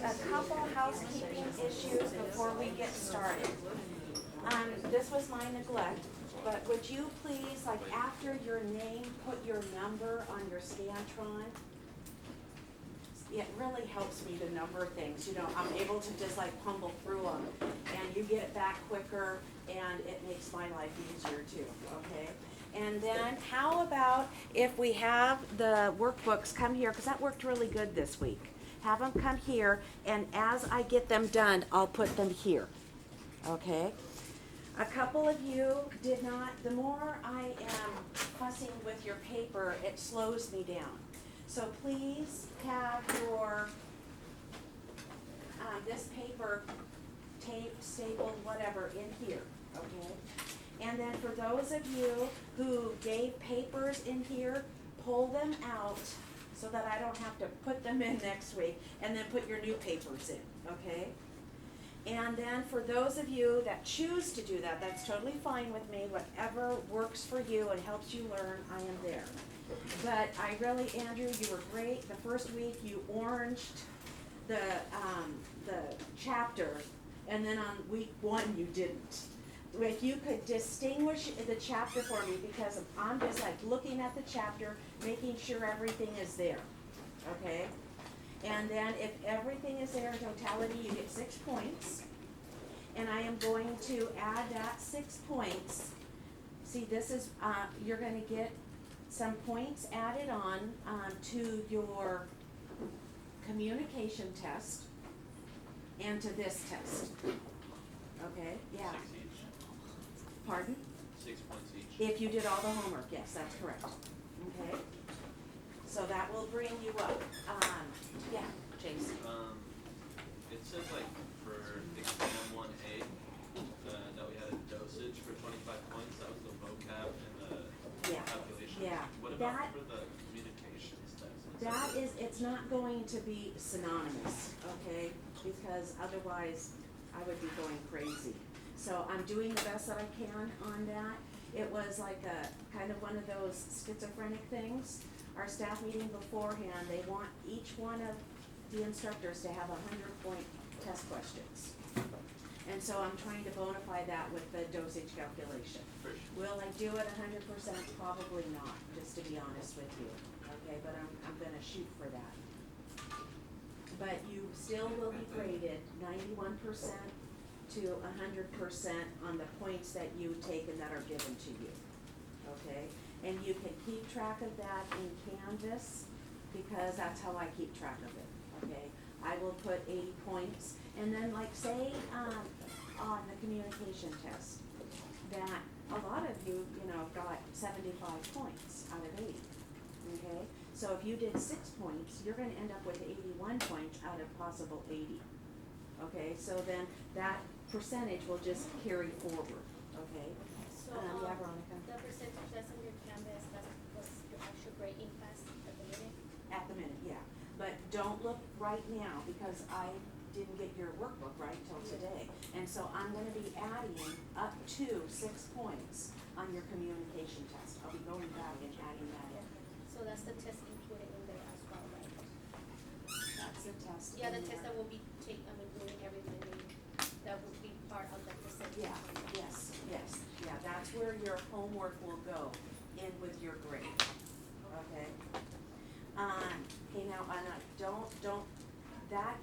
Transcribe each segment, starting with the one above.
a couple housekeeping issues before we get started. This was my neglect, but would you please, like after your name, put your number on your Scantron? It really helps me to number things, I'm able to just like pummel through them, and you get it back quicker, and it makes my life easier too, okay? And then, how about if we have the workbooks come here, because that worked really good this week. Have them come here, and as I get them done, I'll put them here, okay? A couple of you did not, the more I am fussing with your paper, it slows me down. So please have your, this paper taped, stapled, whatever, in here, okay? And then for those of you who gave papers in here, pull them out so that I don't have to put them in next week, and then put your new papers in, okay? And then for those of you that choose to do that, that's totally fine with me. Whatever works for you and helps you learn, I am there. But I really, Andrew, you were great. The first week you oranged the chapter, and then on week 1 you didn't. If you could distinguish the chapter for me, because I'm just like looking at the chapter, making sure everything is there, okay? And then if everything is there in totality, you get 6 points. And I am going to add that 6 points. See, this is, you're gonna get some points added on to your communication test and to this test. Okay, yeah. 6 each. Pardon? 6 points each. If you did all the homework, yes, that's correct. Okay? So that will bring you up. Yeah, Jason. It says like for exam 1A, that we had a dosage for 25 points. That was the vocab and the Yeah. calculation. Yeah. What about for the communications test? That is, it's not going to be synonymous, okay? Because otherwise, I would be going crazy. So I'm doing the best that I can on that. It was like a, kind of one of those schizophrenic things. Our staff meeting beforehand, they want each one of the instructors to have 100-point test questions. And so I'm trying to bona fide that with the dosage calculation. Will I do it 100%? Probably not, just to be honest with you. Okay, but I'm gonna shoot for that. But you still will be graded 91% to 100% on the points that you take and that are given to you. Okay, and you can keep track of that in Canvas, because that's how I keep track of it. Okay, I will put 80 points, and then like say on the communication test that a lot of you got 75 points out of 80. Okay, so if you did 6 points, you're going to end up with 81 points out of possible 80. Okay, so then that percentage will just carry forward. Okay. So, Yeah, Veronica. the percentage that's on your Canvas, that's what's your actual grade in class at the minute? At the minute, yeah. But don't look right now, because I didn't get your workbook right till today. And so I'm gonna be adding up to 6 points on your communication test. I'll be going back and adding that in. So that's the test included in there as well, right? That's the test. Yeah, the in test there. that will be doing everything, that will be part of the percentage. Yeah, yes, yeah, that's where your homework will go, in with your grade, okay? Okay, now, don't, that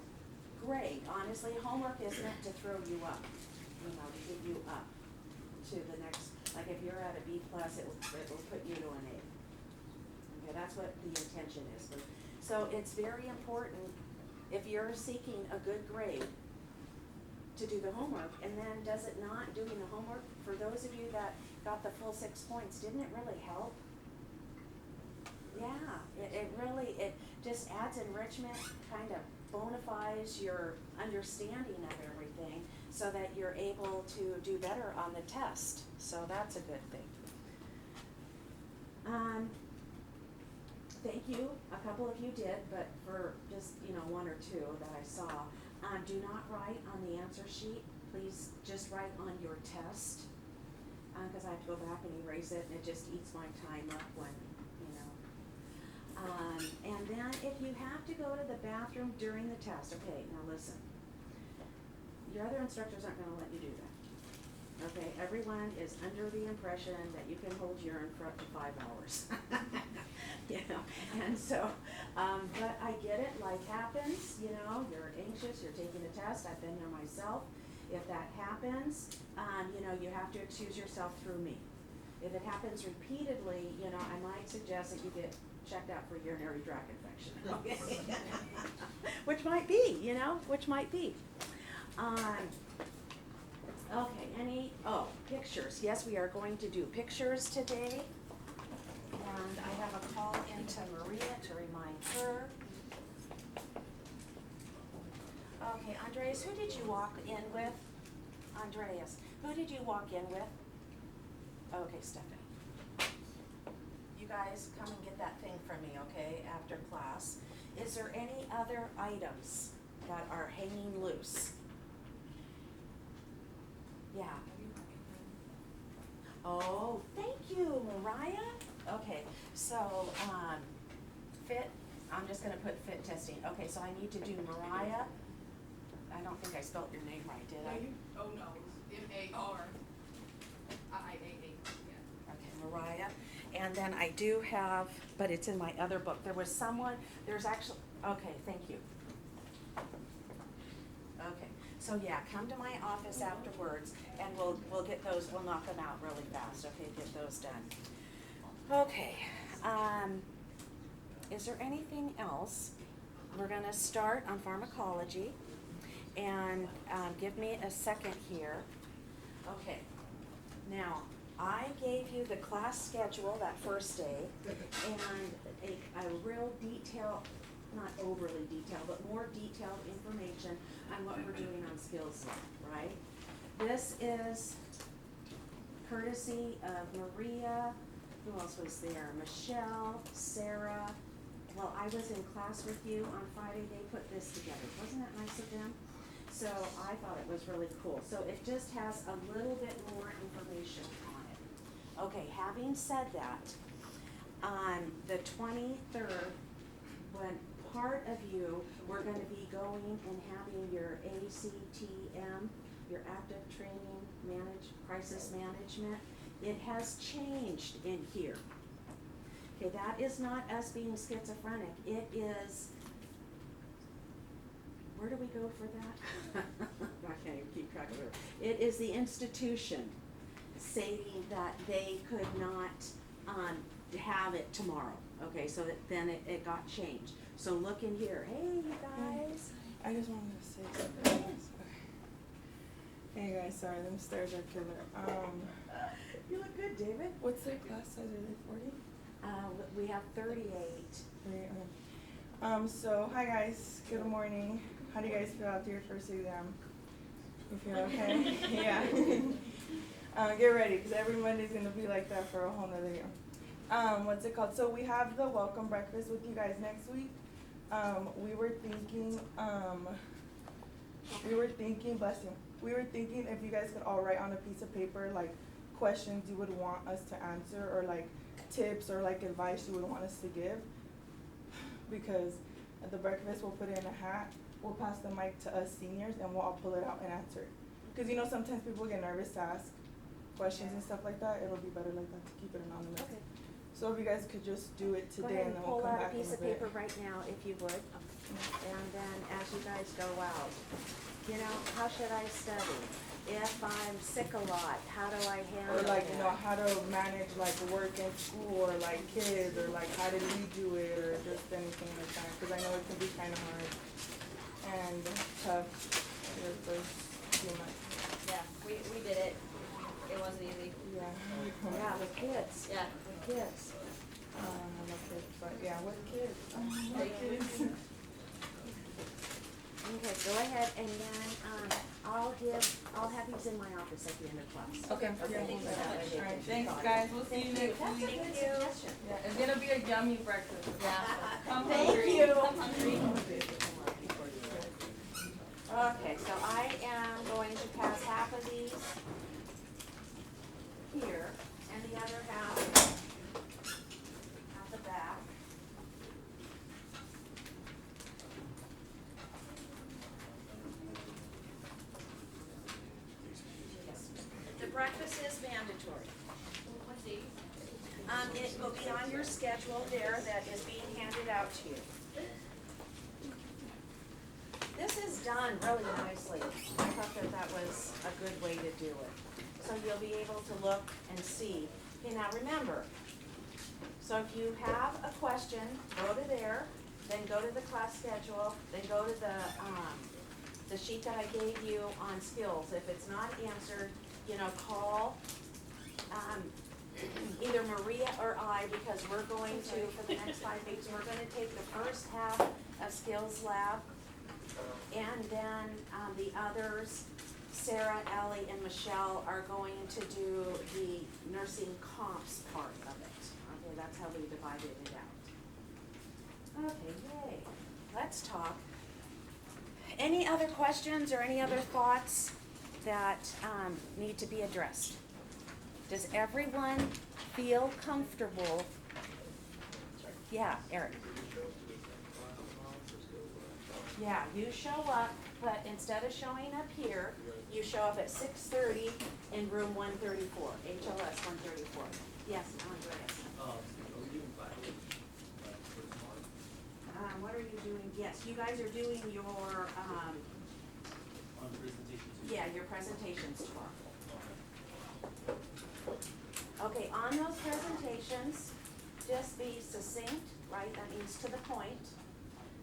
grade, honestly, homework is meant to throw you up, to get you up to the next, like if you're at a B+, it will put you to an A. Okay, that's what the intention is. So it's very important, if you're seeking a good grade, to do the homework. And then does it not, doing the homework, for those of you that got the full 6 points, didn't it really help? Yeah, it really, it just adds enrichment, kind of bona fides your understanding of everything, so that you're able to do better on the test. So that's a good thing. Thank you, a couple of you did, but for just, 1 or 2 that I saw, do not write on the answer sheet. Please just write on your test, because I have to go back and erase it, and it just eats my time up when, And then if you have to go to the bathroom during the test, okay, now listen. Your other instructors aren't gonna let you do that. Okay, everyone is under the impression that you can hold urine for up to 5 hours. You know, and so, but I get it, life happens, you know, you're anxious, you're taking a test, I've been there myself. If that happens, you know, you have to excuse yourself through me. If it happens repeatedly, you know, I might suggest that you get checked out for urinary tract infection. Okay? Which might be, you know, which might be. Okay, pictures. Yes, we are going to do pictures today. And I have a call into Maria to remind her. Okay, Andreas, who did you walk in with? Andreas, who did you walk in with? Okay, Stephanie. You guys come and get that thing from me, okay, after class. Is there any other items that are hanging loose? Yeah. Oh, thank you, Mariah. Okay, so, fit, I'm just gonna put fit testing. Okay, so I need to do Mariah. I don't think I spelled your name right, did I? Oh, no, it's M-A-R-I-A-A, yeah. Okay, Mariah. And then I do have, but it's in my other book. There was someone, there's actually, okay, thank you. Okay, so yeah, come to my office afterwards and we'll get those, we'll knock them out really fast, okay, get those done. Okay, is there anything else? We're gonna start on pharmacology and give me a second here. Okay, now, I gave you the class schedule that first day and a real detailed, not overly detailed, but more detailed information on what we're doing on skills lab, right? This is courtesy of Maria, who else was there? Michelle, Sarah. Well, I was in class with you on Friday, they put this together. Wasn't that nice of them? So I thought it was really cool. So it just has a little bit more information on it. Okay, having said that, on the 23rd, when part of you, we're gonna be going and having your ACTM, your active training crisis management. It has changed in here. Okay, that is not us being schizophrenic. It is, where do we go for that? I can't even keep track of it. It is the institution stating that they could not, have it tomorrow. Okay, so then it got changed. So look in here. Hey, you guys. I just wanted to say something. Hey guys, sorry, them stairs are killer. You look good, David. What's their class size? Are they 40? We have 38. So hi guys, good morning. How do you guys feel after your first exam? You feel okay? Yeah. Get ready, because every Monday's gonna be like that for a whole nother year. What's it called? So we have the welcome breakfast with you guys next week. We were thinking, bless you. We were thinking if you guys could all write on a piece of paper, like, questions you would want us to answer, or like tips or like advice you would want us to give. Because at the breakfast, we'll put it in a hat, we'll pass the mic to us seniors, and we'll all pull it out and answer it. Because you know, sometimes people get nervous to ask questions and stuff like that. It'll be better like that to keep it anonymous. Okay. So if you guys could just do it Go today, ahead and and then we'll pull come out a back in piece a of bit. paper right now, if you would. And then as you guys go out, you know, how should I study? If I'm sick a lot, how do I handle Or like, you know, that? how to manage like work and school, or like kids, or like how did we do it, or just anything like that. Because I know it can be kind of hard and tough your first few months. Yeah, we did it. It wasn't easy. Yeah. Yeah, with kids. Yeah. With kids. I love kids, but yeah, with kids. Okay, go ahead and then, I'll have these in my office at the end of class. Okay. Thank you so much. Alright, thanks guys, we'll see you next That's a week. good suggestion. Yeah, it's gonna be a yummy breakfast. Yeah. Come Thank hungry. you. I'm hungry. Okay, so I am going to pass half of these here, and the other half at the back. breakfast is mandatory. What days? It will be on your schedule there that is being handed out to you. This is done really nicely. I thought that that was a good way to do it. So you'll be able to look and see. Okay, now remember, so if you have a question, go to there, then go to the class schedule, then go to the sheet that I gave you on skills. If it's not answered, call, either Maria or I, because we're going to, for the next 5 weeks, we're gonna take the first half of skills lab, and then, the others, Sarah, Ellie, and Michelle are going to do the nursing comps part of it. Okay, that's how we divided it out. Okay, yay. Let's talk. Any other questions or any other thoughts that, need to be addressed? Does everyone feel comfortable? Yeah, Eric. Yeah, you show up, but instead of showing up here, you show up at 6:30 in room 134, HLS 134. Yes, Andreas. What are you doing? Yes, you guys are doing your, On presentations. yeah, your presentations tomorrow. Okay, on those presentations, just be succinct, right, that means to the point,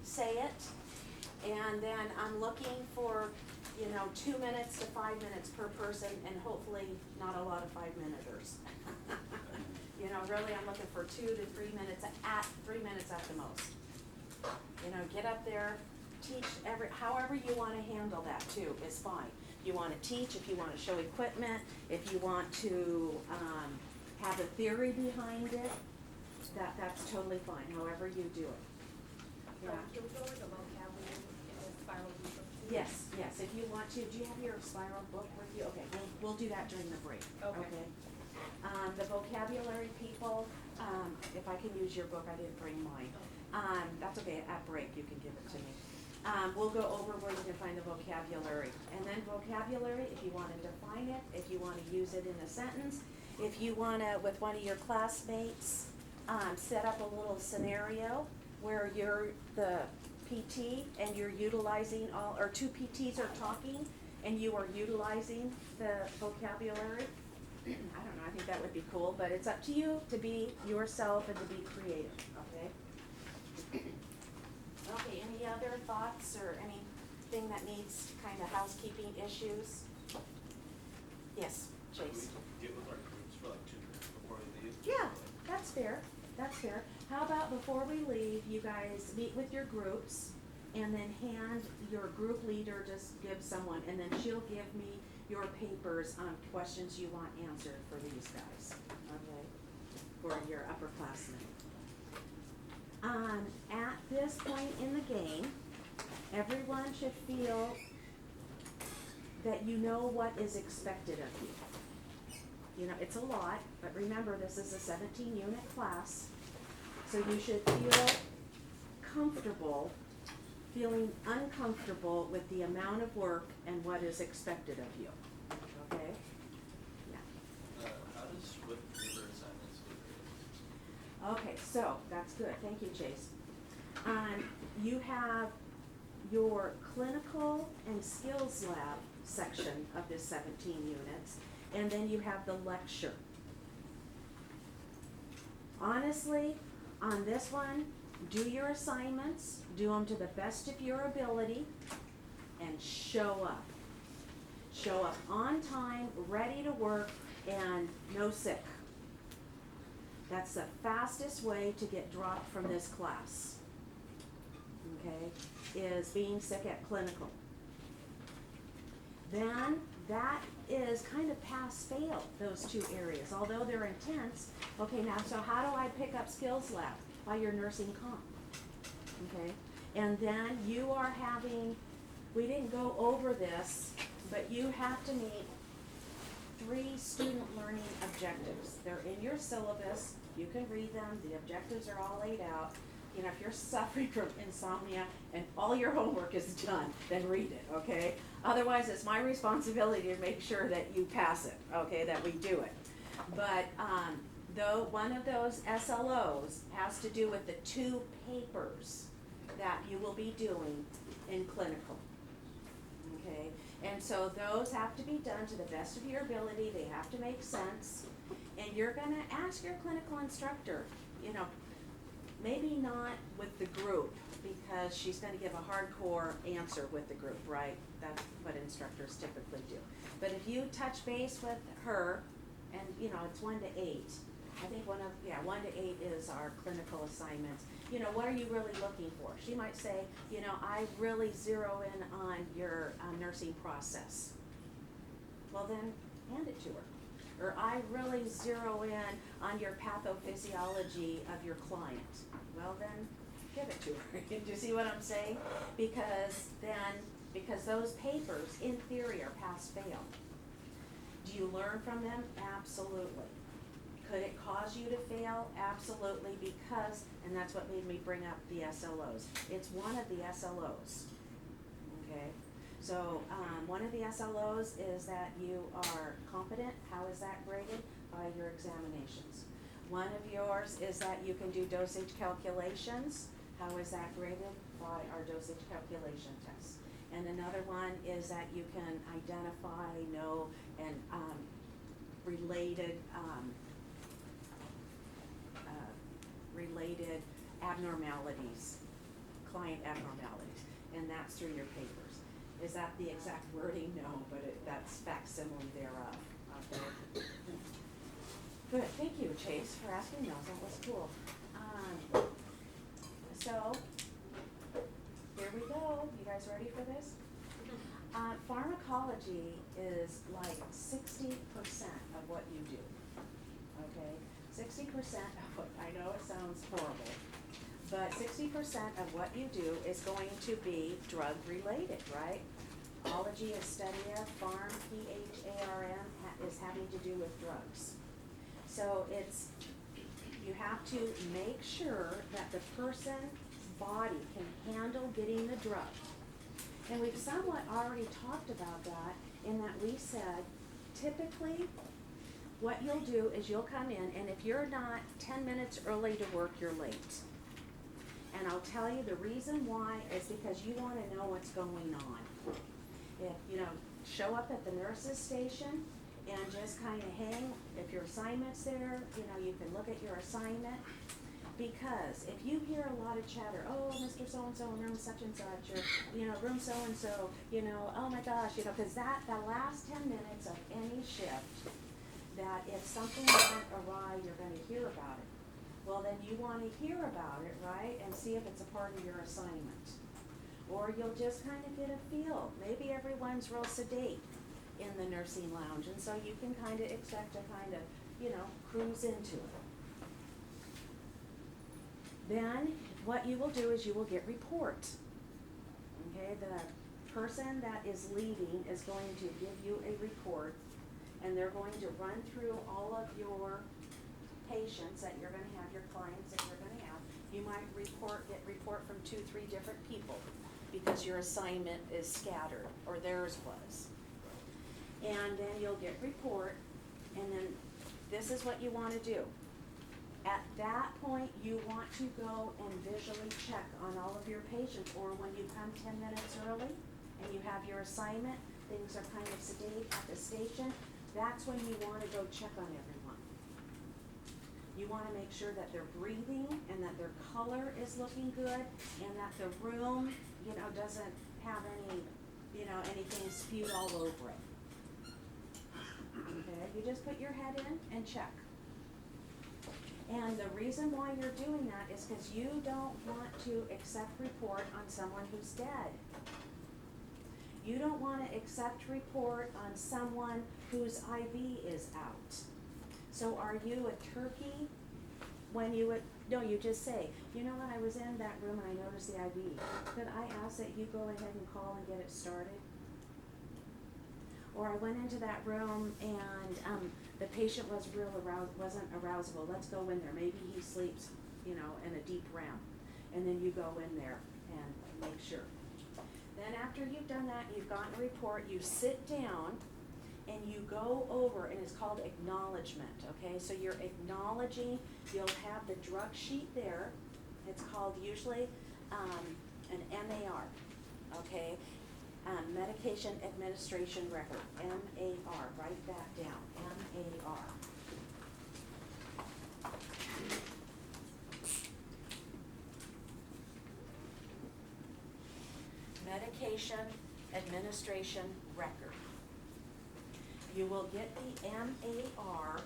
say it, and then I'm looking for, 2 minutes to 5 minutes per person, and hopefully not a lot of 5-minuters. Really, I'm looking for 2 to 3 minutes, 3 minutes at the most. Get up there, teach however you wanna handle that too, is fine. You wanna teach, if you wanna show equipment, if you want to, have a theory behind it, that's totally fine, however you do it. Yeah. Can we go over the vocabulary in the spiral group? Yes, if you want to, do you have your spiral book with you? Okay, we'll do that during the break, Okay. okay? The vocabulary people, if I can use your book, I didn't bring mine. That's okay, at break you can give it to me. We'll go over where you can find the vocabulary. And then vocabulary, if you wanna define it, if you wanna use it in a sentence, if you wanna, with one of your classmates, set up a little scenario where you're the PT and you're utilizing or 2 PTs are talking and you are utilizing the vocabulary. I don't know, I think that would be cool, but it's up to you to be yourself and to be creative, okay? Okay, any other thoughts or anything that needs kind of housekeeping issues? Yes, Chase? Get with our groups for like 2 minutes before we leave. Yeah, that's fair, that's fair. How about before we leave, you guys meet with your groups and then hand your group leader, just give someone, and then she'll give me your papers on questions you want answered for these guys, okay? For your upperclassmen. At this point in the game, everyone should feel that you know what is expected of you. It's a lot, but remember, this is a 17-unit class, so you should feel comfortable, feeling uncomfortable with the amount of work and what is expected of you, okay? Yeah. How does Swift River assignments look? Okay, so, that's good, thank you, Chase. You have your clinical and skills lab section of this 17 units, and then you have the lecture. Honestly, on this one, do your assignments, do them to the best of your ability, and show up. Show up on time, ready to work, and no sick. That's the fastest way to get dropped from this class, okay, is being sick at clinical. Then, that is kind of pass-fail, those 2 areas, although they're intense. Okay, now, so how do I pick up skills lab? By your nursing comp, okay? And then you are having, we didn't go over this, but you have to meet 3 student learning objectives. They're in your syllabus, you can read them, the objectives are all laid out. you know, if you're suffering from insomnia and all your homework is done, then read it, okay? Otherwise, it's my responsibility to make sure that you pass it, okay, that we do it. But, though, one of those SLOs has to do with the 2 papers that you will be doing in clinical, okay? And so those have to be done to the best of your ability, they have to make sense, and you're gonna ask your clinical instructor, you know, maybe not with the group, because she's gonna give a hardcore answer with the group, right? That's what instructors typically do. But if you touch base with her, and, you know, it's 1 to 8, I think 1 to 8 is our clinical assignments. You know, what are you really looking for? She might say, you know, I really zero in on your nursing process. Well, then, hand it to her. Or I really zero in on your pathophysiology of your client. Well, then, give it to her. Do you see what I'm saying? Because those papers, in theory, are pass-fail. Do you learn from them? Absolutely. Could it cause you to fail? Absolutely, because, and that's what made me bring up the SLOs. It's one of the SLOs, okay? So, one of the SLOs is that you are competent. How is that graded? By your examinations. One of yours is that you can do dosage calculations. How is that graded? By our dosage calculation tests. And another one is that you can identify, know, and related abnormalities, client abnormalities, and that's through your papers. Is that the exact wording? No, but that's facsimile thereof, okay? Good, thank you, Chase, for asking those, that was cool. So, here we go, you guys ready for this? Pharmacology is like 60% of what you do, okay? 60% of what, I know it sounds horrible, but 60% of what you do is going to be drug related, right? Ology is study of, pharm, P-H-A-R-M, is having to do with drugs. So you have to make sure that the person's body can handle getting the drug. And we've somewhat already talked about that in that we said, typically, what you'll do is you'll come in, and if you're not 10 minutes early to work, you're late. And I'll tell you the reason why is because you want to know what's going on. If, you know, show up at the nurse's station and just kind of hang. If your assignment's there, you know, you can look at your assignment. Because if you hear a lot of chatter, oh, Mr. So-and-so in room such and such, or, you know, room so-and-so, you know, oh my gosh, you know, because the last 10 minutes of any shift, that if something went awry, you're going to hear about it. Well, then you want to hear about it, right, and see if it's a part of your assignment. Or you'll just kind of get a feel. Maybe everyone's real sedate in the nursing lounge, and so you can kind of expect to kind of, you know, cruise into it. Then what you will do is you will get report. Okay, the person that is leaving is going to give you a report, and they're going to run through all of your patients that you're going to have, your clients that you're going to have. You might get report from 2-3 different people because your assignment is scattered, or theirs was. And then you'll get report, and then this is what you want to do. At that point, you want to go and visually check on all of your patients, or when you come 10 minutes early and you have your assignment, things are kind of sedate at the station, that's when you want to go check on everyone. You want to make sure that they're breathing and that their color is looking good and that the room, you know, doesn't have any, you know, anything spewed all over it. Okay, you just put your head in and check. And the reason why you're doing that is because you don't want to accept report on someone who's dead. You don't want to accept report on someone whose IV is out. So are you a turkey when you would, no, you just say, you know what, I was in that room and I noticed the IV. Could I ask that you go ahead and call and get it started? Or I went into that room and the patient wasn't arousable. Let's go in there. Maybe he sleeps, you know, in a deep REM. and then you go in there and make sure. Then after you've done that, you've gotten a report, you sit down and you go over, and it's called acknowledgement, okay? So you're acknowledging, you'll have the drug sheet there. It's called usually an MAR, okay? Medication Administration Record, MAR, write that down, MAR. Medication Administration Record. You will get the MAR,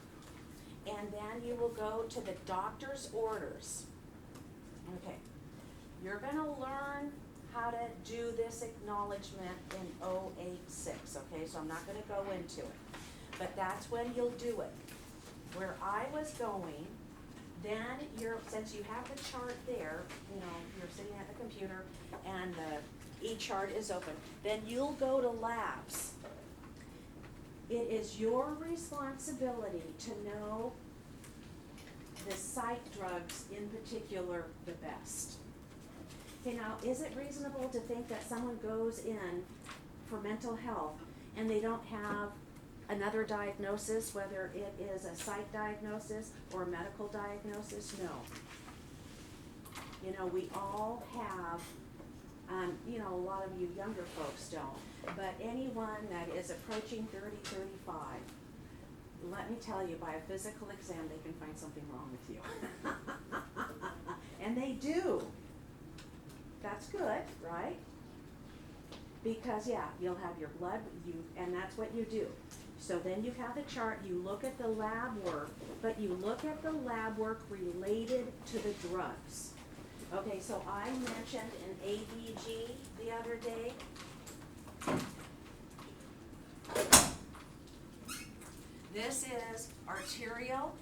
and then you will go to the doctor's orders. Okay, you're gonna learn how to do this acknowledgement in 086, okay, so I'm not gonna go into it. But that's when you'll do it. Where I was going, then since you have the chart there, you know, you're sitting at the computer and the e-chart is open, then you'll go to labs. It is your responsibility to know the psych drugs in particular the best. Okay, now, is it reasonable to think that someone goes in for mental health and they don't have another diagnosis, whether it is a psych diagnosis or a medical diagnosis? No. You know, we all have, you know, a lot of you younger folks don't, but anyone that is approaching 30, 35, let me tell you, by a physical exam, they can find something wrong with you. And they do. That's good, right? Because, yeah, you'll have your blood, and that's what you do. So then you have the chart, you look at the lab work, but you look at the lab work related to the drugs. Okay, so I mentioned an ABG the other day. This is arterial,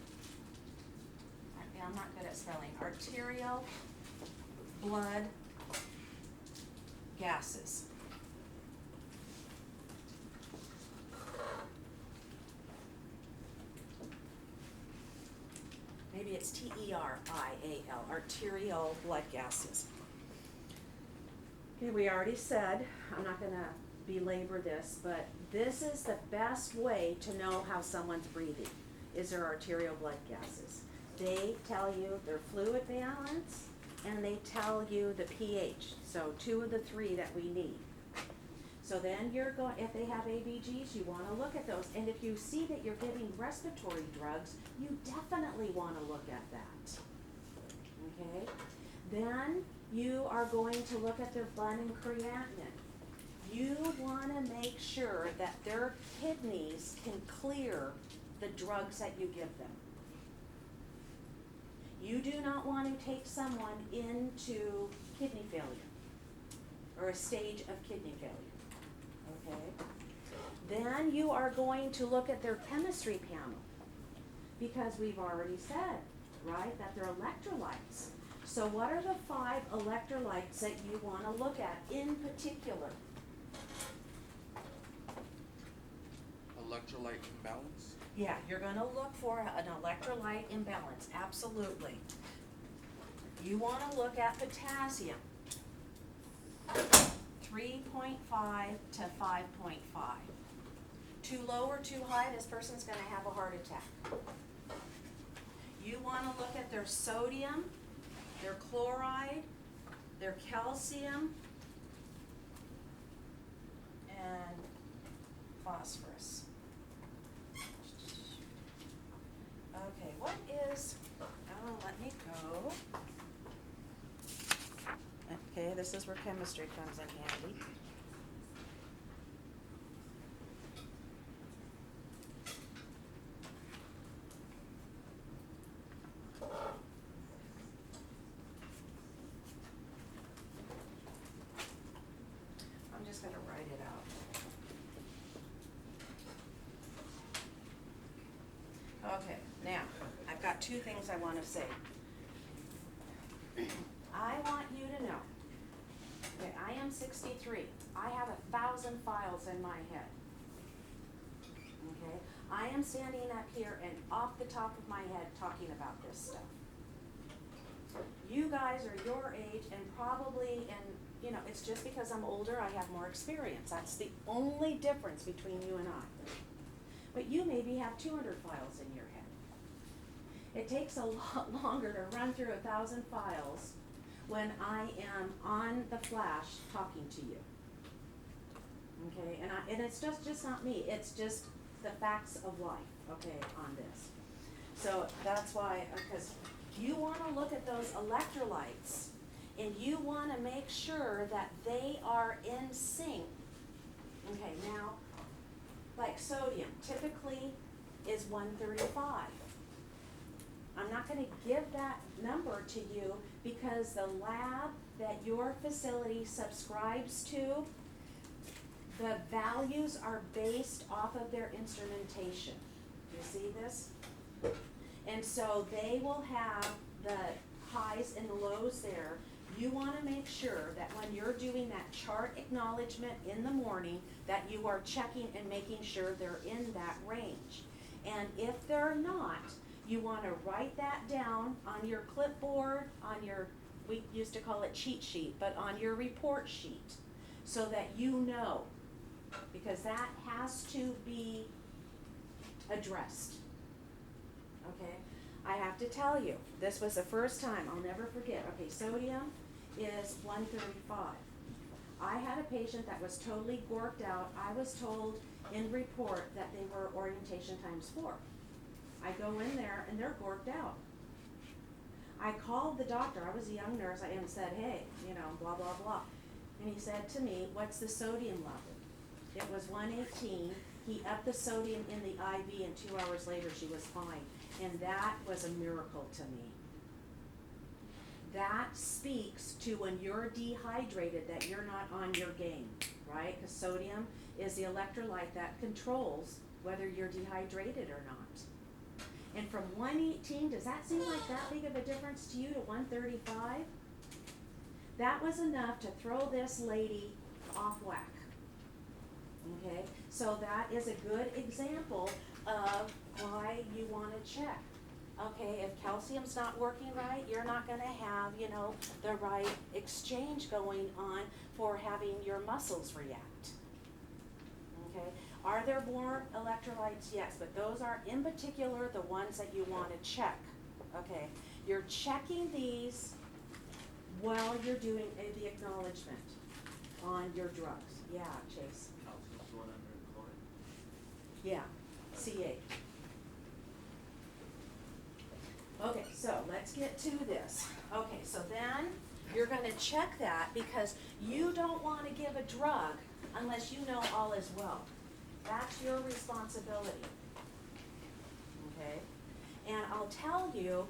I'm not good at spelling, arterial blood gases. Maybe it's TERIAL, arterial blood gases. Okay, we already said, I'm not gonna belabor this, but this is the best way to know how someone's breathing, is their arterial blood gases. They tell you their fluid balance, and they tell you the pH, so 2 of the 3 that we need. So then you're going, if they have ABGs, you wanna look at those, and if you see that you're getting respiratory drugs, you definitely wanna look at that, okay? Then you are going to look at their blood and creatinine. You wanna make sure that their kidneys can clear the drugs that you give them. You do not want to take someone into kidney failure, or a stage of kidney failure, okay? Then you are going to look at their chemistry panel, because we've already said, right, that they're electrolytes. So what are the 5 electrolytes that you want to look at in particular? Electrolyte imbalance? Yeah, you're gonna look for an electrolyte imbalance, absolutely. You wanna look at potassium. 3.5 to 5.5. Too low or too high, this person's gonna have a heart attack. You wanna look at their sodium, their chloride, their calcium, and phosphorus. Okay, what is, oh, let me go. Okay, this is where chemistry comes in handy. I'm just gonna write it out. Okay, now, I've got 2 things I wanna say. I want you to know, okay, I am 63. I have 1,000 files in my head. Okay, I am standing up here and off the top of my head talking about this stuff. You guys are your age and probably, and, you know, it's just because I'm older, I have more experience. That's the only difference between you and I. But you maybe have 200 files in your head. It takes a lot longer to run through 1,000 files when I am on the flash talking to you. Okay, and it's just not me, it's just the facts of life, okay, on this. So that's why, because you wanna look at those electrolytes and you wanna make sure that they are in sync. Okay, now, like sodium typically is 135. I'm not gonna give that number to you because the lab that your facility subscribes to, the values are based off of their instrumentation. You see this? And so they will have the highs and the lows there. You wanna make sure that when you're doing that chart acknowledgement in the morning, that you are checking and making sure they're in that range. And if they're not, you wanna write that down on your clipboard, on your, we used to call it cheat sheet, but on your report sheet, so that you know, because that has to be addressed. Okay, I have to tell you, this was the first time, I'll never forget. Okay, sodium is 135. I had a patient that was totally gorked out. I was told in report that they were orientation ×4. I go in there and they're gorked out. I called the doctor, I was a young nurse, and said, hey, you know, blah, blah, blah. And he said to me, what's the sodium level? It was 118. He upped the sodium in the IV and 2 hours later she was fine. And that was a miracle to me. That speaks to when you're dehydrated that you're not on your game, right? Because sodium is the electrolyte that controls whether you're dehydrated or not. And from 118, does that seem like that big of a difference to you to 135? That was enough to throw this lady off whack. Okay, so that is a good example of why you want to check. Okay, if calcium's not working right, you're not going to have, you know, the right exchange going on for having your muscles react. Okay, are there more electrolytes? Yes, but those are in particular the ones that you want to check. Okay, you're checking these while you're doing the acknowledgement on your drugs. Yeah, Chase. Calcium's 100 chlorine. Yeah, C8. Okay, so let's get to this. Okay, so then you're gonna check that because you don't wanna give a drug unless you know all is well. That's your responsibility. Okay? And I'll tell you,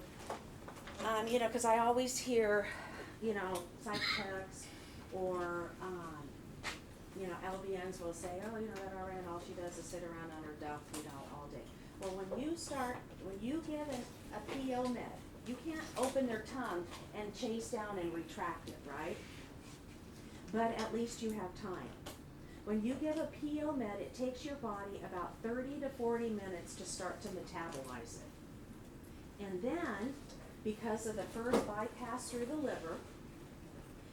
you know, cause I always hear, you know, psych techs or, you know, LVNs will say, oh, you know, that RN, all she does is sit around on her duff, you know, all day. Well, when you give a PO med, you can't open their tongue and chase down and retract it, right? But at least you have time. When you give a PO med, it takes your body about 30 to 40 minutes to start to metabolize it. And then, because of the first bypass through the liver,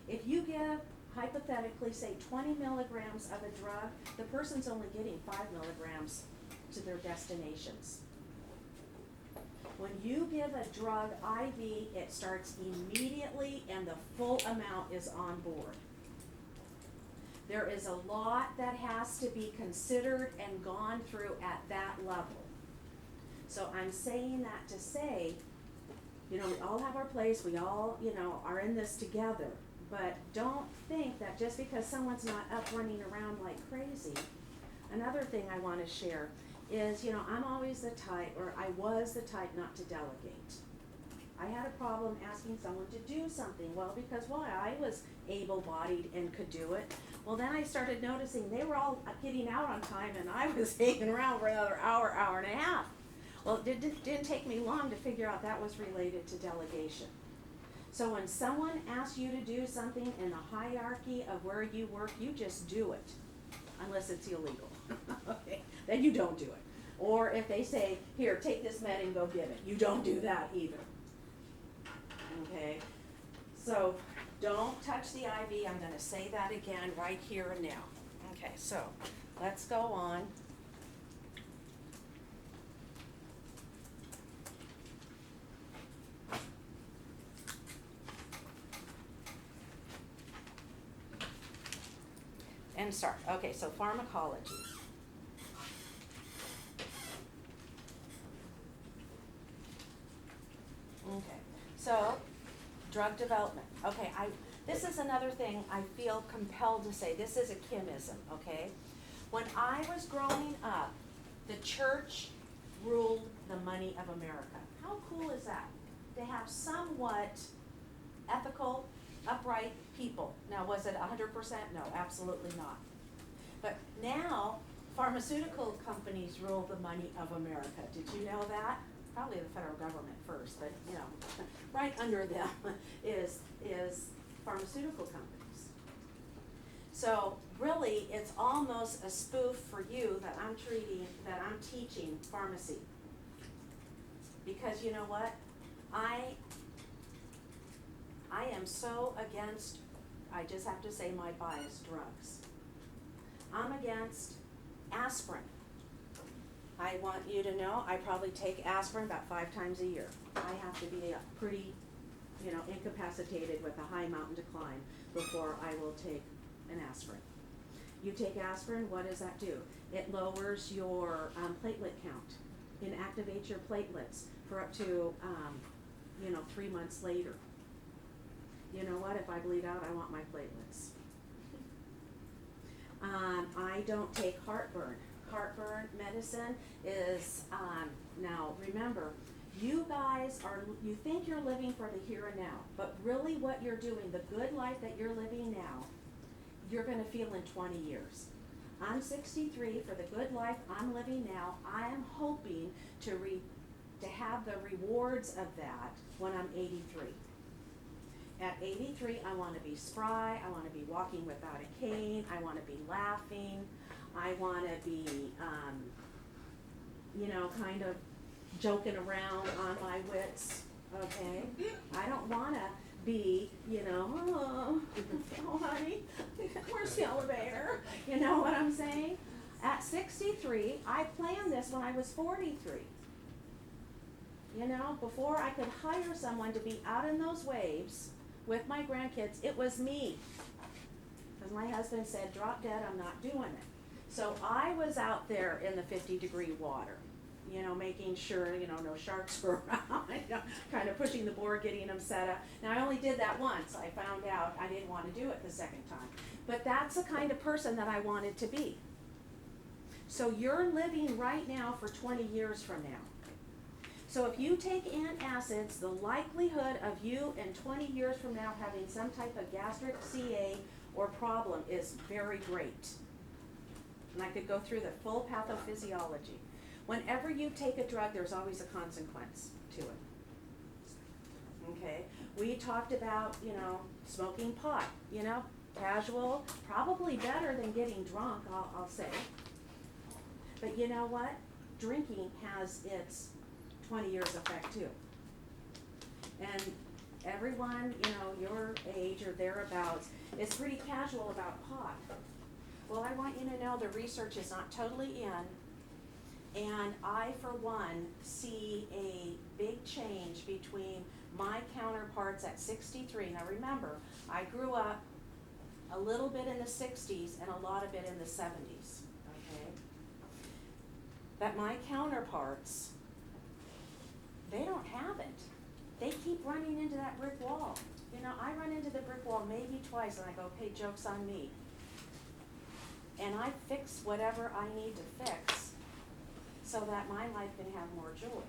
if you give, hypothetically, say 20 milligrams of a drug, the person's only getting 5 milligrams to their destinations. When you give a drug IV, it starts immediately and the full amount is on board. There is a lot that has to be considered and gone through at that level. So I'm saying that to say, you know, we all have our place, we all, you know, are in this together. But don't think that just because someone's not up running around like crazy. Another thing I want to share is, you know, I'm always the type, or I was the type not to delegate. I had a problem asking someone to do something. Well, because why? I was able-bodied and could do it. Well, then I started noticing they were all getting out on time and I was hanging around for another hour, hour and a half. Well, it didn't take me long to figure out that was related to delegation. So when someone asks you to do something in the hierarchy of where you work, you just do it, unless it's illegal. Okay, then you don't do it. Or if they say, here, take this med and go give it, you don't do that either. okay? So, don't touch the IV, I'm gonna say that again right here and now. Okay, so, let's go on. And start, okay, so pharmacology. Okay, so, drug development, okay, this is another thing I feel compelled to say, this is a Kimism, okay? When I was growing up, the church ruled the money of America. How cool is that? To have somewhat ethical, upright people. Now, was it 100%? No, absolutely not. But now, pharmaceutical companies rule the money of America. Did you know that? Probably the federal government first, but you know, right under them is pharmaceutical companies. So really, it's almost a spoof for you that I'm teaching pharmacy. Because you know what? I am so against, I just have to say my bias, drugs. I'm against aspirin. I want you to know, I probably take aspirin about 5 times a year. I have to be pretty, incapacitated with a high mountain to climb before I will take an aspirin. You take aspirin, what does that do? It lowers your platelet count, inactivates your platelets for up to, 3 months later. You know what, if I bleed out, I want my platelets. I don't take heartburn. Heartburn medicine is, now remember, you guys you think you're living for the here and now, but really what you're doing, the good life that you're living now, you're gonna feel in 20 years. I'm 63, for the good life I'm living now, I am hoping to have the rewards of that when I'm 83. At 83, I want to be spry, I want to be walking without a cane, I want to be laughing, I want to be, kind of joking around on my wits, okay? I don't want to be, oh honey, where's the elevator? You know what I'm saying? At 63, I planned this when I was 43. Before I could hire someone to be out in those waves with my grandkids, it was me. Because my husband said, drop dead, I'm not doing it. So I was out there in the 50-degree water, making sure, no sharks were around, kind of pushing the board, getting them set up. Now, I only did that once. I found out I didn't want to do it the second time. But that's the kind of person that I wanted to be. So you're living right now for 20 years from now. So if you take antacids, the likelihood of you in 20 years from now having some type of gastric CA or problem is very great. And I could go through the full pathophysiology. Whenever you take a drug, there's always a consequence to it. Okay? We talked about, smoking pot, casual, probably better than getting drunk, I'll say. But you know what? Drinking has its 20 years effect too. And everyone, your age or thereabouts is pretty casual about pot. Well, I want you to know the research is not totally in, and I, for one, see a big change between my counterparts at 63. Now remember, I grew up a little bit in the 60s and a lot of it in the 70s, okay? But my counterparts, they don't have it. They keep running into that brick wall. I run into the brick wall maybe twice and I go, okay, joke's on me. And I fix whatever I need to fix so that my life can have more joy.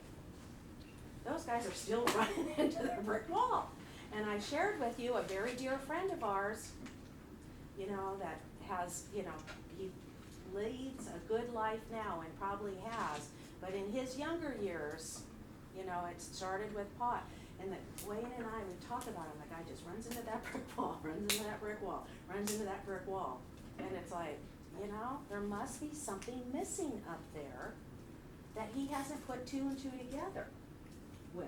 Those guys are still running into the brick wall. And I shared with you a very dear friend of ours, that has, he leads a good life now and probably has, but in his younger years, it started with pot. And Wayne and I would talk about it, the guy just runs into that brick wall, runs into that brick wall, runs into that brick wall. And it's like, there must be something missing up there that he hasn't put 2 and 2 together with.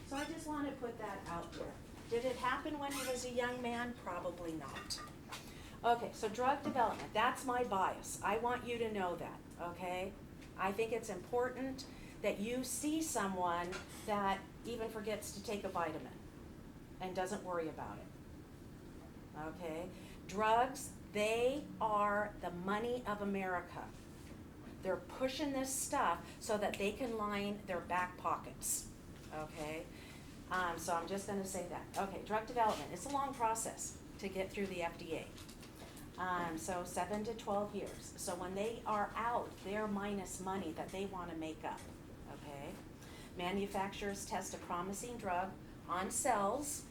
So I just want to put that out there. Did it happen when he was a young man? Probably not. Okay, so drug development, that's my bias. I want you to know that, okay? I think it's important that you see someone that even forgets to take a vitamin and doesn't worry about it. Okay? Drugs, they are the money of America. They're pushing this stuff so that they can line their back pockets. Okay? So I'm just gonna say that. Okay, drug development, it's a long process to get through the FDA. So 7 to 12 years. So when they are out, they're minus money that they wanna make up, okay? Manufacturers test a promising drug on cells,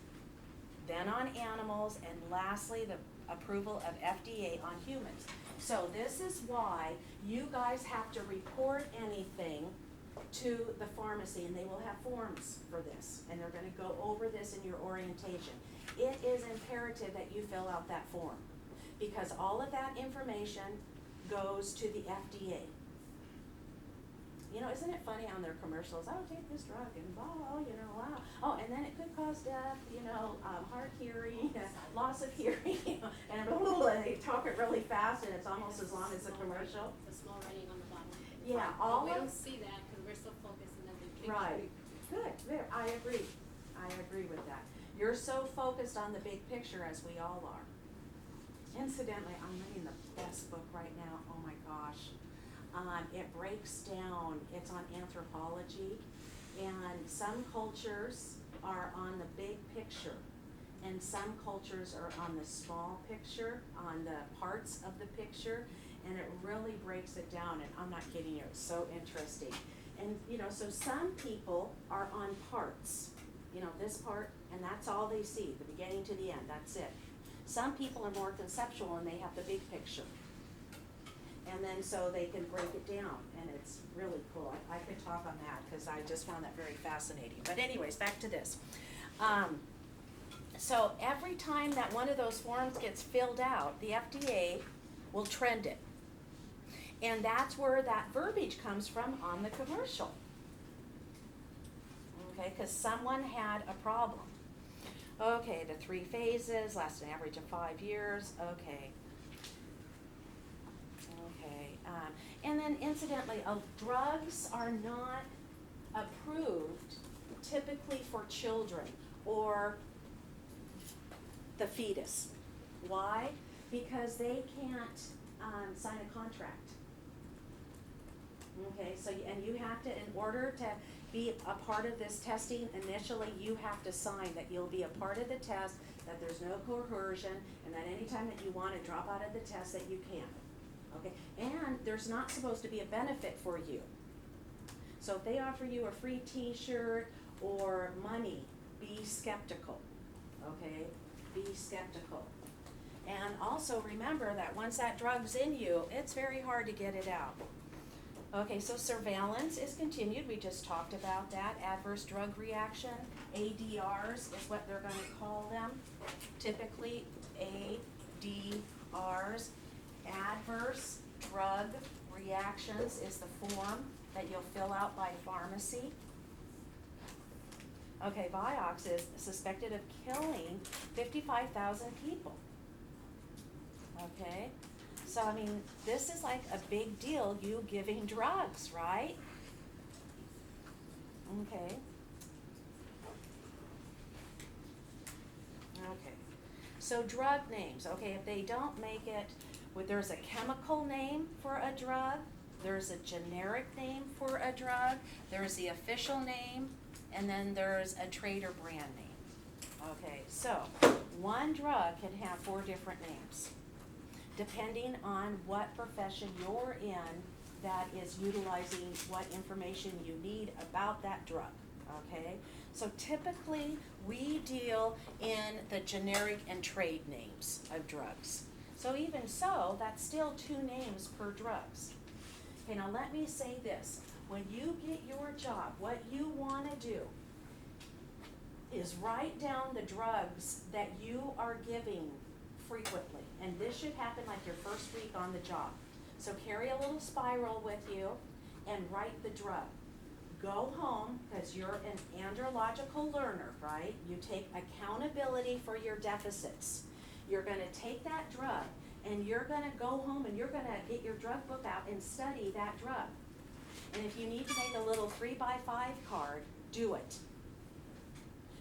then on animals, and lastly, the approval of FDA on humans. So this is why you guys have to report anything to the pharmacy, and they will have forms for this, and they're gonna go over this in your orientation. It is imperative that you fill out that form, because all of that information goes to the FDA. You know, isn't it funny on their commercials, oh, take this drug and blah, you know, wow. Oh, and then it could cause death, you know, hard hearing, loss of hearing, and blah, blah, blah, they talk it really fast and it's almost as long as the commercial. The small writing on the bottom. Yeah, But all we of, don't see that because we're so focused on the big picture. right, good, there, I agree with that. You're so focused on the big picture as we all are. Incidentally, I'm reading the best book right now, oh my gosh. It breaks down, it's on anthropology, and some cultures are on the big picture, and some cultures are on the small picture, on the parts of the picture, and it really breaks it down, and I'm not kidding you, it's so interesting. And, you know, so some people are on parts, you know, this part, and that's all they see, the beginning to the end, that's it. Some people are more conceptual and they have the big picture. And then so they can break it down, and it's really cool. I could talk on that, because I just found that very fascinating. But anyways, back to this. So every time that one of those forms gets filled out, the FDA will trend it. And that's where that verbiage comes from on the commercial. Okay, because someone had a problem. Okay, the 3 phases, last an average of 5 years, okay. And then incidentally, drugs are not approved typically for children or the fetus. Why? Because they can't sign a contract. Okay, so, and you have to, in order to be a part of this testing, initially you have to sign that you'll be a part of the test, that there's no coercion, and that anytime that you want to drop out of the test that you can. Okay, and there's not supposed to be a benefit for you. So if they offer you a free t-shirt or money, be skeptical, okay? Be skeptical. And also remember that once that drug's in you, it's very hard to get it out. Okay, so surveillance is continued, we just talked about that. Adverse drug reaction, ADRs is what they're gonna call them. Typically, ADRs. Adverse drug reactions is the form that you'll fill out by pharmacy. Okay, Vioxx is suspected of killing 55,000 people. Okay, so I mean, this is like a big deal, you giving drugs, right? Okay. Okay, so drug names, okay, if they don't make it, there's a chemical name for a drug, there's a generic name for a drug, there's the official name, and then there's a trade or brand name. Okay, so one drug can have 4 different names, depending on what profession you're in that is utilizing what information you need about that drug, okay? So typically, we deal in the generic and trade names of drugs. So even so, that's still 2 names per drugs. Okay, now let me say this. When you get your job, what you wanna do is write down the drugs that you are giving frequently. And this should happen like your first week on the job. So carry a little spiral with you and write the drug. go home, cause you're an andrological learner, right? You take accountability for your deficits. You're gonna take that drug, and you're gonna go home and you're gonna get your drug book out and study that drug. And if you need to make a little 3x5 card, do it.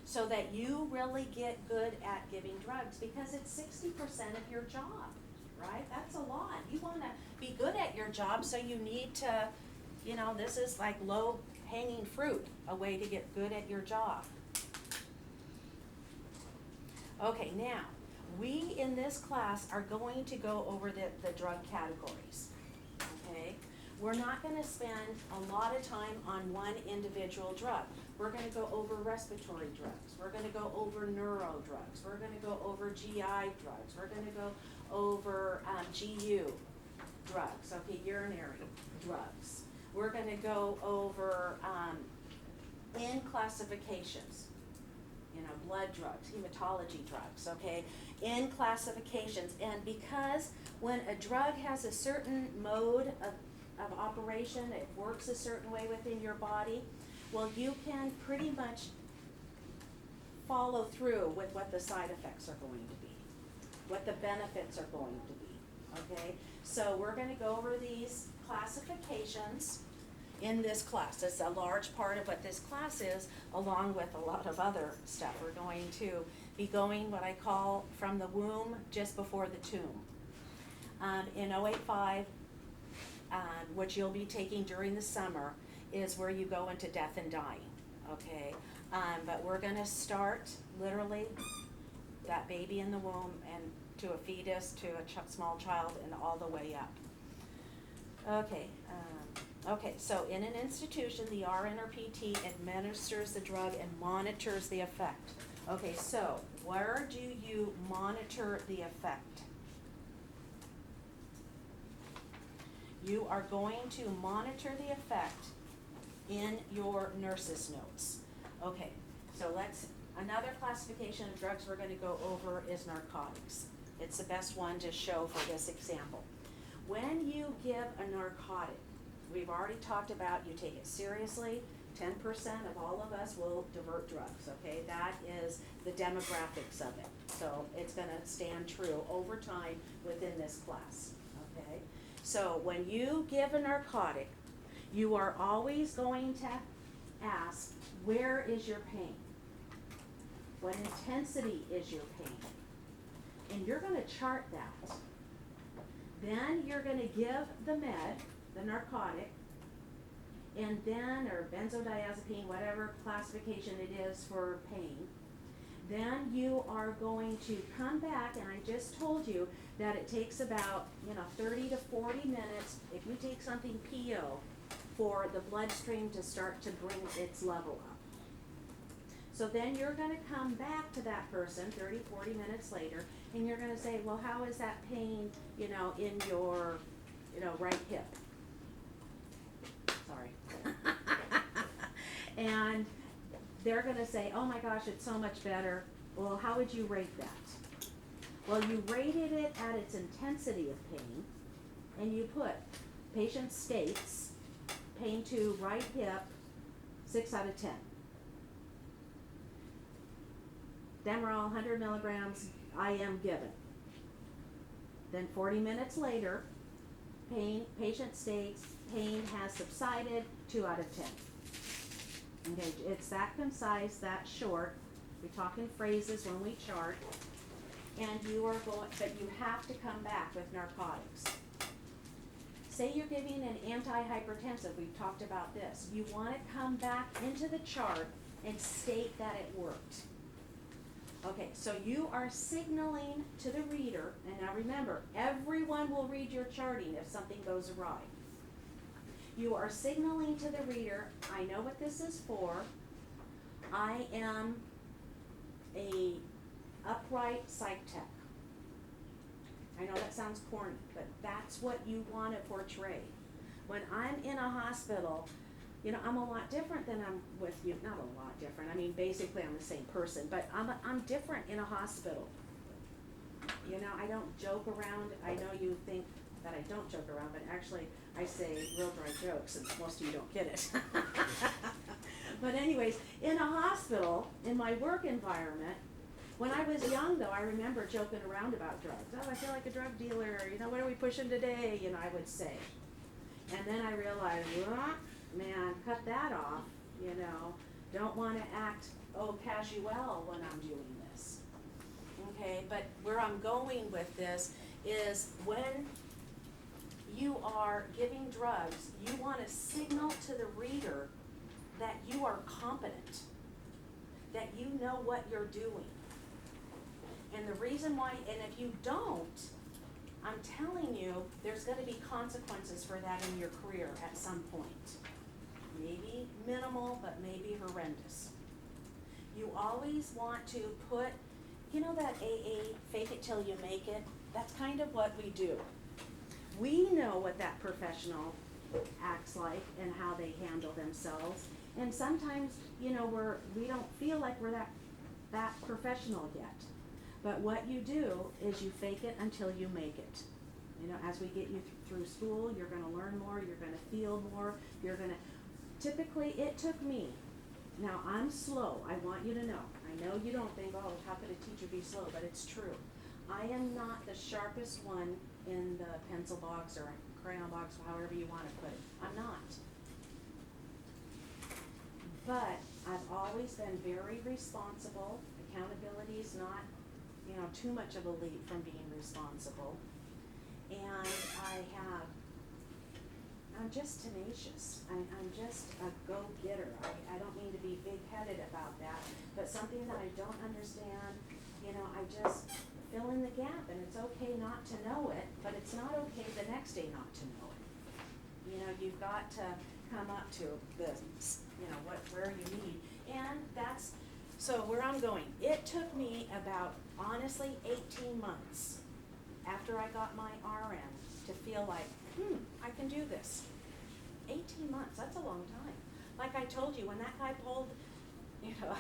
So that you really get good at giving drugs, because it's 60% of your job, right? That's a lot. You wanna be good at your job, so you need to, you know, this is like low hanging fruit, a way to get good at your job. Okay, now, we in this class are going to go over the drug categories, okay? We're not gonna spend a lot of time on one individual drug. We're gonna go over respiratory drugs, we're gonna go over neuro drugs, we're gonna go over GI drugs, we're gonna go over GU drugs, okay, urinary drugs. We're gonna go over in classifications, you know, blood drugs, hematology drugs, okay, in classifications. And because when a drug has a certain mode of operation, it works a certain way within your body, well, you can pretty much follow through with what the side effects are going to be, what the benefits are going to be, okay? So we're gonna go over these classifications in this class. That's a large part of what this class is, along with a lot of other stuff. We're going to be going what I call from the womb just before the tomb. In 085, which you'll be taking during the summer, is where you go into death and dying, okay? But we're gonna start literally that baby in the womb and to a fetus, to a small child, and all the way up. Okay, so in an institution, the RN or PT administers the drug and monitors the effect. Okay, so where do you monitor the effect? You are going to monitor the effect in your nurse's notes. Okay, so another classification of drugs we're gonna go over is narcotics. It's the best one to show for this example. When you give a narcotic, we've already talked about you take it seriously. 10% of all of us will divert drugs, okay? That is the demographics of it. So it's gonna stand true over time within this class, okay? So when you give a narcotic, you are always going to ask, where is your pain? What intensity is your pain? And you're gonna chart that. Then you're gonna give the med, the narcotic, and then, or benzodiazepine, whatever classification it is for pain. Then you are going to come back, and I just told you that it takes about, 30 to 40 minutes, if you take something PO, for the bloodstream to start to bring its level up. So then you're gonna come back to that person 30, 40 minutes later, and you're gonna say, well, how is that pain, in your, right hip? Sorry. And they're gonna say, oh my gosh, it's so much better. Well, how would you rate that? Well, you rated it at its intensity of pain, and you put patient states, pain to right hip, 6 out of 10. Demerol, 100 milligrams, IM given. Then 40 minutes later, patient states, pain has subsided, 2 out of 10. Okay, it's that concise, that short. We talk in phrases when we chart. And you are going, but you have to come back with narcotics. Say you're giving an antihypertensive, we've talked about this. You want to come back into the chart and state that it worked. Okay, so you are signaling to the reader, and now remember, everyone will read your charting if something goes awry. You are signaling to the reader, I know what this is for. I am a upright psych tech. I know that sounds corny, but that's what you want to portray. When I'm in a hospital, I'm a lot different than I'm with you. Not a lot different. I mean, basically I'm the same person, but I'm different in a hospital. I don't joke around. I know you think that I don't joke around, but actually I say real dry jokes and most of you don't get it. But anyways, in a hospital, in my work environment, when I was young though, I remember joking around about drugs. Oh, I feel like a drug dealer, what are we pushing today? I would say. And then I realized, man, cut that off, don't wanna act, casual when I'm doing this. Okay, but where I'm going with this is when you are giving drugs, you wanna signal to the reader that you are competent, that you know what you're doing. And the reason why, and if you don't, I'm telling you, there's gonna be consequences for that in your career at some point. Maybe minimal, but maybe horrendous. You always want to put, that AA, fake it till you make it, that's kind of what we do. We know what that professional acts like and how they handle themselves. And sometimes, we don't feel like we're that professional yet. But what you do is you fake it until you make it. As we get you through school, you're gonna learn more, you're gonna feel more, typically it took me, now I'm slow, I want you to know. I know you don't think, oh, how could a teacher be slow, but it's true. I am not the sharpest one in the pencil box or crayon box, however you wanna put it. I'm not. But I've always been very responsible. Accountability is not, too much of a leap from being responsible. And I'm just tenacious. I'm just a go-getter. I don't mean to be big-headed about that, but something that I don't understand, I just fill in the gap, and it's okay not to know it, but it's not okay the next day not to know it. You've got to come up to the, where you need, and that's, so where I'm going. It took me about, honestly, 18 months after I got my RN to feel like, I can do this. 18 months, that's a long time. Like I told you, when that guy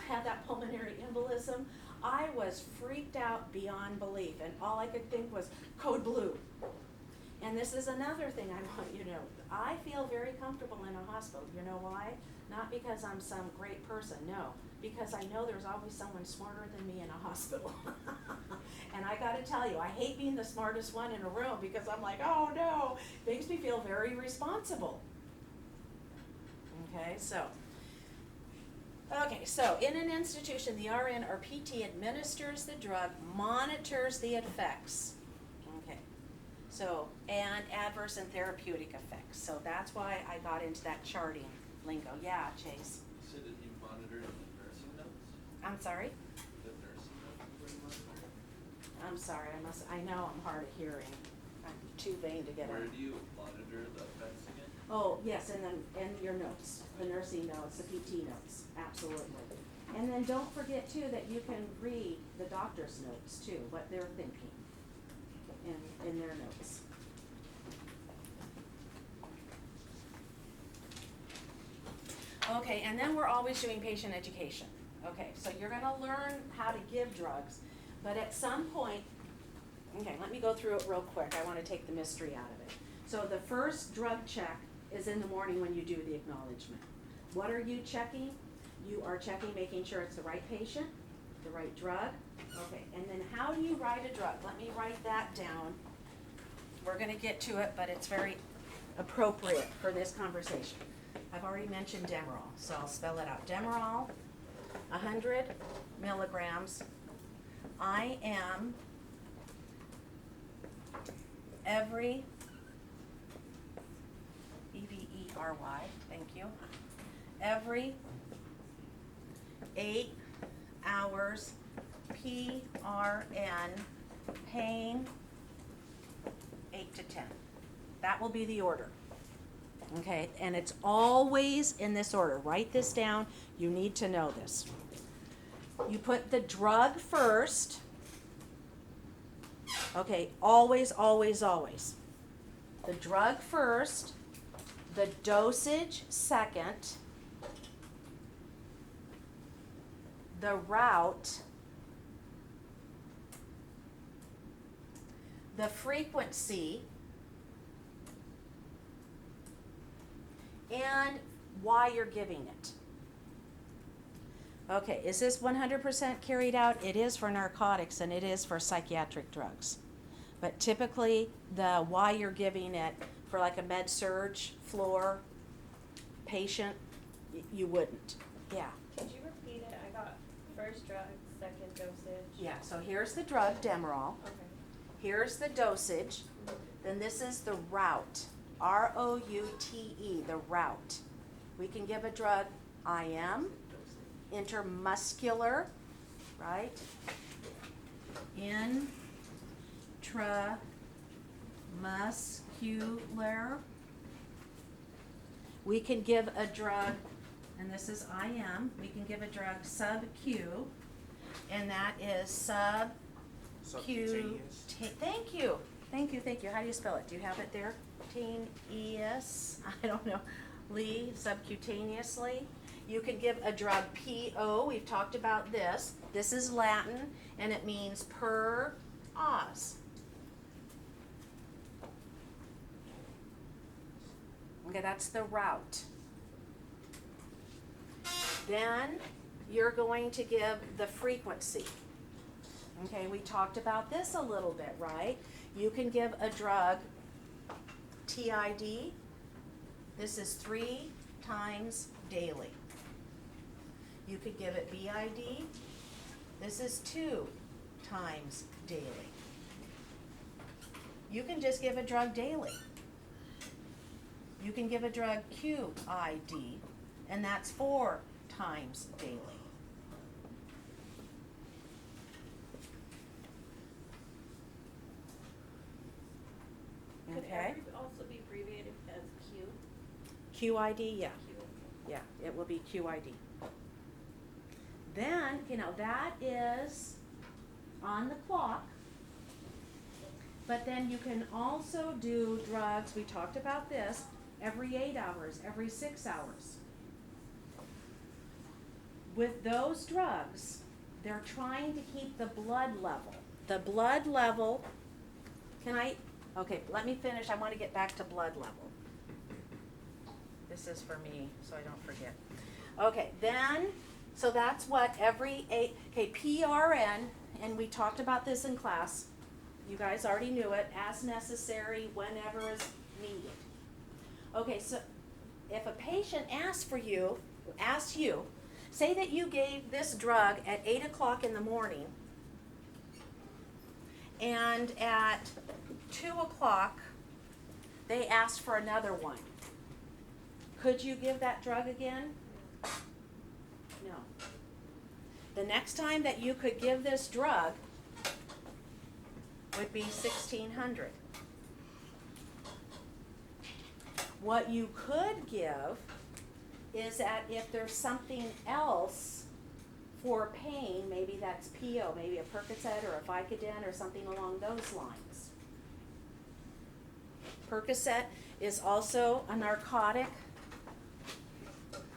had that pulmonary embolism, I was freaked out beyond belief, and all I could think was code blue. And this is another thing I want you to know. I feel very comfortable in a hospital. You know why? Not because I'm some great person, no. Because I know there's always someone smarter than me in a hospital. And I gotta tell you, I hate being the smartest one in a room because I'm like, oh no, makes me feel very responsible. Okay, so in an institution, the RN or PT administers the drug, monitors the effects. Okay, so, and adverse and therapeutic effects. So that's why I got into that charting lingo. Yeah, Chase. You said that you monitored the nursing notes? I'm sorry? The nursing notes were you monitoring? I'm sorry, I know I'm hard of hearing. I'm too vain to get Where it. do you monitor the effects again? Oh, yes, and then, your notes, the nursing notes, the PT notes, absolutely. And then don't forget too that you can read the doctor's notes too, what they're thinking in their notes. Okay, and then we're always doing patient education. Okay, so you're gonna learn how to give drugs, but at some point, okay, let me go through it real quick. I wanna take the mystery out of it. So the first drug check is in the morning when you do the acknowledgement. What are you checking? You are checking, making sure it's the right patient, the right drug. Okay, and then how do you write a drug? Let me write that down. We're gonna get to it, but it's very appropriate for this conversation. I've already mentioned Demerol, so I'll spell it out. Demerol, 100 milligrams. I am every, E-V-E-R-Y, thank you, every 8 hours, PRN, pain, 8 to 10. That will be the order. Okay, and it's always in this order. Write this down. You need to know this. You put the drug first. Okay, always, always, always. The drug first, the dosage second, the route, the frequency, and why you're giving it. Okay, is this 100% carried out? It is for narcotics and it is for psychiatric drugs. But typically, the why you're giving it for like a med surge floor patient, you wouldn't. Yeah. Could you repeat it? I got first drug, second dosage. Yeah, so here's the drug, Demerol. Okay. Here's the dosage. Then this is the route. ROUTE, the route. We can give a drug IM, intramuscular, right? Intramuscular. We can give a drug, and this is IM, we can give a drug sub-Q, and that is Subcutaneous. Thank you. How do you spell it? Do you have it there? Taneous, I don't know. Lee, subcutaneously. You can give a drug PO, we've talked about this. This is Latin, and it means per os. Okay, that's the route. Then you're going to give the frequency. Okay, we talked about this a little bit, right? You can give a drug TID. This is 3 times daily. You could give it BID. This is 2 times daily. You can just give a drug daily. You can give a drug QID, and that's 4 times daily. Could Okay? every also be abbreviated as Q? QID, yeah. Q. Yeah, it will be QID. Then, that is on the clock. But then you can also do drugs, we talked about this, every 8 hours, every 6 hours. With those drugs, they're trying to keep the blood level. The blood level, okay, let me finish. I want to get back to blood level. This is for me, so I don't forget. Okay, then, so that's what every 8, PRN, and we talked about this in class. You guys already knew it, as necessary, whenever is needed. Okay, so if a patient asks you, say that you gave this drug at 8 o'clock in the morning, and at 2 o'clock, they asked for another one. Could you give that drug again? No. The next time that you could give this drug would be 1600. What you could give is that if there's something else for pain, maybe that's PO, maybe a Percocet or a Vicodin or something along those lines. Percocet is also a narcotic.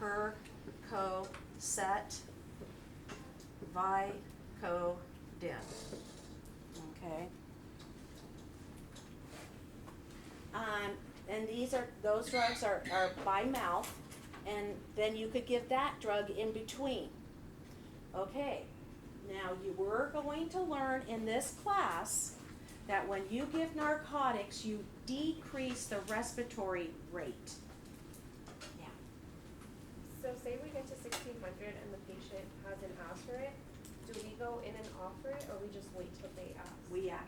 Percocet, Vicodin. Okay. And those drugs are by mouth, and then you could give that drug in between. Okay, now you were going to learn in this class that when you give narcotics, you decrease the respiratory rate. Yeah. So say we get to 1600 and the patient hasn't asked for it, do we go in and offer it, or we just wait till they ask?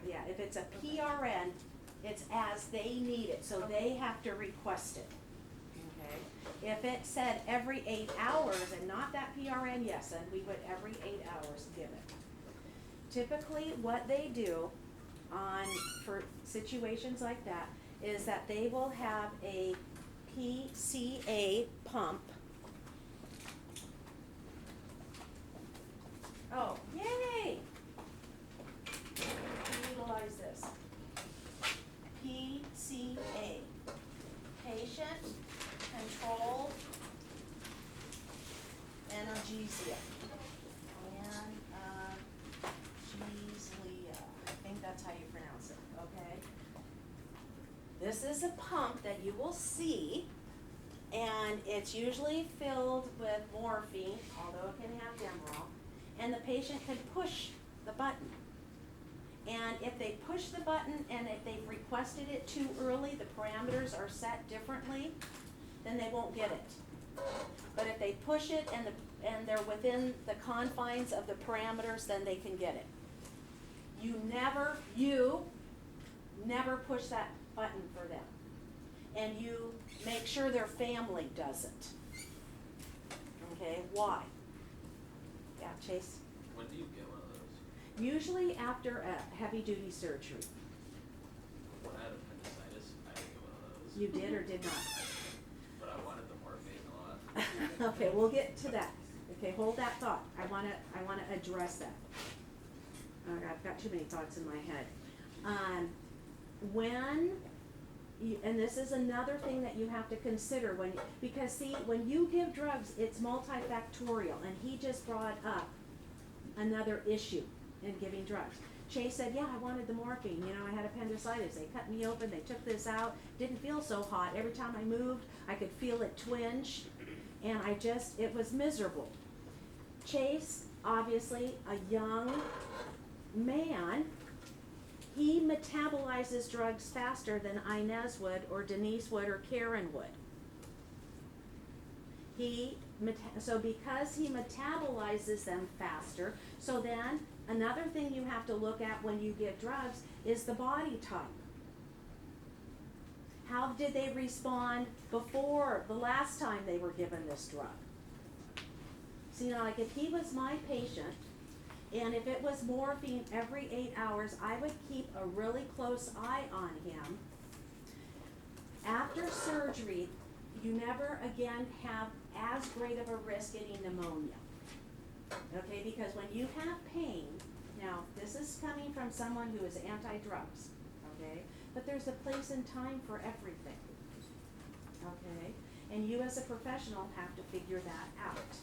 Yeah, if it's a PRN, it's as they need it, so they have to request it. Okay? If it said every 8 hours and not that PRN, yes, then we would every 8 hours give it. Typically, what they do for situations like that is that they will have a PCA pump. Oh, yay! Utilize this. PCA, patient controlled analgesia. Analgesia, I think that's how you pronounce it, okay? This is a pump that you will see, and it's usually filled with morphine, although it can have Demerol, and the patient can push the button. And if they push the button and if they've requested it too early, the parameters are set differently, then they won't get it. But if they push it and they're within the confines of the parameters, then they can get it. You never push that button for them. And you make sure their family does it. Okay, why? Yeah, Chase? When do you get one of those? Usually after a heavy-duty surgery. When I had appendicitis, I didn't get one of those. You did or did not? But I wanted the morphine a lot. Okay, we'll get to that. Okay, hold that thought. I wanna address that. I've got too many thoughts in my head. And this is another thing that you have to consider because see, when you give drugs, it's multifactorial, and he just brought up another issue in giving drugs. Chase said, yeah, I wanted the morphine, I had appendicitis, they cut me open, they took this out, didn't feel so hot, every time I moved, I could feel it twinge, and it was miserable. Chase, obviously a young man, he metabolizes drugs faster than Inez would, or Denise would, or Karen would. So because he metabolizes them faster, so then another thing you have to look at when you give drugs is the body type. How did they respond before the last time they were given this drug? See, like if he was my patient, and if it was morphine every 8 hours, I would keep a really close eye on him. After surgery, you never again have as great of a risk getting pneumonia. Okay, because when you have pain, now this is coming from someone who is anti-drugs, okay? But there's a place and time for everything, okay? And you as a professional have to figure that out.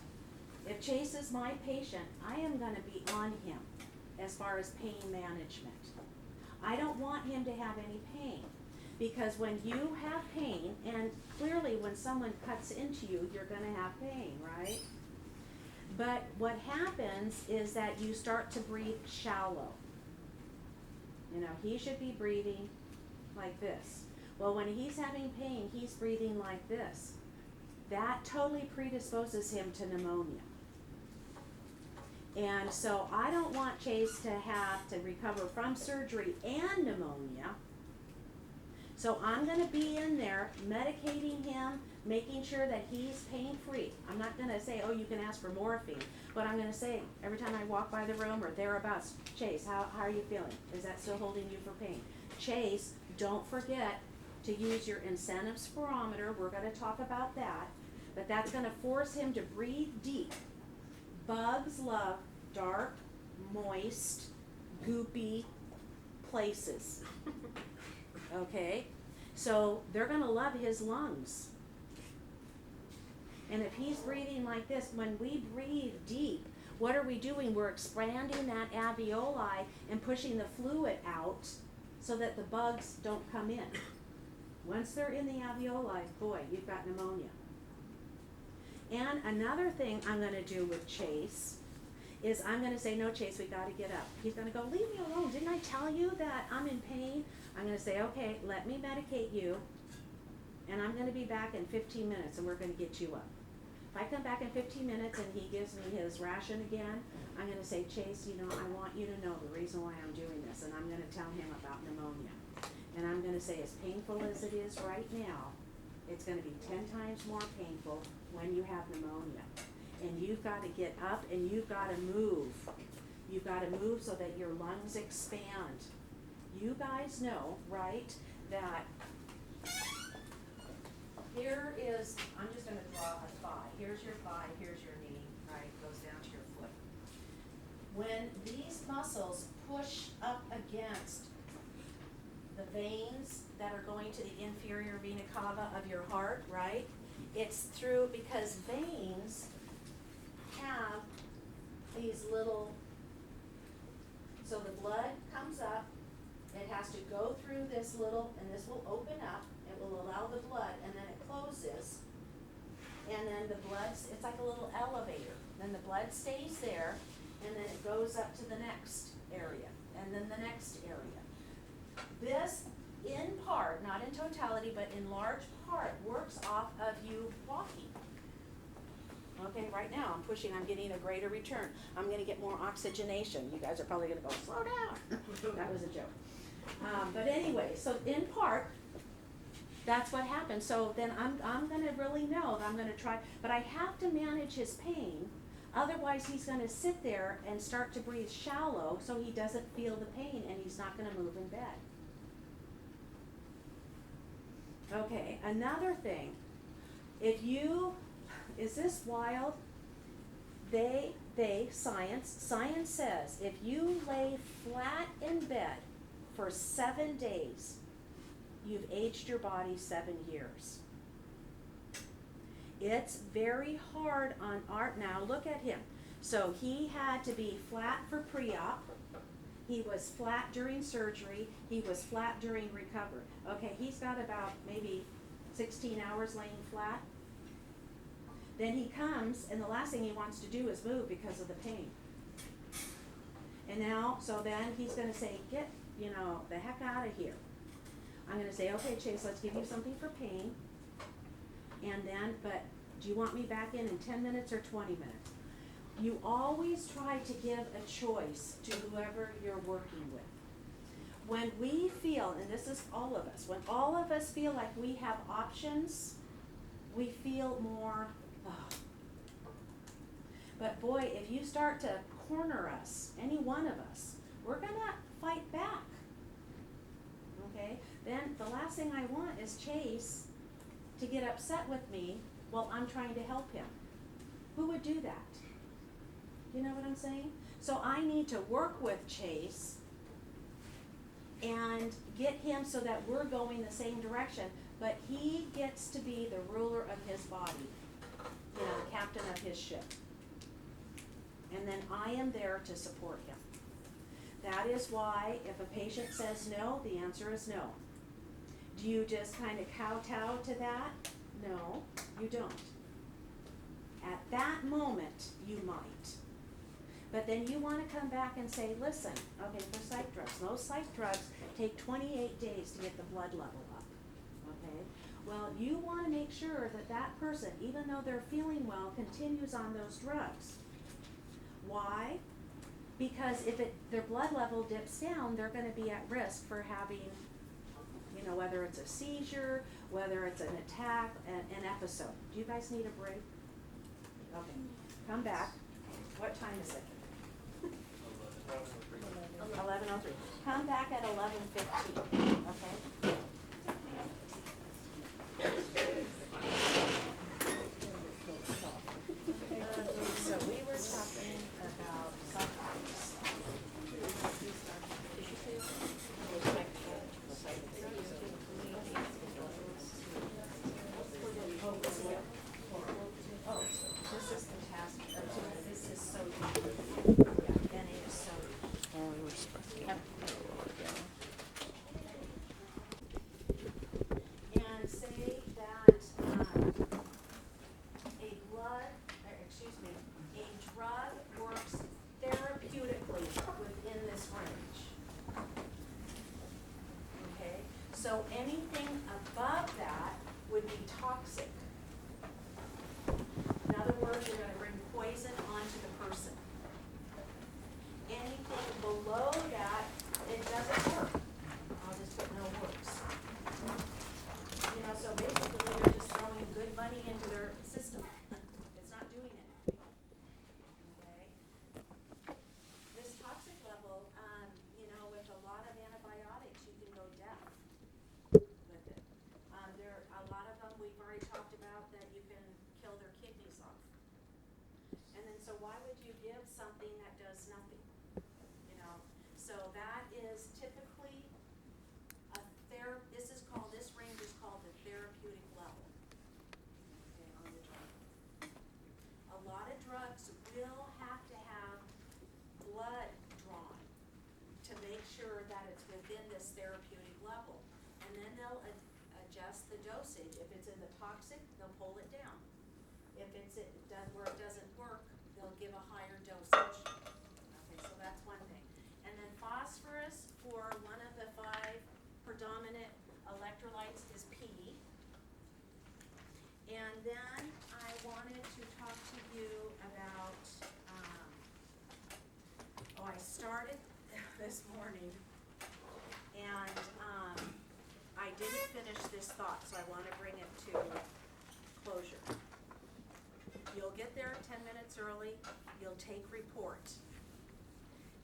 If Chase is my patient, I am going to be on him as far as pain management. I don't want him to have any pain, because when you have pain, and clearly when someone cuts into you, you're going to have pain, right? But what happens is that you start to breathe shallow. He should be breathing like this. Well, when he's having pain, he's breathing like this. That totally predisposes him to pneumonia. And so I don't want Chase to have to recover from surgery and pneumonia. So I'm going to be in there medicating him, making sure that he's pain-free. I'm not going to say, oh, you can ask for morphine. But I'm going to say, every time I walk by the room or thereabouts, Chase, how are you feeling? Is that still holding you for pain? Chase, don't forget to use your incentive spirometer. We're going to talk about that. But that's going to force him to breathe deep. Bugs love dark, moist, goopy places. Okay? So they're going to love his lungs. And if he's breathing like this, when we breathe deep, what are we doing? We're expanding that alveoli and pushing the fluid out so that the bugs don't come in. Once they're in the alveoli, boy, you've got pneumonia. And another thing I'm going to do with Chase is I'm going to say, no, Chase, we got to get up. He's going to go, leave me alone. Didn't I tell you that I'm in pain? I'm going to say, okay, let me medicate you, and I'm going to be back in 15 minutes, and we're going to get you up. If I come back in 15 minutes and he gives me his ration again, I'm going to say, Chase, I want you to know the reason why I'm doing this, and I'm going to tell him about pneumonia. And I'm going to say, as painful as it is right now, it's going to be 10 times more painful when you have pneumonia. And you've got to get up and you've got to move. You've got to move so that your lungs expand. You guys know, right, that here is, I'm just going to draw a thigh. Here's your thigh, here's your knee, right, goes down to your foot. When these muscles push up against the veins that are going to the inferior vena cava of your heart, right? It's through, because veins have these little, so the blood comes up, it has to go through this little, and this will open up, it will allow the blood, and then it closes, and then the blood's, it's like a little elevator. Then the blood stays there, and then it goes up to the next area, and then the next area. This, in part, not in totality, but in large part, works off of you walking. Okay, right now, I'm pushing, I'm getting a greater return. I'm gonna get more oxygenation. You guys are probably gonna go, slow down. That was a joke. But anyway, so in part, that's what happens. So then I'm gonna really know that I'm gonna try, but I have to manage his pain. Otherwise, he's gonna sit there and start to breathe shallow so he doesn't feel the pain and he's not gonna move in bed. Okay, another thing, is this wild? Science says, if you lay flat in bed for 7 days, you've aged your body 7 years. It's very hard on Art now. Look at him. So he had to be flat for pre-op. He was flat during surgery. He was flat during recovery. Okay, he's got about maybe 16 hours laying flat. Then he comes, and the last thing he wants to do is move because of the pain. And now, so then he's gonna say, get, the heck out of here. I'm gonna say, okay, Chase, let's give you something for pain. And then, but do you want me back in 10 minutes or 20 minutes? You always try to give a choice to whoever you're working with. When we feel, and this is all of us, when all of us feel like we have options, we feel more, oh. But boy, if you start to corner us, any one of us, we're gonna fight back. Okay? Then the last thing I want is Chase to get upset with me while I'm trying to help him. Who would do that? You know what I'm saying? So I need to work with Chase and get him so that we're going the same direction, but he gets to be the ruler of his body, the captain of his ship. And then I am there to support him. That is why if a patient says no, the answer is no. Do you just kind of kowtow to that? No, you don't. At that moment, you might. But then you want to come back and say, listen, okay, for psych drugs, those psych drugs take 28 days to get the blood level up, okay? Well, you want to make sure that that person, even though they're feeling well, continues on those drugs. Why? Because if their blood level dips down, they're going to be at risk for having, whether it's a seizure, whether it's an attack, an episode. Do you guys need a break? Okay, come back. What time is it? 11:03. Come back at 11:15, okay? So we were talking about sometimes. Oh, this is fantastic. This is so deep. Yeah, and it is so deep. And say that a drug works therapeutically within this range. Okay, so anything above that would be toxic. In other words, you're going to bring poison onto the person. Anything below that, it doesn't work. I'll just put no works. So basically they're just throwing good money into their system. It's not doing anything. Okay? This toxic level, with a lot of antibiotics, you can go deaf with it. There are a lot of them we've already talked about that you can kill their kidneys off. And then so why would you give something that does nothing? So that is typically this range is called the therapeutic level. Okay, on the drug. A lot of drugs will have to have blood drawn to make sure that it's within this therapeutic level. And then they'll adjust the dosage. If it's in the toxic, they'll pull it down. if where it doesn't work, they'll give a higher dosage. Okay, so that's one thing. And then phosphorus for one of the 5 predominant electrolytes is P. And then I wanted to talk to you about, I started this morning and, I didn't finish this thought, so I wanna bring it to closure. You'll get there 10 minutes early, you'll take report.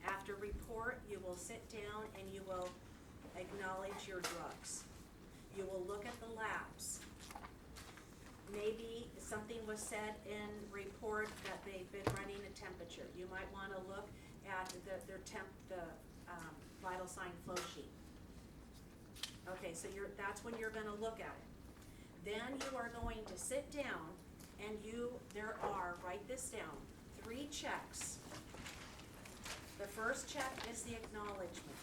After report, you will sit down and you will acknowledge your drugs. You will look at the labs. Maybe something was said in report that they've been running a temperature. You might wanna look at the vital sign flow sheet. Okay, so that's when you're gonna look at it. Then you are going to sit down and there are, write this down, 3 checks. The first check is the acknowledgement.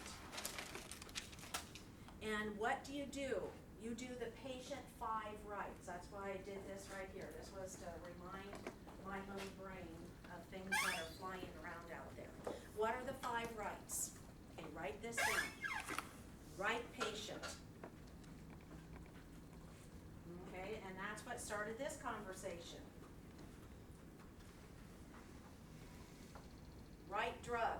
And what do? You do the patient 5 rights. That's why I did this right here. This was to remind my little brain of things that are flying around out there. What are the 5 rights? Okay, write this down. Right patient. Okay, and that's what started this conversation. Right drug.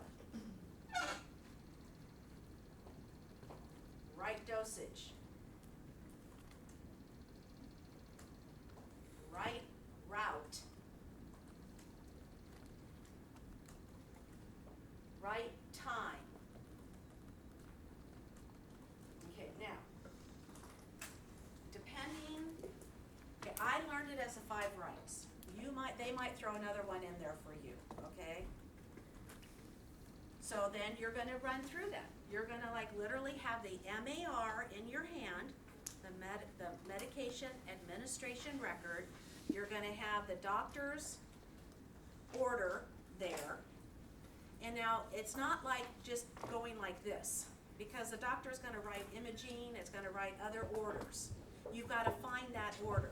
Right dosage. Right route. Right time. Okay, now, I learned it as a 5 rights. They might throw another one in there for you, okay? So then you're gonna run through that. You're gonna literally have the MAR in your hand, the medication administration record. You're gonna have the doctor's order there. And now, it's not like just going like this, because the doctor's gonna write imaging, it's gonna write other orders. You've gotta find that order.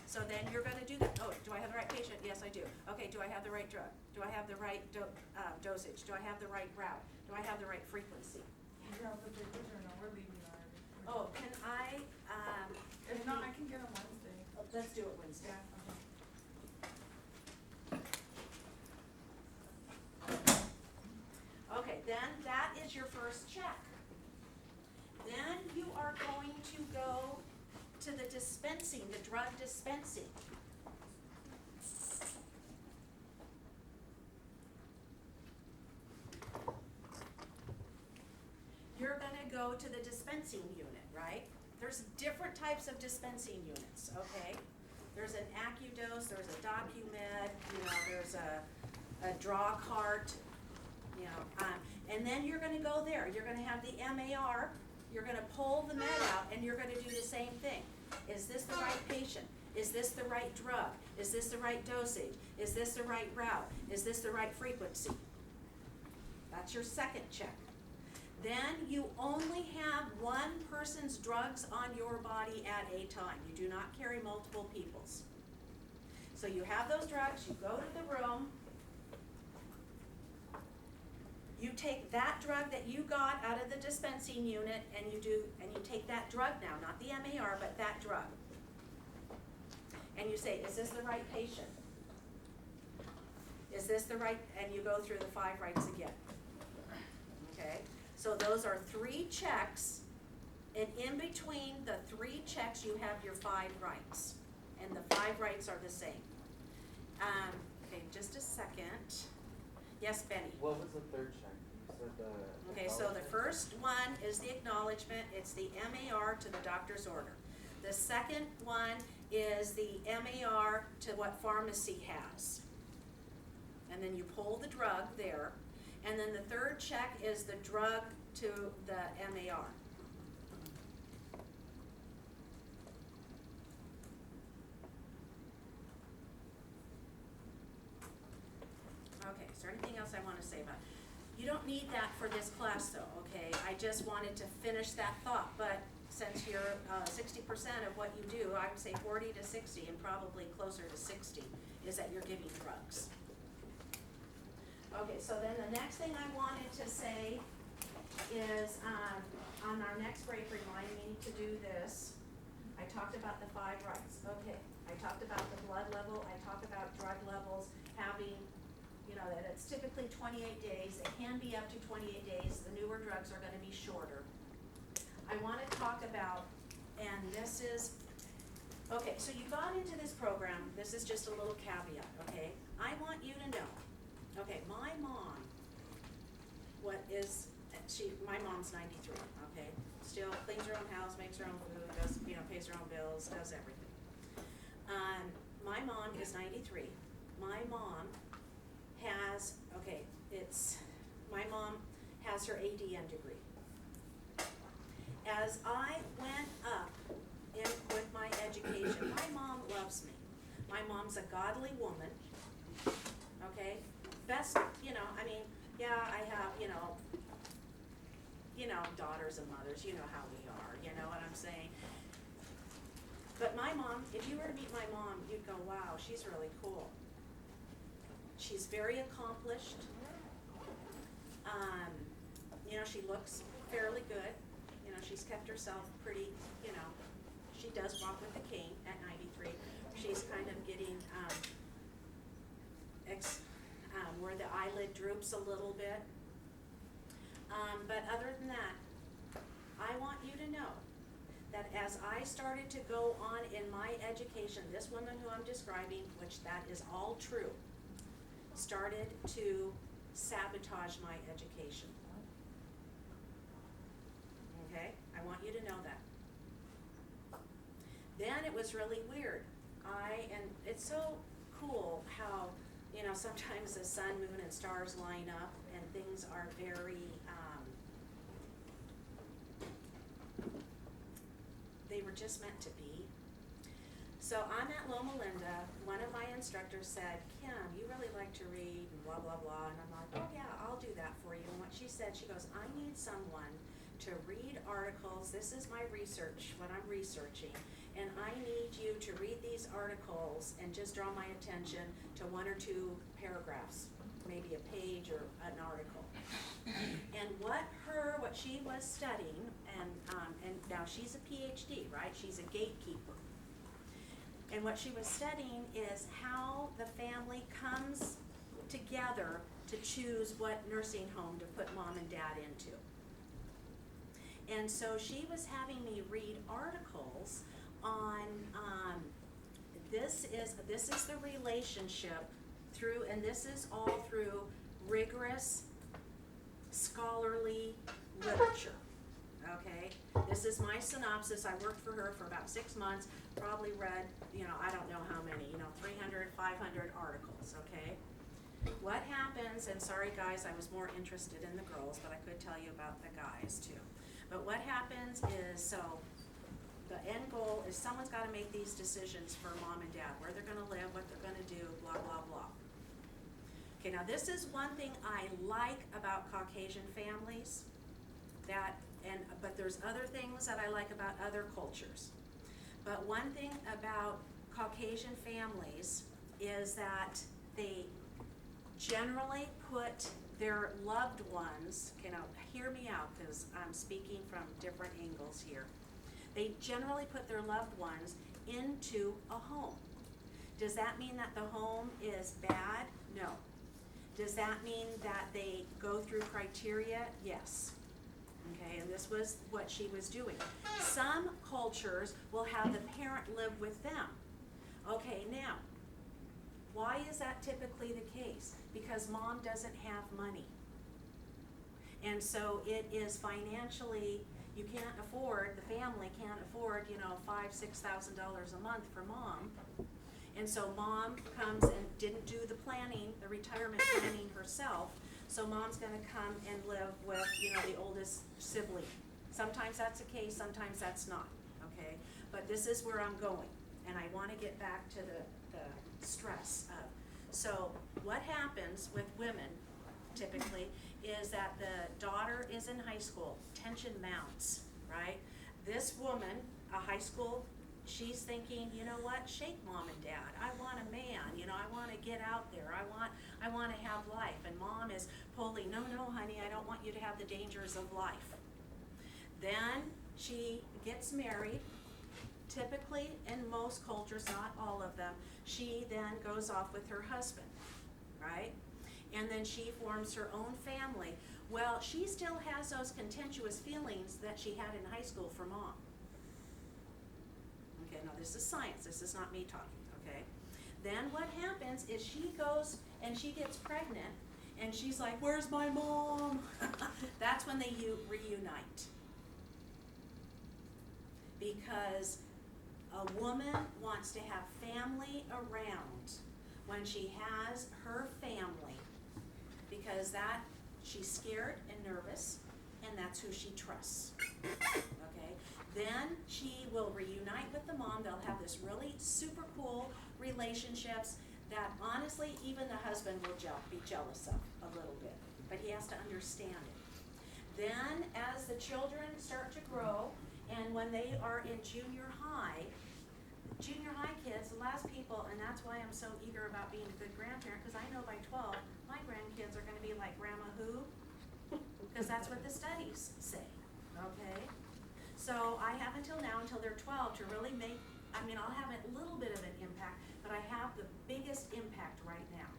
So then you're gonna do that. Oh, do I have the right patient? Yes, I do. Okay, do I have the right drug? Do I have the right dosage? Do I have the right route? Do I have the right frequency? You have the papers or no, we're leaving already. Oh, can I, If not, I can get on Wednesday. let's do it Wednesday. Okay, then that is your first check. Then you are going to go to the dispensing, the drug dispensing. You're gonna go to the dispensing unit, right? There's different types of dispensing units, okay? There's an AccuDose, there's a DocuMed, there's a draw cart, and then you're gonna go there. You're gonna have the MAR, you're gonna pull the med out, and you're gonna do the same thing. Is this the right patient? Is this the right drug? Is this the right dosage? Is this the right route? Is this the right frequency? That's your second check. Then you only have one person's drugs on your body at a time. You do not carry multiple people's. So you have those drugs, you go to the room, you take that drug that you got out of the dispensing unit and you take that drug now, not the MAR, but that drug. And you say, is this the right patient? Is this the right, and you go through the 5 rights again. Okay, so those are 3 checks, and in between the 3 checks you have your 5 rights. And the 5 rights are the same. Okay, just a second. Yes, Benny? What was the 3rd check? You said the... Okay, so the first one is the acknowledgement, it's the MAR to the doctor's order. The second one is the MAR to what pharmacy has. And then you pull the drug there. And then the 3rd check is the drug to the MAR. Okay, is there anything else I want to say about it? You don't need that for this class though, okay? I just wanted to finish that thought, but since you're 60% of what you do, I would say 40 to 60, and probably closer to 60, is that you're giving drugs. Okay, so then the next thing I wanted to say is, on our next break, remind me to do this. I talked about the 5 rights, okay. I talked about the blood level, I talked about drug levels having, you know, that it's typically 28 days, it can be up to 28 days, the newer drugs are gonna be shorter. I wanna talk about, and this is, okay, so you got into this program, this is just a little caveat, okay? I want you to know, okay, my mom, my mom's 93, okay? Still cleans her own house, makes her own food, does, you know, pays her own bills, does everything. My mom is 93. My mom has, okay, my mom has her ADN degree. As I went up with my education, my mom loves me. My mom's a godly woman, okay? Best, you know, I mean, yeah, I have, you know, daughters and mothers, you know how we are, you know what I'm saying? But my mom, if you were to meet my mom, you'd go, wow, she's really cool. She's very accomplished. You know, she looks fairly good. You know, she's kept herself pretty, you know, she does walk with a cane at 93. She's kind of getting, where the eyelid droops a little bit. But other than that, I want you to know that as I started to go on in my education, this woman who I'm describing, which that is all true, started to sabotage my education. Okay? I want you to know that. Then it was really weird. And it's so cool how, you know, sometimes the sun, moon, and stars line up and things are very, they were just meant to be. So I'm at Loma Linda, one of my instructors said, Kim, you really like to read and blah, blah, blah. And I'm like, oh yeah, I'll do that for you. And what she said, she goes, I need someone to read articles. This is my research, what I'm researching. And I need you to read these articles and just draw my attention to 1 or 2 paragraphs, maybe a page or an article. And what she was studying, and now she's a PhD, right? She's a gatekeeper. And what she was studying is how the family comes together to choose what nursing home to put mom and dad into. And so she was having me read articles on, this is the relationship through, and this is all through rigorous scholarly literature, okay? This is my synopsis. I worked for her for about 6 months, probably read, you know, I don't know how many, you know, 300, 500 articles, okay? What happens, and sorry guys, I was more interested in the girls, but I could tell you about the guys too. But what happens is, so the end goal is someone's gotta make these decisions for mom and dad, where they're gonna live, what they're gonna do, blah, blah, blah. Okay, now this is one thing I like about Caucasian families, but there's other things that I like about other cultures. But one thing about Caucasian families is that they generally put their loved ones, okay, now hear me out because I'm speaking from different angles here. They generally put their loved ones into a home. Does that mean that the home is bad? No. Does that mean that they go through criteria? Yes. Okay, and this was what she was doing. Some cultures will have the parent live with them. Okay, now, why is that typically the case? Because mom doesn't have money. And so it is financially, you can't afford, the family can't afford, you know, $5,000, $6,000 a month for mom. And so mom comes and didn't do the planning, the retirement planning herself. So mom's gonna come and live with, you know, the oldest sibling. Sometimes that's the case, sometimes that's not, okay? But this is where I'm going, and I wanna get back to the stress of. So what happens with women typically is that the daughter is in high school, tension mounts, right? This woman, a high school, she's thinking, you know what, shake mom and dad, I want a man, you know, I wanna get out there, I wanna have life, and mom is pulling, no, honey, I don't want you to have the dangers of life. Then she gets married, typically in most cultures, not all of them, she then goes off with her husband, right? And then she forms her own family. Well, she still has those contentious feelings that she had in high school for mom. Okay, now this is science, this is not me talking, okay? Then what happens is she goes and she gets pregnant and she's like, where's my mom? That's when they reunite. Because a woman wants to have family around when she has her family, because that, she's scared and nervous, and that's who she trusts, okay? Then she will reunite with the mom, they'll have this really super cool relationships that honestly, even the husband will be jealous of a little bit, but he has to understand it. Then, as the children start to grow, and when they are in junior high kids, the last people, and that's why I'm so eager about being a good grandparent, because I know by 12, my grandkids are gonna be like Grandma Who, because that's what the studies say, okay? So I have until now, until they're 12, to really make, I mean, I'll have a little bit of an impact, but I have the biggest impact right now.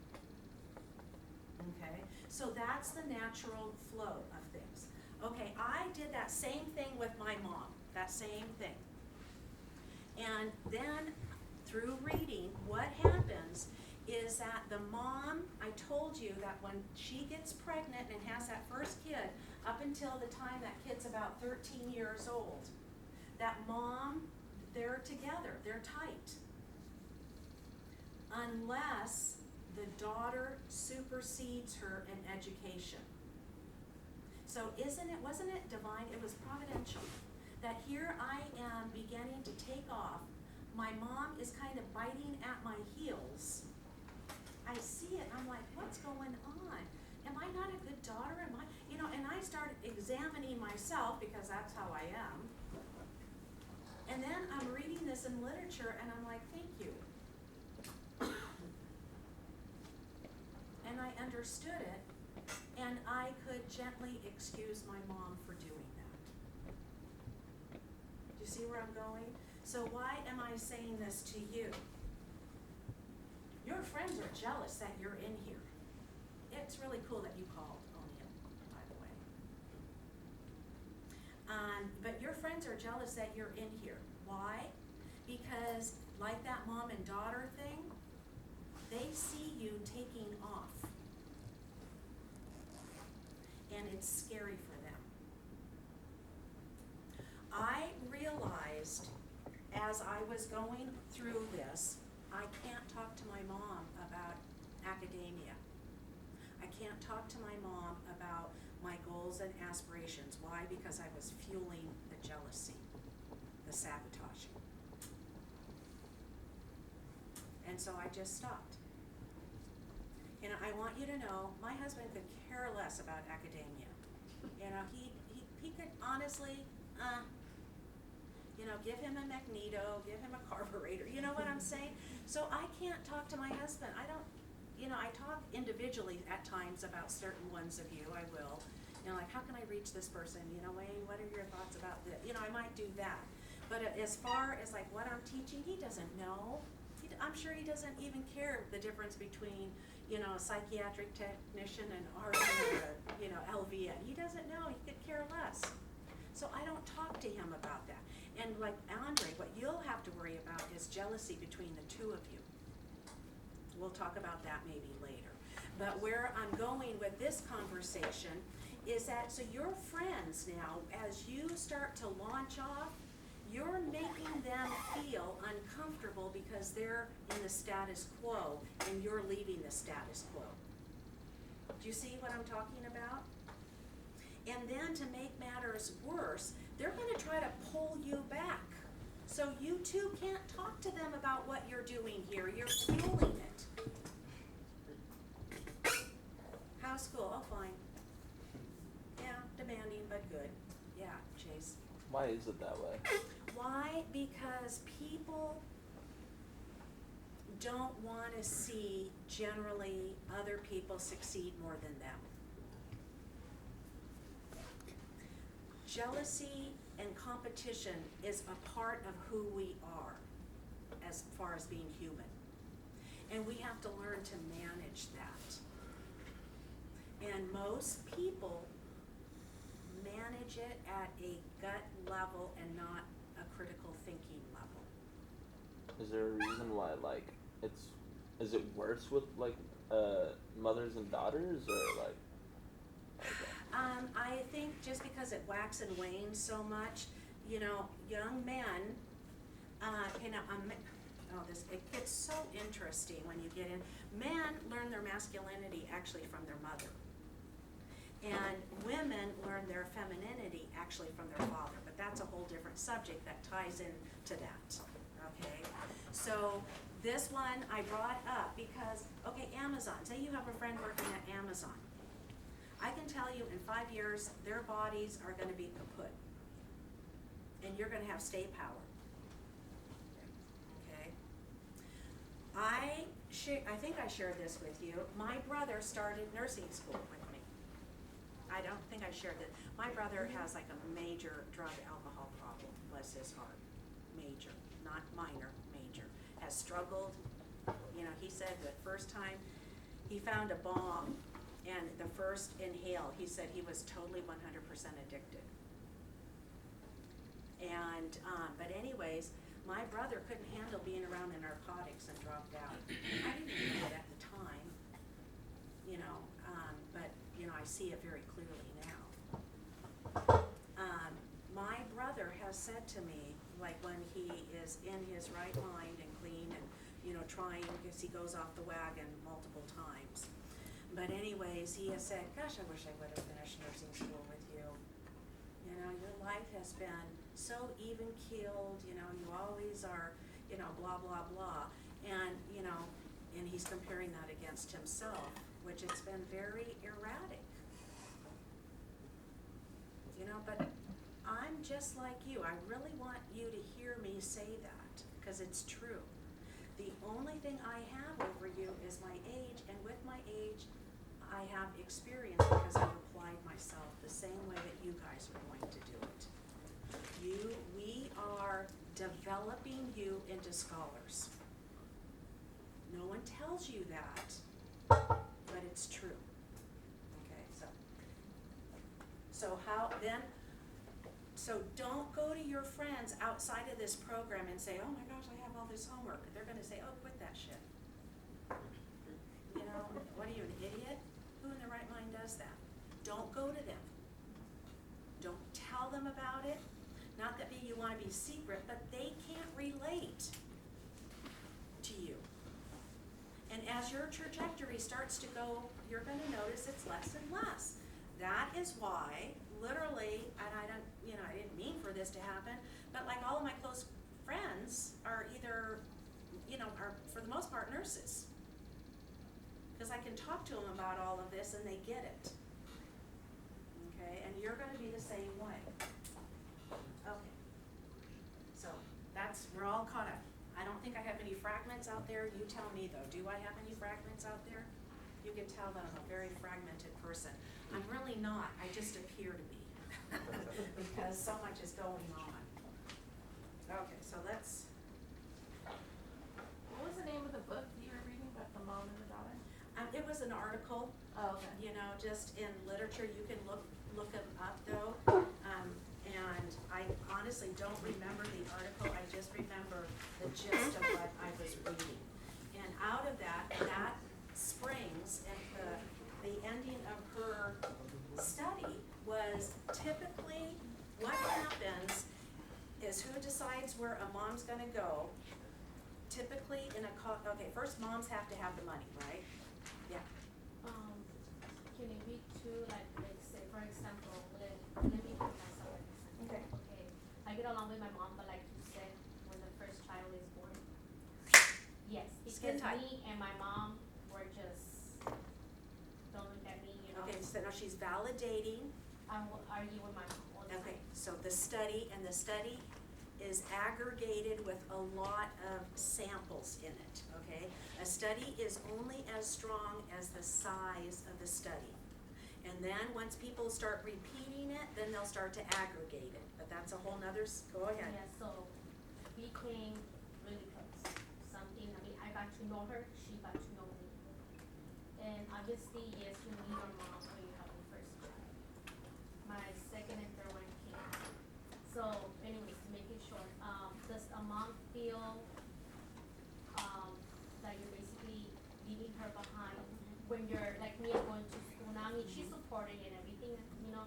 Okay, so that's the natural flow of things. Okay, I did that same thing with my mom, that same thing. And then through reading, what happens is that the mom, I told you that when she gets pregnant and has that first kid, up until the time that kid's about 13 years old, that mom, they're together, they're tight. Unless the daughter supersedes her in education. So wasn't it divine? It was providential. That here I am beginning to take off. My mom is kind of biting at my heels. I see it, I'm like, what's going on? Am I not a good daughter? Am I, you know, and I started examining myself, because that's how I am. And then I'm reading this in literature and I'm like, thank you. And I understood it, and I could gently excuse my mom for doing that. Do you see where I'm going? So why am I saying this to you? Your friends are jealous that you're in here. It's really cool that you called, O'Neill, by the way. But your friends are jealous that you're in here. Why? Because like that mom and daughter thing, they see you taking off. And it's scary for them. I realized as I was going through this, I can't talk to my mom about academia. I can't talk to my mom about my goals and aspirations. Why? Because I was fueling the jealousy, the sabotaging. And so I just stopped. And I want you to know, my husband could care less about academia. You know, he could honestly, you know, give him a magneto, give him a carburetor, you know what I'm saying? So I can't talk to my husband. I don't, you know, I talk individually at times about certain ones of you, I will. You know, like, how can I reach this person? You know, Wayne, what are your thoughts about this? You know, I might do that. But as far as like what I'm teaching, he doesn't know. I'm sure he doesn't even care the difference between, you know, a psychiatric technician and ours and you know, LVN. He doesn't know, he could care less. So I don't talk to him about that. And like Andre, what you'll have to worry about is jealousy between the two of you. We'll talk about that maybe later. But where I'm going with this conversation is that, so your friends now, as you start to launch off, you're making them feel uncomfortable because they're in the status quo and you're leaving the status quo. Do you see what I'm talking about? And then to make matters worse, they're gonna try to pull you back. So you too can't talk to them about what you're doing here, you're fueling it. How's school? Oh, fine. Yeah, demanding, but good. Yeah, Chase. Why is it that way? Why? Because people don't wanna see generally other people succeed more than them. Jealousy and competition is a part of who we are as far as being human. And we have to learn to manage that. And most people manage it at a gut level and not a critical thinking level. Is there a reason why, like, is it worse with, like, mothers and daughters, or, like, okay. I think just because it waxes and wanes so much, you know, young men, it gets so interesting when you get in. Men learn their masculinity actually from their mother. And women learn their femininity actually from their father, but that's a whole different subject that ties into that, okay? So this one I brought up because, okay, Amazon, say you have a friend working at Amazon. I can tell you in 5 years, their bodies are gonna be kaput. And you're gonna have stay power. Okay? I think I shared this with you. My brother started nursing school with me. I don't think I shared it. My brother has like a major drug alcohol problem, bless his heart. Major, not minor, major. Has struggled, you know, he said the first time he found a bomb and the first inhale, he said he was totally 100% addicted. And, but anyways, my brother couldn't handle being around the narcotics and dropped out. I didn't even know it at the time, you know, but, you know, I see it very clearly now. My brother has said to me, like when he is in his right mind and clean and, you know, trying, because he goes off the wagon multiple times. But anyways, he has said, gosh, I wish I would have finished nursing school with you. You know, your life has been so even-keeled, you know, you always are, you know, blah, blah, blah. And, you know, and he's comparing that against himself, which it's been very erratic. You know, but I'm just like you. I really want you to hear me say that, because it's true. The only thing I have over you is my age, and with my age, I have experience because I've applied myself the same way that you guys are going to do it. We are developing you into scholars. No one tells you that, but it's true. Okay, so don't go to your friends outside of this program and say, oh my gosh, I have all this homework. They're gonna say, oh, quit that shit. You know, what are you, an idiot? Who in their right mind does that? Don't go to them. Don't tell them about it. Not that you wanna be secret, but they can't relate to you. And as your trajectory starts to go, you're gonna notice it's less and less. That is why, literally, and I didn't mean for this to happen, but like all of my close friends are either, you know, are for the most part nurses. Because I can talk to them about all of this and they get it. Okay, and you're gonna be the same way. Okay. So, we're all caught up. I don't think I have any fragments out there. You tell me though, do I have any fragments out there? You can tell that I'm a very fragmented person. I'm really not, I just appear to be. Because so much is going on. Okay, so let's. What was the name of the book you were reading about the mom and the daughter? It was an article, Oh, okay. you know, just in literature. You can look them up though. And I honestly don't remember the article, I just remember the gist of what I was reading. And out of that springs, and the ending of her study was typically what happens is who decides where a mom's gonna go. Typically first moms have to have the money, right? Yeah. Can it be too, like say for example, let me put myself as an Okay. example. Okay, I get along with my mom, but like you said, when the first child is born. Yes, Skin because tight. me and my mom were just, don't look at me, you know. Okay, so now she's validating. I will argue with my mom all the time. Okay, So the study is aggregated with a lot of samples in it, okay? A study is only as strong as the size of the study. And then, once people start repeating it, then they'll start to aggregate it, but that's a whole nother, go ahead. Yeah, so we came really close. Something, I mean, I got to know her, she got to know me. And obviously, yes, you need your mom when you have your first child. My second and third one came. So anyways, to make it short, does a mom feel, that you're basically leaving her behind when you're, like me, I'm going to school now? I mean, she's supporting and everything, you know,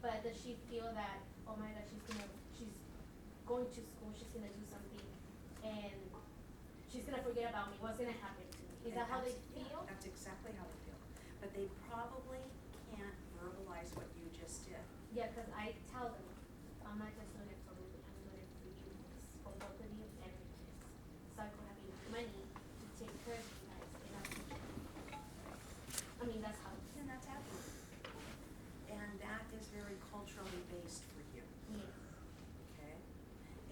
but does she feel that, oh my God, she's going to school, she's gonna do something, and she's gonna forget about me, what's gonna happen to me? Is that how they feel? That's exactly how they feel, but they probably can't verbalize what you just did. Yeah, cause I tell them, I'm not just doing it for me, I'm doing it for you, for both of you and your kids. So I could have enough money to take care of you guys in our future. I mean, that's how, And that's happening. And that is very culturally based for you, yes. okay?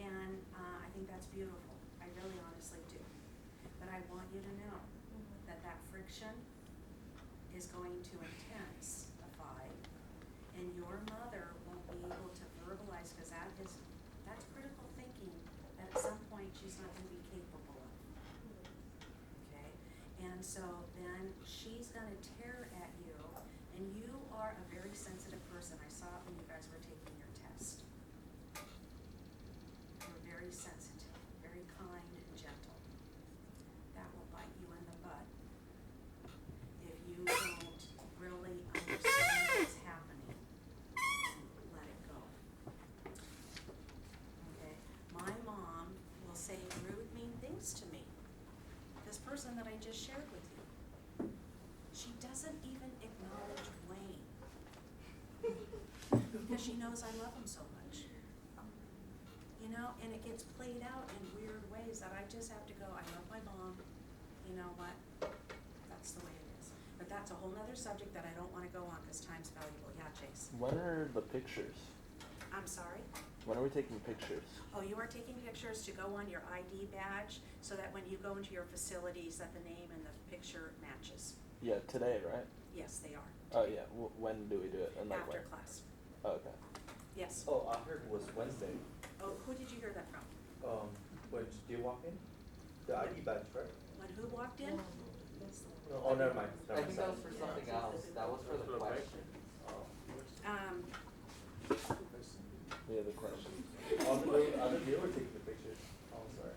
And, I think that's beautiful, I really honestly do. But I want you to know that that friction is going to intensify, and your mother won't be able to verbalize, cause that's critical thinking that at some point she's not gonna be capable of. Okay, and so then she's gonna tear at you, and you are a very sensitive person. I saw it when you guys were taking your test. You're very sensitive, very kind and gentle. That will bite you in the butt if you don't really understand what's happening and let it go. Okay, my mom will say rude, mean things to me. This person that I just shared with you, she doesn't even acknowledge Wayne because she knows I love him so much. You know, and it gets played out in weird ways that I just have to go, I love my mom, you know what, that's the way it is. But that's a whole nother subject that I don't wanna go on, cause time's valuable, yeah, Chase? When are the pictures? I'm sorry? When are we taking pictures? Oh, you are taking pictures to go on your ID badge, so that when you go into your facilities, that the name and the picture matches. Yeah, today, right? Yes, they are. Oh yeah. When do we do it? And like After when? class, Oh, okay. yes. Oh, I heard it was Wednesday. Oh, who did you hear that from? When they walk in? The ID badge, right? When who walked in? No, oh, never mind. I think that was for something else. That was for the question. Yeah, the question. I think they were taking the pictures. Oh, sorry.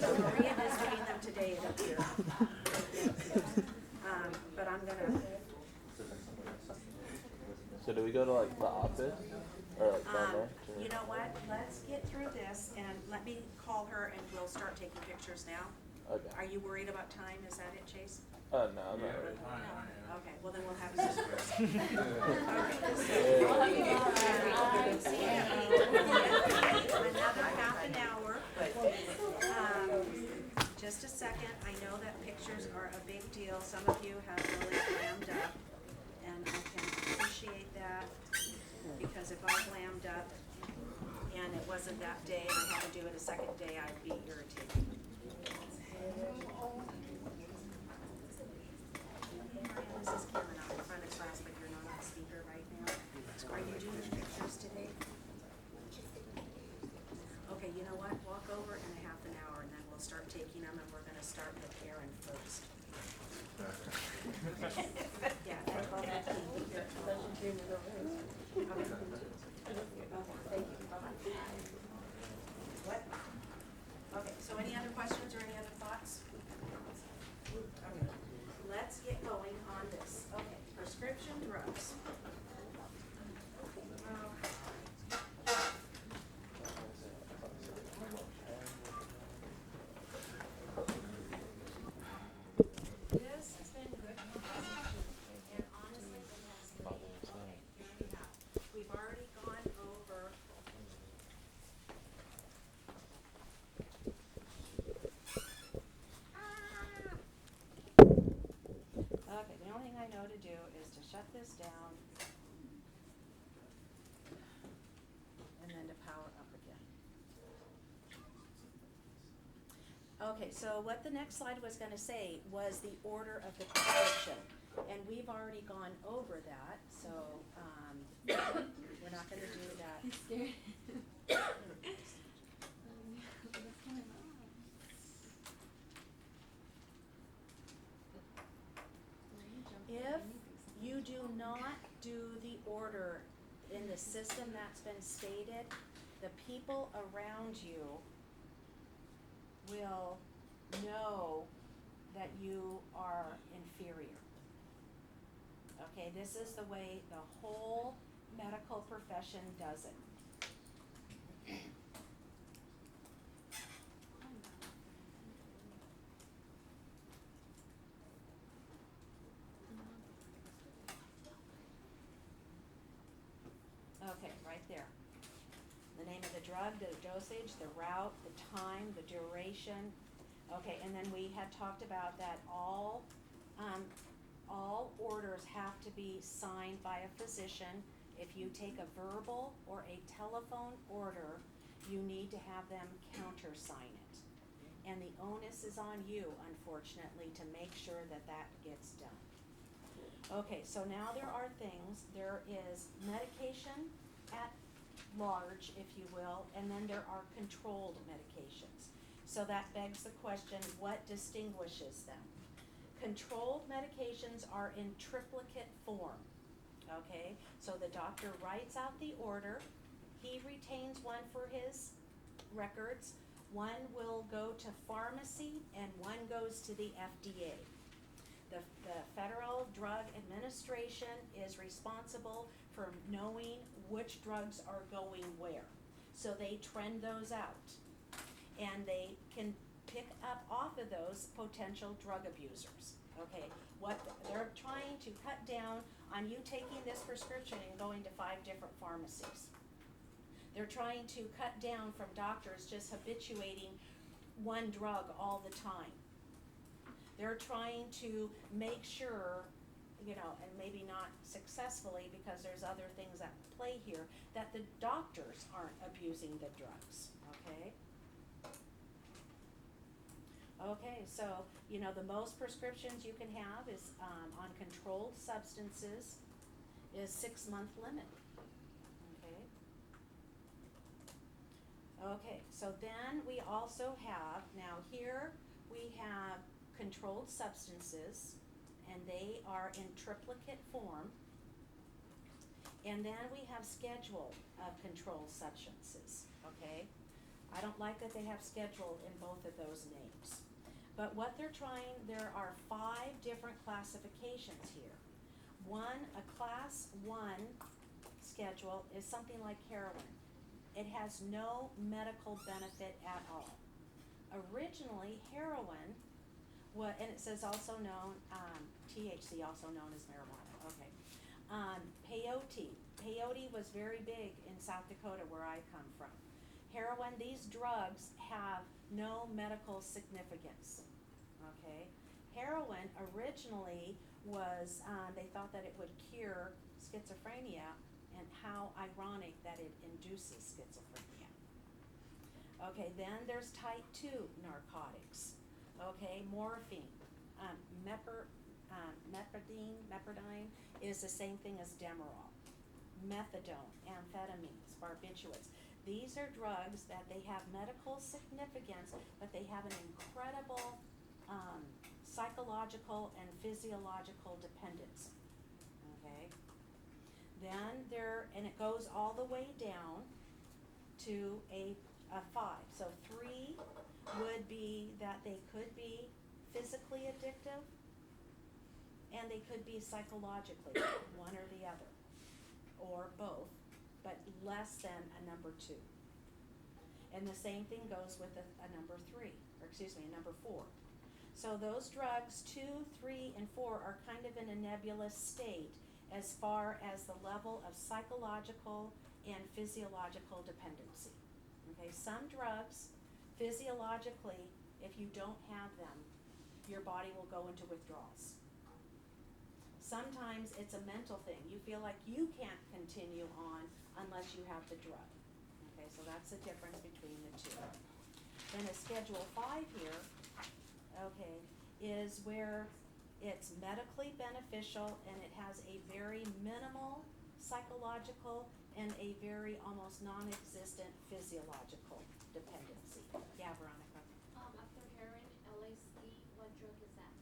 So Maria is reading them today, it appears. But I'm gonna, So do we go to like the office or like down there? you know what, let's get through this and let me call her and we'll start taking pictures now. Okay. Are you worried about time, is that it, Chase? No, I'm not ready. Okay, well then we'll have this first. Another half an hour. Just a second, I know that pictures are a big deal, some of you have really glammed up, and I can appreciate that, because if I glammed up and it wasn't that day and I had to do it a second day, I'd be irritated. This is Karen out in front of class, but you're not on speaker right now. Are you doing pictures today? Okay, you know what, walk over in a half an hour and then we'll start taking them, and we're gonna start with Aaron first. Yeah, that's all that key. Okay. Thank you, bye-bye. What? Okay, so any other questions or any other thoughts? Okay, let's get going on this. Okay, prescription drugs. I know to do is to shut this down and then to power up again. Okay, so what the next slide was gonna say was the order of the prescription. And we've already gone over that, so, we're not gonna do that. I'm scared. What's going on? If you do not do the order in the system that's been stated, the people around you will know that you are inferior. Okay, this is the way the whole medical profession does it. Okay, right there. The name of the drug, the dosage, the route, the time, the duration. Okay, and then we had talked about that all orders have to be signed by a physician. If you take a verbal or a telephone order, you need to have them countersign it. And the onus is on you, unfortunately, to make sure that that gets done. Okay, so now there are things, there is medication at large, if you will, and then there are controlled medications. So that begs the question, what distinguishes them? Controlled medications are in triplicate form, okay? So the doctor writes out the order, he retains one for his records, one will go to pharmacy, and one goes to the FDA. The Federal Drug Administration is responsible for knowing which drugs are going where. So they trend those out, and they can pick up off of those potential drug abusers, okay? What they're trying to cut down on you taking this prescription and going to 5 different pharmacies. They're trying to cut down from doctors just habituating one drug all the time. They're trying to make sure, you know, and maybe not successfully because there's other things at play here, that the doctors aren't abusing the drugs, okay? Okay, so, you know, the most prescriptions you can have is, on controlled substances, is 6-month limit, okay? Okay, so then we also have, now here, we have controlled substances, and they are in triplicate form. And then we have schedule of controlled substances, okay? I don't like that they have schedule in both of those names. But what they're trying, there are 5 different classifications here. One, a class 1 schedule is something like heroin. It has no medical benefit at all. Originally, heroin, and it says also known, THC, also known as marijuana, okay. Peyote. Peyote was very big in South Dakota where I come from. Heroin, these drugs have no medical significance, okay? Heroin originally was, they thought that it would cure schizophrenia, and how ironic that it induces schizophrenia. Okay, then there's type 2 narcotics, okay, morphine, mepridine is the same thing as Demerol. Methadone, amphetamines, barbiturates. These are drugs that they have medical significance, but they have an incredible psychological and physiological dependence, okay? Then and it goes all the way down to a 5. So 3 would be that they could be physically addictive, and they could be psychologically, one or the other, or both, but less than a number 2. And the same thing goes with a number 3, or excuse me, a number 4. So those drugs 2, 3, and 4 are kind of in a nebulous state as far as the level of psychological and physiological dependency. Okay, some drugs, physiologically, if you don't have them, your body will go into withdrawals. Sometimes it's a mental thing. You feel like you can't continue on unless you have the drug. Okay, so that's the difference between the two. Then a Schedule 5 here, okay, is where it's medically beneficial and it has a very minimal psychological and a very almost non-existent physiological dependency. Yeah, Veronica. After heroin, LSD, what drug is that?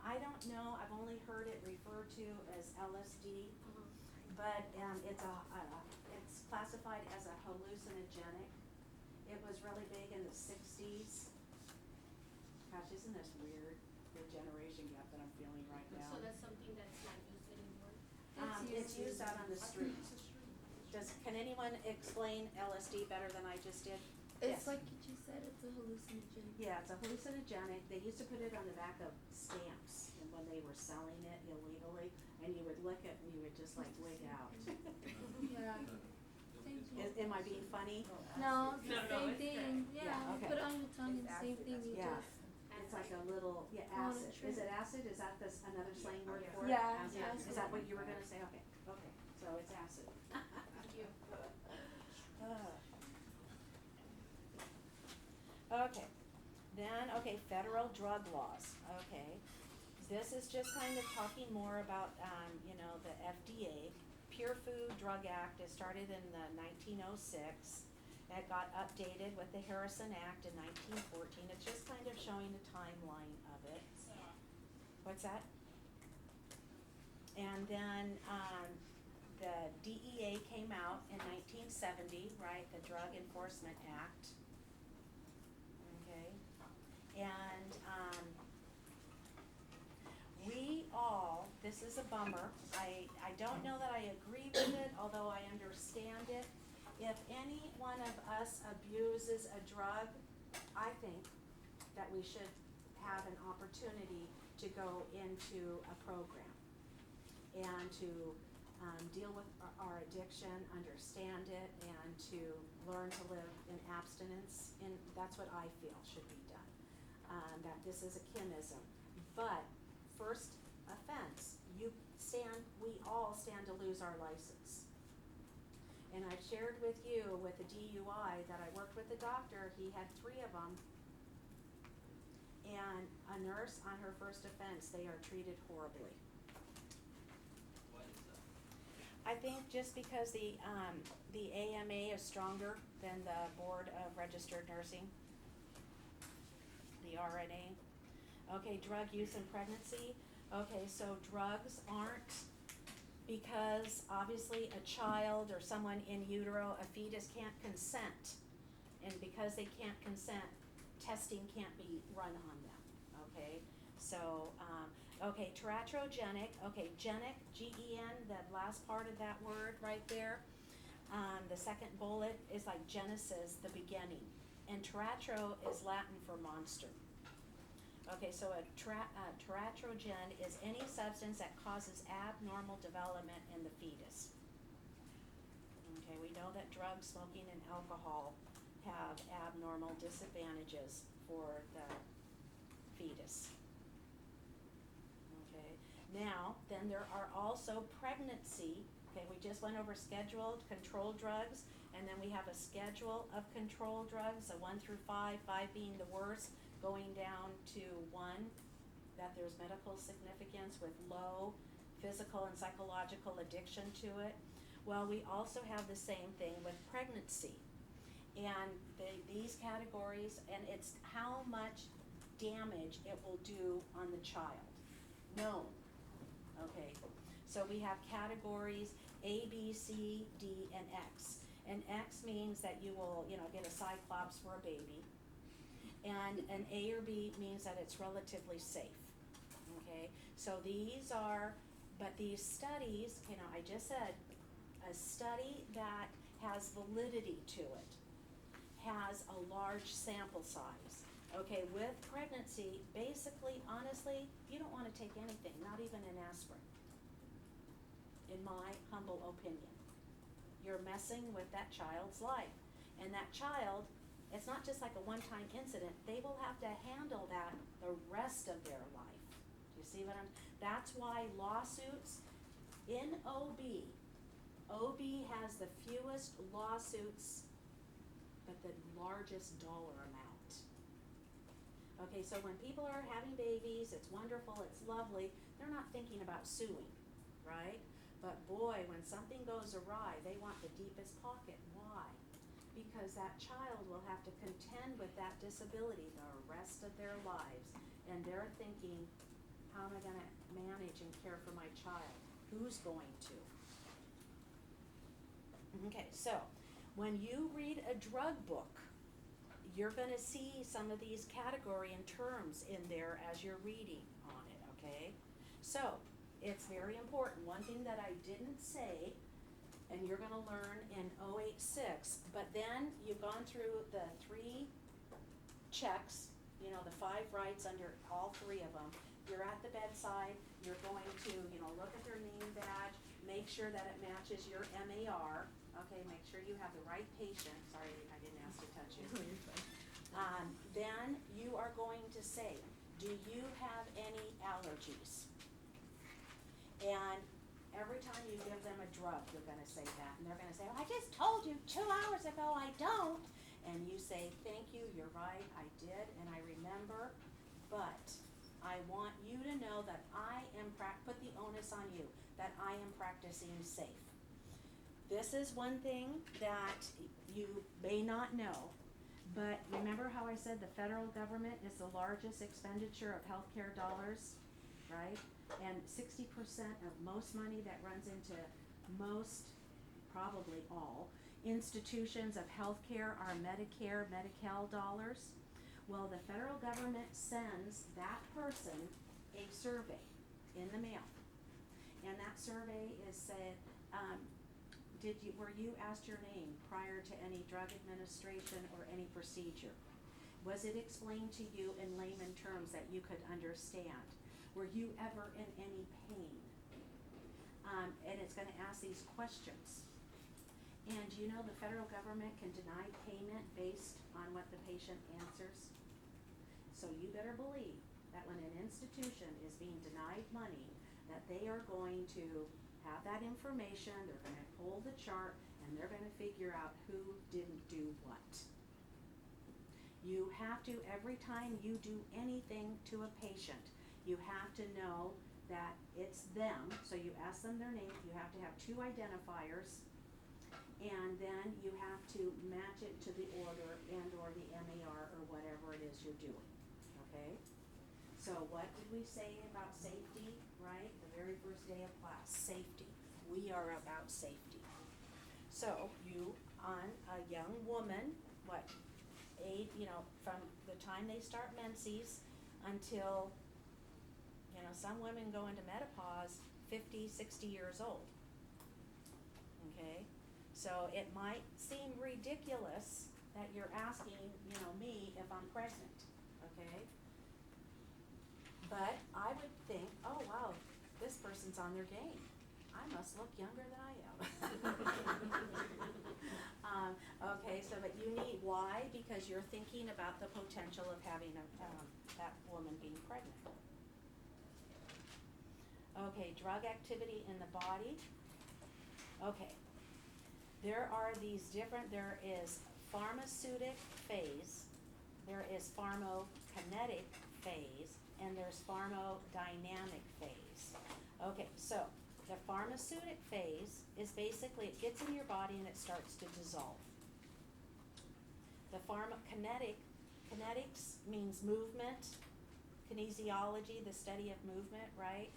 I don't know, I've only heard it referred to as LSD, but, it's classified as a hallucinogenic. It was really big in the 60s. Gosh, isn't this weird, the generation gap that I'm feeling right now? So that's something that's not used anymore? It's used out on the street. Can anyone explain LSD better than I just did? Yes. It's like you said, it's a hallucinogen. Yeah, it's a hallucinogenic. They used to put it on the back of stamps and when they were selling it illegally, and you would lick it and you would just like wig out. Yeah. Same thing. Am I being funny? No, it's the No, same it's thing. Yeah, Yeah, okay. you put it on your tongue and It's same acid, thing. You Yeah. just It's like a little, yeah, On a acid. tree. Is it acid? Is that this, another slang word Yeah. for it? Yeah, Acid? acid. Is that what you were gonna say? Okay, okay, so it's acid. Thank you. Okay, then, okay, federal drug laws, okay. This is just kind of talking more about, the FDA. Pure Food Drug Act, it started in the 1906. It got updated with the Harrison Act in 1914. It's just kind of showing the timeline of it. What's that? And then, the DEA came out in 1970, right, the Drug Enforcement Act. Okay, and, we all, this is a bummer, I don't know that I agree with it, although I understand it. If any one of us abuses a drug, I think that we should have an opportunity to go into a program and to deal with our addiction, understand it, and to learn to live in abstinence, and that's what I feel should be done. That this is a chinism. But first offense, we all stand to lose our license. And I've shared with you with the DUI that I worked with the doctor, he had 3 of them. And a nurse on her first offense, they are treated horribly. Why is that? I think just because the AMA is stronger than the Board of Registered Nursing, the RNA. Okay, drug use in pregnancy. Okay, so drugs aren't, because obviously a child or someone in utero, a fetus can't consent. And because they can't consent, testing can't be run on them, okay? So, okay, teratogenic, okay, genic, G-E-N, that last part of that word right there. The second bullet is like Genesis, the beginning. And teratro is Latin for monster. Okay, so a teratogen is any substance that causes abnormal development in the fetus. Okay, we know that drugs, smoking, and alcohol have abnormal disadvantages for the fetus. Okay, now, then there are also pregnancy. Okay, we just went over scheduled controlled drugs, and then we have a schedule of controlled drugs, a 1 through 5, 5 being the worst, going down to 1, that there's medical significance with low physical and psychological addiction to it. Well, we also have the same thing with pregnancy. And these categories, and it's how much damage it will do on the child. Known. Okay, so we have categories A, B, C, D, and X. And X means that you will, get a cyclops for a baby. And an A or B means that it's relatively safe. Okay, so these are, but these studies, I just said, a study that has validity to it has a large sample size. Okay, with pregnancy, basically, honestly, you don't want to take anything, not even an aspirin, in my humble opinion. You're messing with that child's life. And that child, it's not just like a one-time incident, they will have to handle that the rest of their life. Do you see what that's why lawsuits in OB has the fewest lawsuits, but the largest dollar amount. Okay, so when people are having babies, it's wonderful, it's lovely, they're not thinking about suing, right? But boy, when something goes awry, they want the deepest pocket. Why? Because that child will have to contend with that disability the rest of their lives. And they're thinking, how am I gonna manage and care for my child? Who's going to? Okay, so when you read a drug book, you're gonna see some of these category and terms in there as you're reading on it, okay? So, it's very important. One thing that I didn't say, and you're gonna learn in 086, but then you've gone through the 3 checks, you know, the 5 rights under all 3 of them. You're at the bedside, you're going to, you know, look at their name badge, make sure that it matches your MAR, okay, make sure you have the right patient, sorry, I didn't ask to touch you. Then you are going to say, do you have any allergies? And every time you give them a drug, you're gonna say that, and they're gonna say, I just told you 2 hours ago I don't. And you say, thank you, you're right, I did, and I remember, but I want you to know that I am put the onus on you, that I am practicing safe. This is one thing that you may not know, but remember how I said the federal government is the largest expenditure of healthcare dollars, right? And 60% of most money that runs into most, probably all, institutions of healthcare are Medicare, Medi-Cal dollars. Well, the federal government sends that person a survey in the mail. And that survey is said, were you asked your name prior to any drug administration or any procedure? Was it explained to you in layman terms that you could understand? Were you ever in any pain? And it's gonna ask these questions. And you know the federal government can deny payment based on what the patient answers? So you better believe that when an institution is being denied money, that they are going to have that information, they're gonna pull the chart, and they're gonna figure out who didn't do what. You have to, every time you do anything to a patient, you have to know that it's them, so you ask them their name, you have to have 2 identifiers, and then you have to match it to the order and or the MAR or whatever it is you're doing, okay? So what did we say about safety, right? The very first day of class, safety. We are about safety. So you, on a young woman, age, you know, from the time they start menses until, you know, some women go into menopause 50, 60 years old. Okay? So it might seem ridiculous that you're asking, you know, me if I'm pregnant, okay? But I would think, oh wow, this person's on their game. I must look younger than I am. Okay, so but you need, why? Because you're thinking about the potential of having that woman being pregnant. Okay, drug activity in the body. Okay, there are these different, there is pharmaceutic phase, there is pharmacokinetic phase, and there's pharmacodynamic phase. Okay, so the pharmaceutic phase is basically, it gets in your body and it starts to dissolve. The kinetics means movement, kinesiology, the study of movement, right?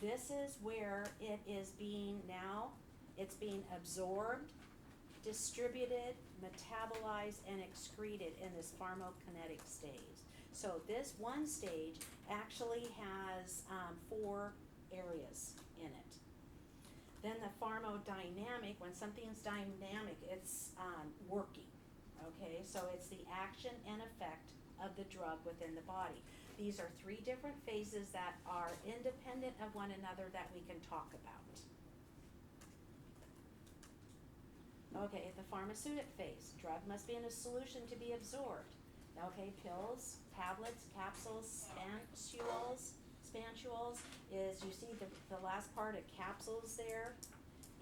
This is where it is being now, it's being absorbed, distributed, metabolized, and excreted in this pharmacokinetic stage. So this one stage actually has 4 areas in it. Then the pharmacodynamic, when something's dynamic, it's working, okay? So it's the action and effect of the drug within the body. These are 3 different phases that are independent of one another that we can talk about. Okay, the pharmaceutic phase. Drug must be in a solution to be absorbed. Okay, pills, tablets, capsules, spansules is, you see the last part of capsules there,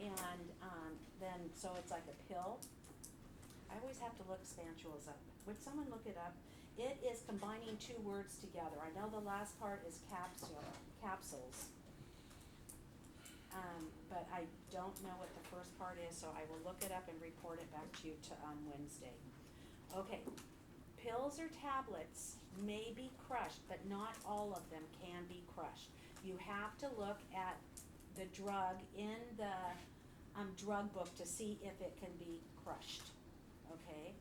and, then, so it's like a pill. I always have to look spansules up. Would someone look it up? It is combining two words together. I know the last part is capsules. But I don't know what the first part is, so I will look it up and report it back to you on Wednesday. Okay, pills or tablets may be crushed, but not all of them can be crushed. You have to look at the drug in the drug book to see if it can be crushed, okay?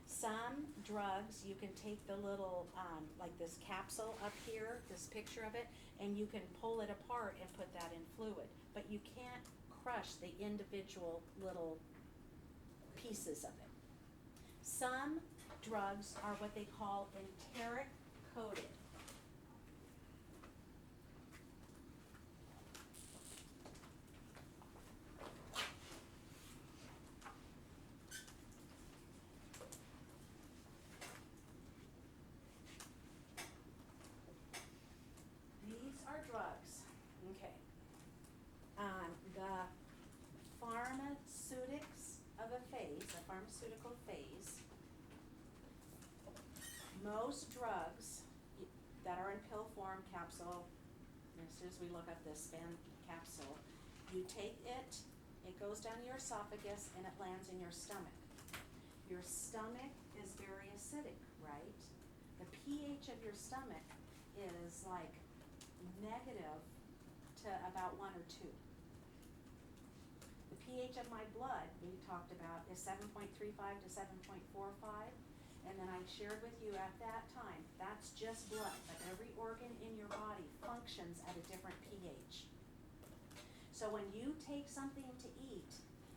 Some drugs, you can take the little, like this capsule up here, this picture of it, and you can pull it apart and put that in fluid. But you can't crush the individual little pieces of it. Some drugs are what they call enteric coated. These are drugs, okay. The pharmaceutics of a phase, a pharmaceutical phase, most drugs that are in pill form, capsule, as soon as we look up this span capsule, you take it, it goes down your esophagus and it lands in your stomach. Your stomach is very acidic, right? The pH of your stomach is like negative to about 1 or 2. The pH of my blood, we talked about, is 7.35 to 7.45. And then I shared with you at that time, that's just blood, but every organ in your body functions at a different pH. So when you take something to eat,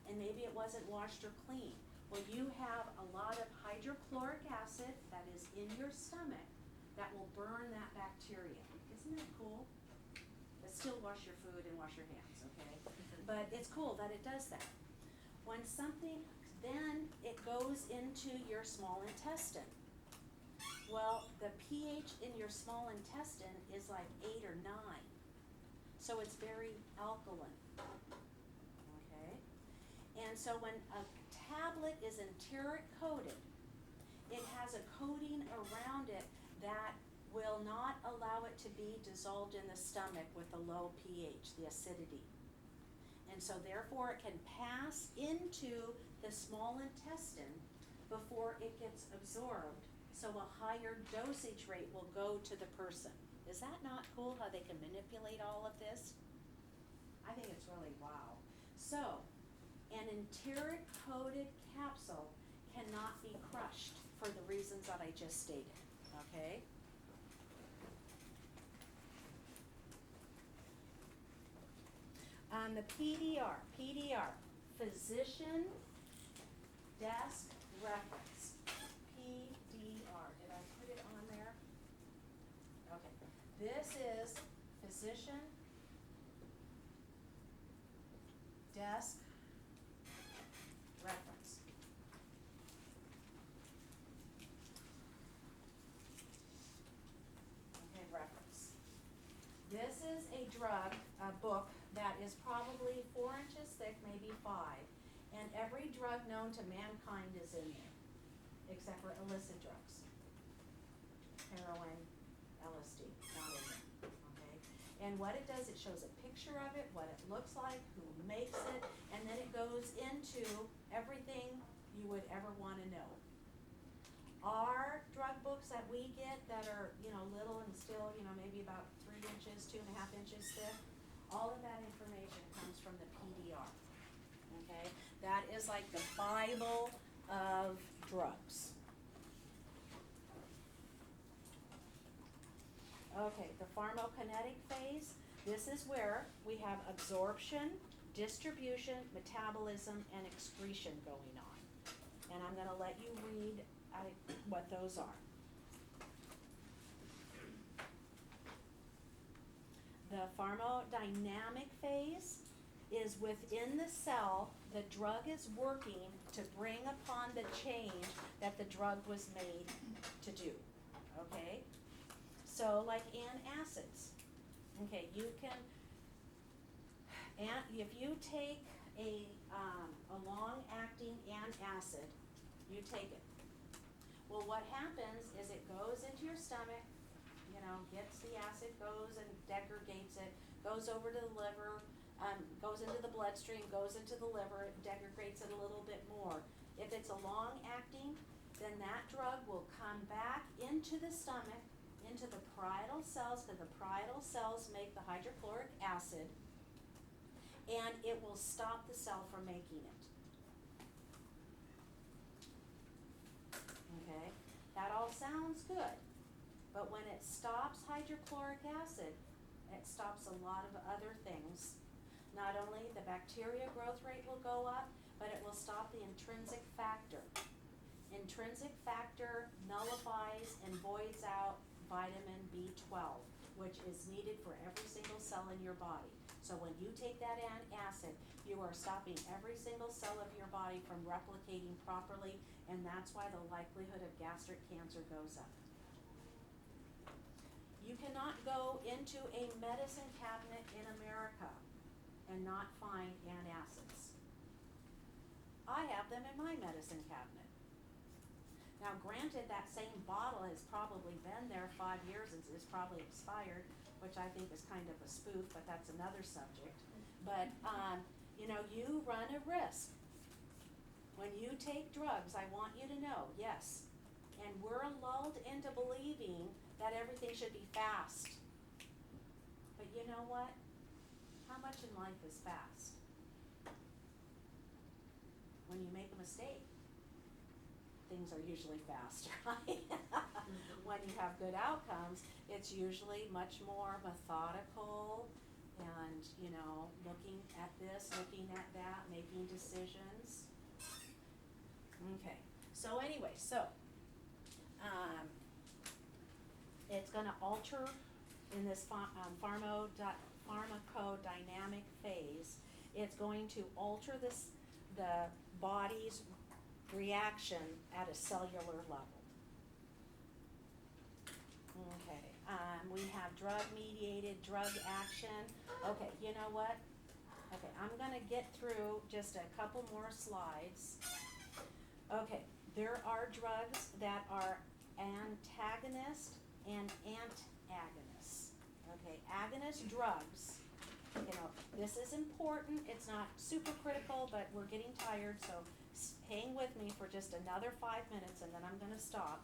and maybe it wasn't washed or clean, well, you have a lot of hydrochloric acid that is in your stomach that will burn that bacteria. Isn't that cool? But still wash your food and wash your hands, okay? But it's cool that it does that. When something, then it goes into your small intestine. Well, the pH in your small intestine is like 8 or 9. So it's very alkaline, okay? And so when a tablet is enteric coated, it has a coating around it that will not allow it to be dissolved in the stomach with the low pH, the acidity. And so therefore it can pass into the small intestine before it gets absorbed, so a higher dosage rate will go to the person. Is that not cool how they can manipulate all of this? I think it's really wow. So, an enteric coated capsule cannot be crushed for the reasons that I just stated, okay? The PDR, physician desk reference, PDR, did I put it on there? Okay, this is physician desk reference. Okay, reference. This is a drug, a book that is probably 4 inches thick, maybe 5, and every drug known to mankind is in there, except for illicit drugs. Heroin, LSD, not in there, okay? And what it does, it shows a picture of it, what it looks like, who makes it, and then it goes into everything you would ever wanna know. Our drug books that we get that are, little and still, maybe about 3 inches, 2.5 inches thick, all of that information comes from the PDR, okay? That is like the Bible of drugs. Okay, the pharmacokinetic phase, this is where we have absorption, distribution, metabolism, and excretion going on. And I'm gonna let you read what those are. The pharmacodynamic phase is within the cell, the drug is working to bring upon the change that the drug was made to do, okay? So like antacids, Okay, you can, and if you take a long-acting antacid, you take it. Well, what happens is it goes into your stomach, you know, gets the acid, goes and degrades it, goes over to the liver, goes into the bloodstream, goes into the liver, it degrades it a little bit more. If it's a long-acting, then that drug will come back into the stomach, into the parietal cells, because the parietal cells make the hydrochloric acid, and it will stop the cell from making it. Okay, that all sounds good, but when it stops hydrochloric acid, it stops a lot of other things. Not only the bacteria growth rate will go up, but it will stop the intrinsic factor. Intrinsic factor nullifies and voids out vitamin B12, which is needed for every single cell in your body. So when you take that acid, you are stopping every single cell of your body from replicating properly, and that's why the likelihood of gastric cancer goes up. You cannot go into a medicine cabinet in America and not find antacids. I have them in my medicine cabinet. Now granted, that same bottle has probably been there 5 years and is probably expired, which I think is kind of a spoof, but that's another subject. But, you know, you run a risk. When you take drugs, I want you to know, yes, and we're lulled into believing that everything should be fast. But you know what? How much in life is fast? When you make a mistake, things are usually fast, right? When you have good outcomes, it's usually much more methodical and, you know, looking at this, looking at that, making decisions. Okay, so anyway, it's gonna alter in this pharmacodynamic phase. It's going to alter the body's reaction at a cellular level. Okay, we have drug-mediated drug action. Okay, you know what? Okay, I'm gonna get through just a couple more slides. Okay, there are drugs that are antagonist and antagonists. Okay, agonist drugs, you know, this is important. It's not super critical, but we're getting tired, so hang with me for just another 5 minutes and then I'm gonna stop.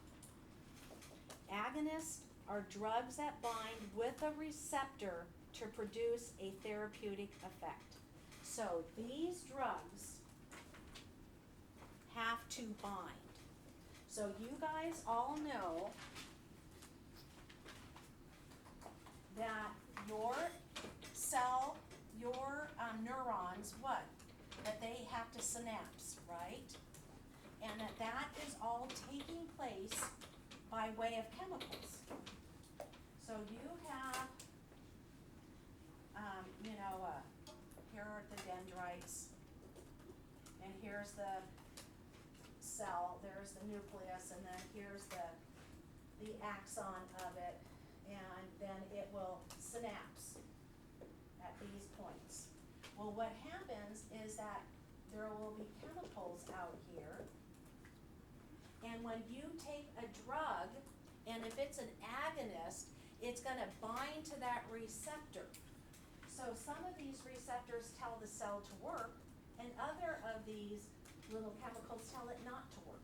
Agonists are drugs that bind with a receptor to produce a therapeutic effect. So these drugs have to bind. So you guys all know that your cell, your neurons, what? That they have to synapse, right? And that is all taking place by way of chemicals. So you have, here are the dendrites, and here's the cell, there's the nucleus, and then here's the axon of it, and then it will synapse at these points. Well, what happens is that there will be chemicals out here, and when you take a drug, and if it's an agonist, it's gonna bind to that receptor. So some of these receptors tell the cell to work, and other of these little chemicals tell it not to work.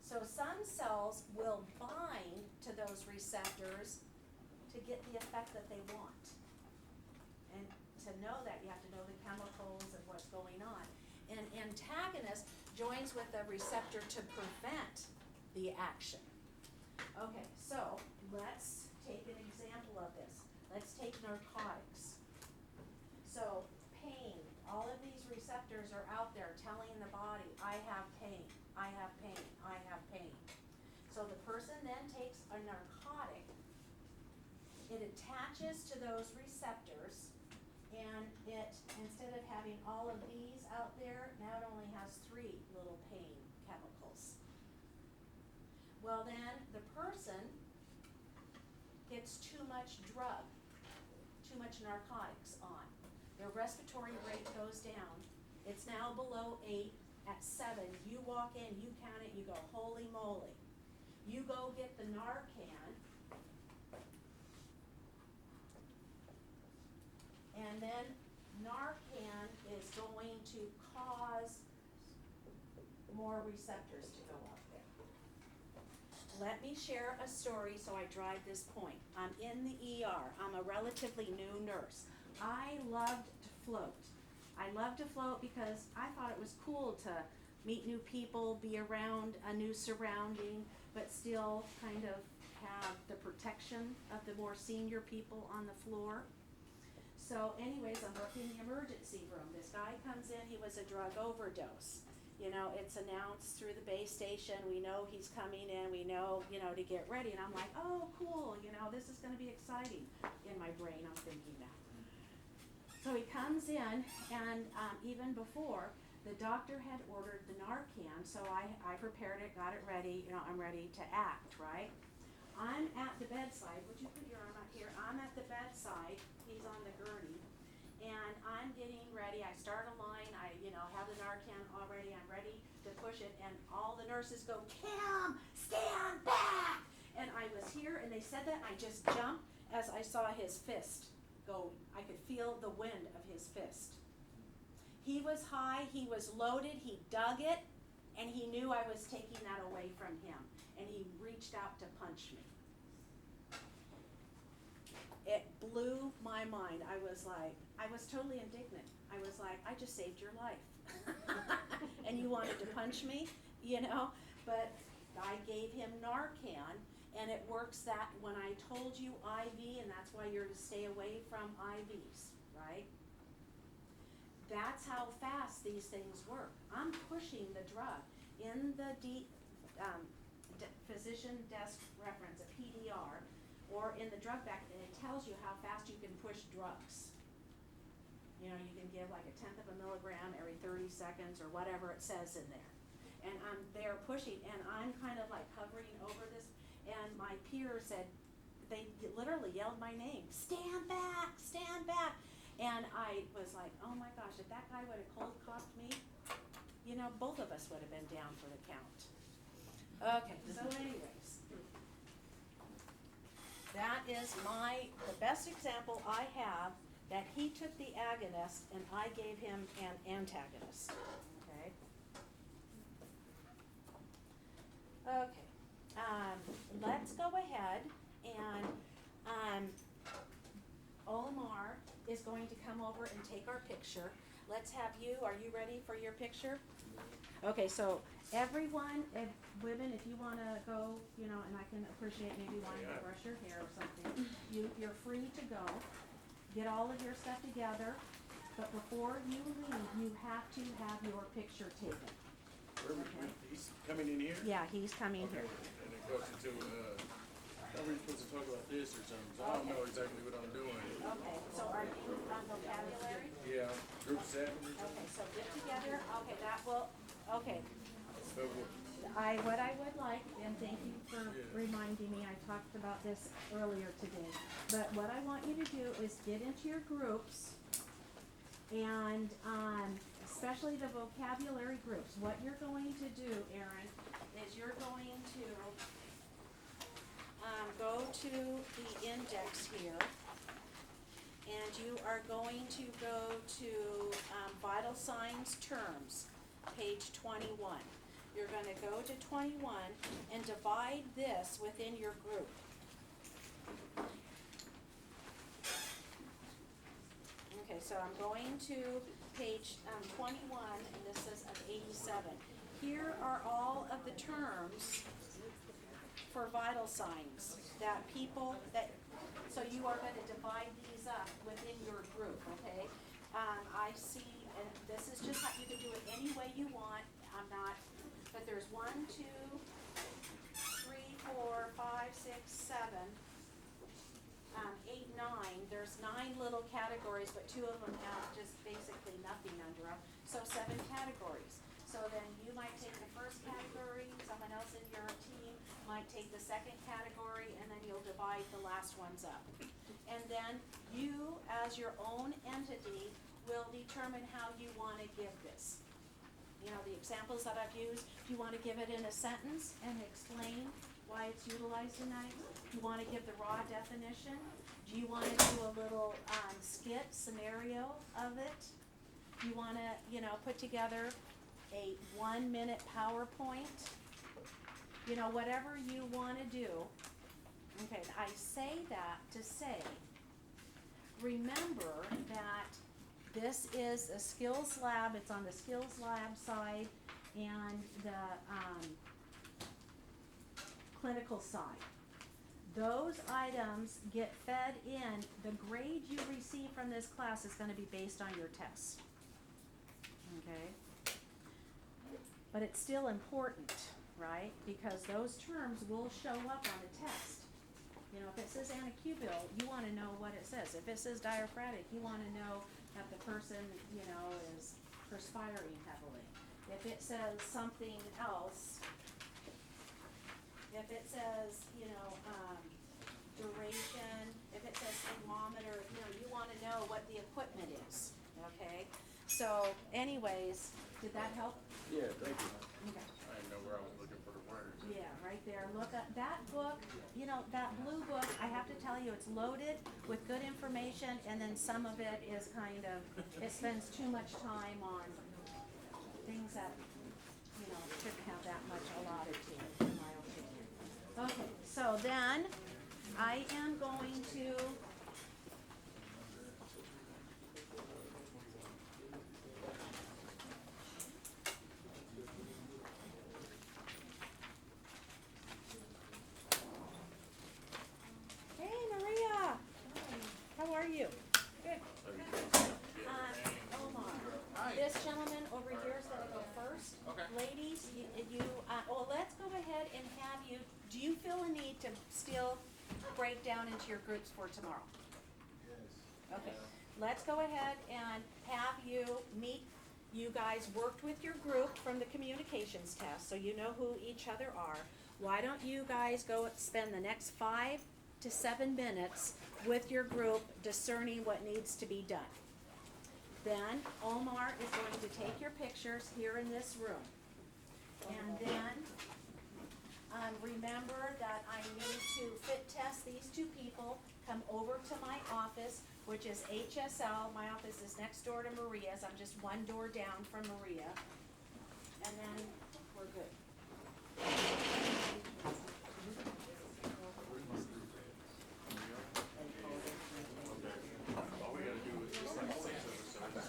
So some cells will bind to those receptors to get the effect that they want. And to know that, you have to know the chemicals and what's going on. An antagonist joins with the receptor to prevent the action. Okay, so let's take an example of this. Let's take narcotics. So pain, all of these receptors are out there telling the body, I have pain, I have pain, I have pain. So the person then takes a narcotic, it attaches to those receptors, and it, instead of having all of these out there, now it only has 3 little pain chemicals. Well then, the person gets too much drug, too much narcotics on, their respiratory rate goes down. It's now below 8. At 7, you walk in, you count it, you go, holy moly. You go get the Narcan, and then Narcan is going to cause more receptors to go up there. Let me share a story so I drive this point. I'm in the ER. I'm a relatively new nurse. I loved to float. I loved to float because I thought it was cool to meet new people, be around a new surrounding, but still kind of have the protection of the more senior people on the floor. So anyways, I'm working the emergency room. This guy comes in, he was a drug overdose. You know, it's announced through the base station, we know he's coming in, we know, to get ready. And I'm like, oh, cool, this is gonna be exciting. In my brain, I'm thinking that. So he comes in, and even before, the doctor had ordered the Narcan, so I prepared it, got it ready, I'm ready to act, right? I'm at the bedside, would you put your arm out here? I'm at the bedside, he's on the gurney, and I'm getting ready, I start a line, I have the Narcan already, I'm ready to push it, and all the nurses go, Kim, stand back! And I was here, and they said that, and I just jumped as I saw his fist go, I could feel the wind of his fist. He was high, he was loaded, he dug it, and he knew I was taking that away from him, and he reached out to punch me. It blew my mind. I was totally indignant. I was like, I just saved your life. And you wanted to punch me, but I gave him Narcan, and it works that when I told you IV, and that's why you're to stay away from IVs, right? That's how fast these things work. I'm pushing the drug in the physician desk reference, a PDR, or in the drug bag, and it tells you how fast you can push drugs. You can give like 1/10 of a milligram every 30 seconds or whatever it says in there. And I'm there pushing, and I'm kind of like hovering over this, and my peer said, they literally yelled my name, stand back, stand back. And I was like, oh my gosh, if that guy would have cold cocked me, both of us would have been down for the count. Okay, so anyways, that is the best example I have that he took the agonist and I gave him an antagonist, okay? Okay, let's go ahead and, Olimar is going to come over and take our picture. Let's have are you ready for your picture? Okay, so everyone, women, if you wanna go, and I can appreciate maybe wanting to brush your hair or something, you're free to go. Get all of your stuff together, but before you leave, you have to have your picture taken. He's coming in here? Yeah, he's coming here. And it goes into, are we supposed to talk about this or something? So I don't know exactly what I'm doing. Okay, so are you on vocabulary? Yeah, group 7 or something? Okay, so get together, okay, that will, okay. So What I would like, and thank you for reminding me, I talked about this earlier today, but what I want you to do is get into your groups, and especially the vocabulary groups. What you're going to do, Erin, is you're going to go to the index here, and you are going to go to vital signs terms, page 21. You're going to go to 21 and divide this within your group. Okay, so I'm going to page 21, and this is of 87. Here are all of the terms for vital signs so you are going to divide these up within your group, okay? I see, and this is just how you can do it any way you want. But there's 1, 2, 3, 4, 5, 6, 7, 8, 9. There's 9 little categories, but 2 of them have just basically nothing under them. So 7 categories. So then you might take the first category, someone else in your team might take the second category and then you'll divide the last ones up. And then you, as your own entity, will determine how you wanna give this. You know, the examples that I've used, do you wanna give it in a sentence and explain why it's utilized tonight? Do you wanna give the raw definition? Do you wanna do a little, skit scenario of it? Do you wanna, you know, put together a 1-minute PowerPoint? You know, whatever you wanna do. Okay, I say that to say, remember that this is a skills lab, it's on the skills lab side and the, clinical side. Those items get fed in, the grade you receive from this class is gonna be based on your tests. Okay? But it's still important, right? Because those terms will show up on the test. You know, if it says anacubal, you wanna know what it says. If it says diaphoretic, you wanna know that the person, you know, is perspiring heavily. If it says something else, if it says, you know, duration, if it says thermometer, you know, you wanna know what the equipment is, okay? So anyways, did that help? Yeah, thank you. Okay. I didn't know where I was looking for the words. Yeah, right there, look at that book, you know, that blue book, I have to tell you, it's loaded with good information, and then some of it is kind of, it spends too much time on things that, you know, shouldn't have that much allotted to it, in my opinion. Okay, so then, I am going to Hey Maria, how are you? Good. Omar, this gentleman over here is gonna go first. Okay. Ladies, well, let's go ahead and have you, do you feel a need to still break down into your groups for tomorrow? Yes. Okay, let's go ahead and have you meet, you guys worked with your group from the communications test, so you know who each other are. Why don't you guys go spend the next 5 to 7 minutes with your group discerning what needs to be done. Then Omar is going to take your pictures here in this room. And then, remember that I need to fit test these 2 people, come over to my office, which is HSL, my office is next door to Maria's, I'm just 1 door down from Maria. And then, we're good. All we gotta do is just like 6 of us.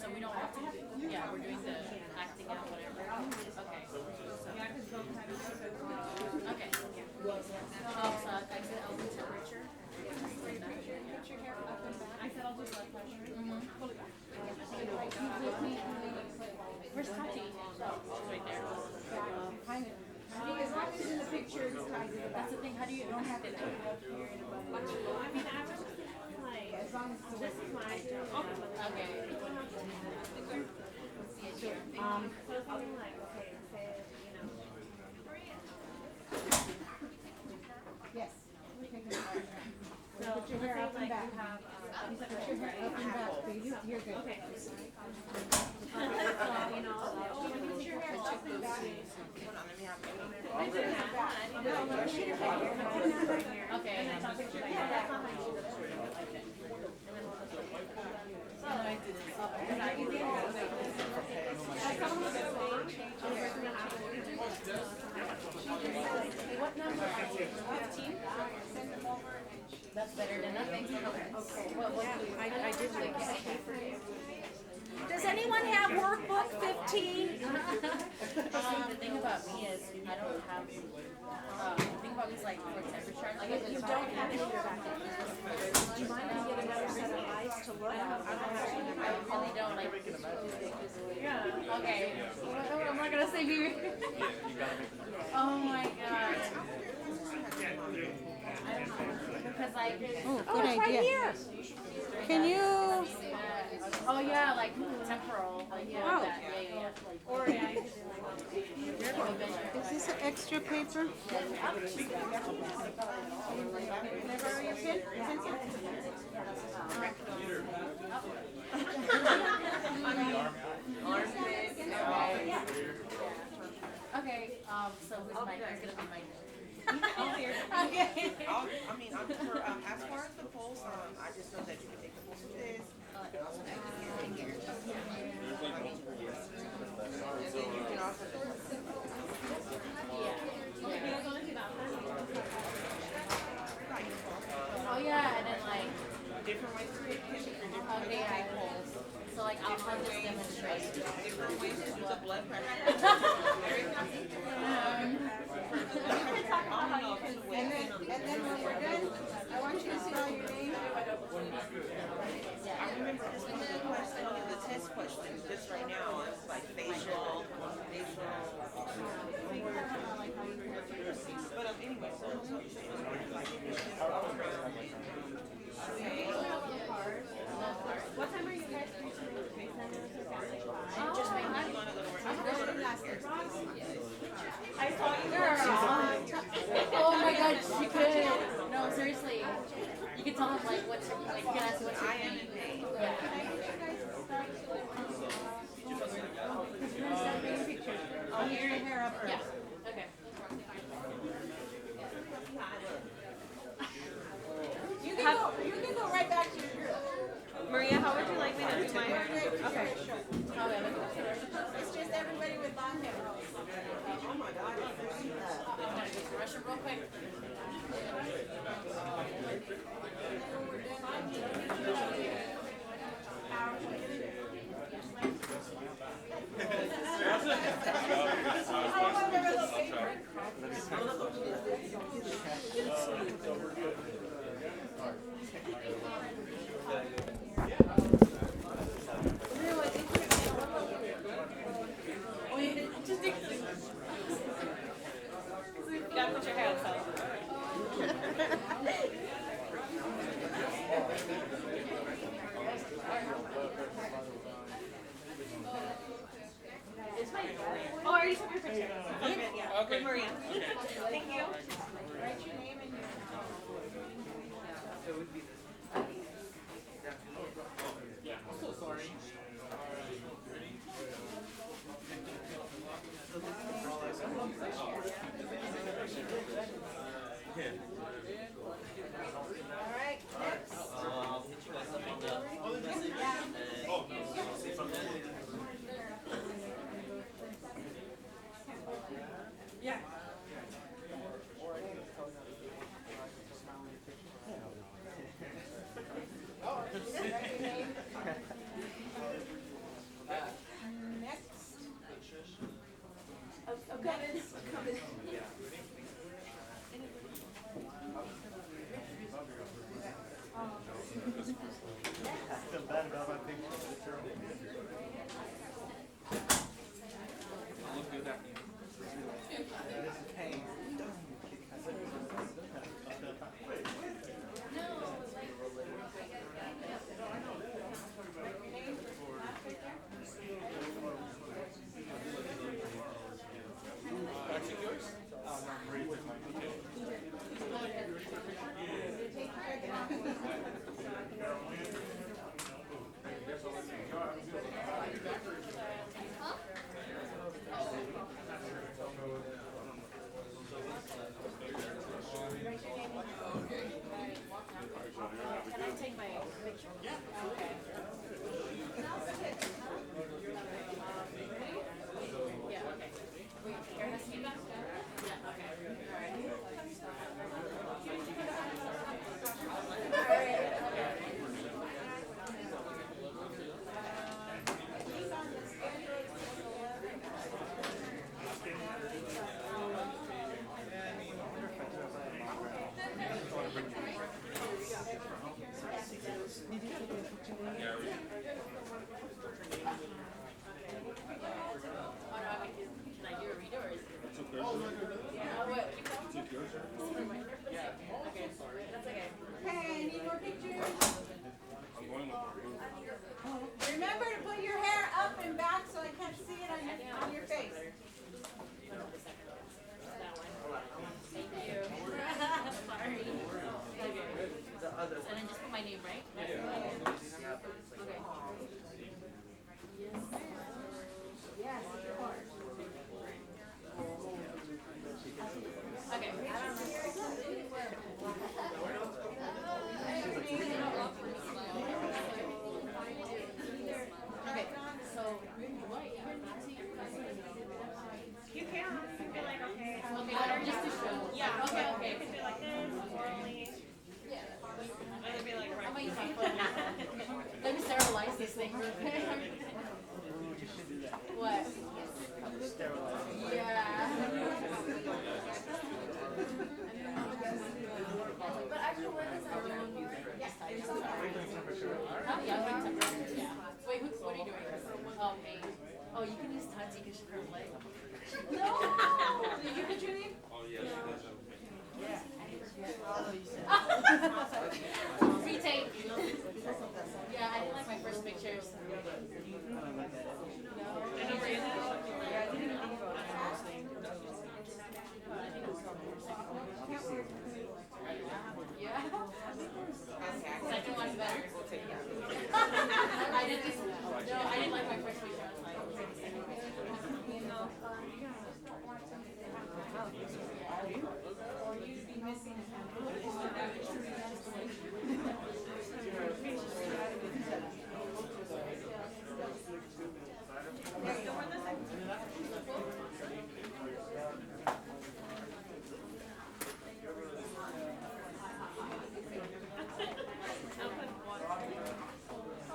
So we don't have to, yeah, we're doing the acting out, whatever. Okay. Okay. So exit open temperature. Put your hair up and back. I said I'll do blood pressure. Pull it back. Where's Tati? Right there. As long as in the picture, it's Tati. That's the thing, how do you, don't have to do it up here in a button. I mean, I was like, as long as this is my job. Okay. So something like, okay, say, you know. Yes. So put your hair up and back. Put your hair up and back, please. You're good. Okay. What number? 15? That's better than nothing. Okay. I did like that. Does anyone have workbook 15? The thing about me is I don't have. The thing about me is like for temperature. Like You don't have any of that. Do you mind if I get another set of eyes to look? I really don't like. Yeah. Okay. I'm not gonna say you. Oh my god. Because like. Oh, it's right here. Can you? Oh yeah, like temporal. Like yeah, Oh. that. Yeah. Or yeah. Is this an extra paper? Okay. So who's gonna be my? I'll hear. Okay. I mean, I'm for, as far as the polls, I just know that you can take the polls with this. And then you can also. Oh yeah, and then like Different ways to take polls. okay, yeah. So like I'll just demonstrate. Different ways to do the blood pressure. And then when we're done, I want you to see all your names. I remember this one question, the test question, just right now, it's like facial. But anyway, so What time are you guys free to make just make me want to go to work. I'm going to work here. I saw you. Oh my god, she could. No, seriously. You can tell him like what's like you can ask what's your I am in pain. I'll hear your hair up. Yeah. Okay. You can go right back to your group. Maria, how would you like me to do my hair? Okay. It's just everybody with long hair. Oh my god. Just rush it real quick. Gotta put your hands up. Oh, I already took your picture. Okay, yeah. Okay. With Maria. Thank you. Write your name and your. I'm so sorry. Alright, next. I'll hit you guys up on the message and we'll see from there. Yeah. Next. Okay. Look good after you. picture? Hey, need more pictures? Remember to put your hair up and back so I can't see it on your face. Thank you. Sorry. And then just put my name, right? Okay. Yes, of course. Okay, so, You can, I feel like, okay. okay, just to show. Yeah, Okay, You okay. can do like this, or only. I would be like, I'm right. gonna use my phone. Let me sterilize this thing real quick. What? Yeah. But actually, what is everyone using? Yes, I just. Oh, yeah, yeah. Wait, what are you doing? Oh, me. Oh, you can use Tati because she's her leg. No! Did you picture me? Oh, yeah, she does have a picture. Retake. Yeah, I didn't like my first pictures. Yeah. Second one's better. I didn't just, no, I didn't like my first picture. I was like, second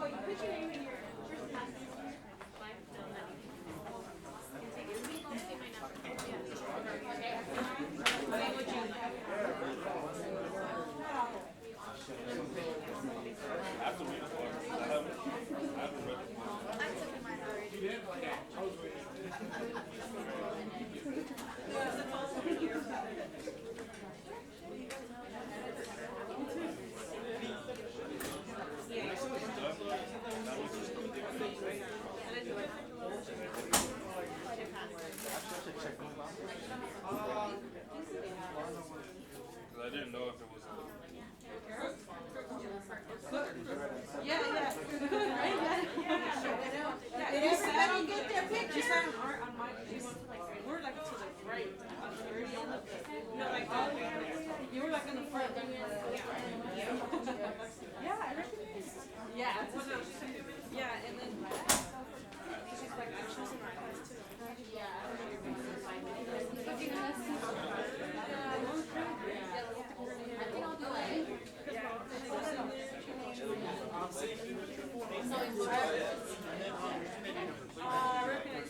Oh, you put your name in your first passport. Cause I didn't know if it was a. Yeah, yeah. Yeah, if everybody get their picture. We're like to the right. No, like all the way there. You were like in the front. Yeah, I recognize. Yeah. Yeah, and then she's like, I'm choosing my class too. I think I'll do like.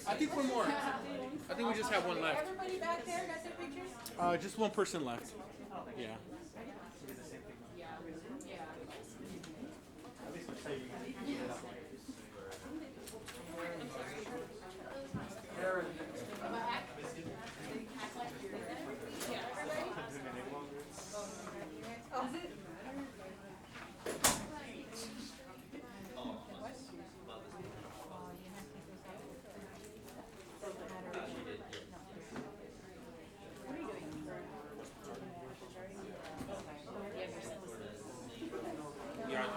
I think one more. I think we just have one left. Everybody back there got their pictures? Just one person left. Yeah. Yeah.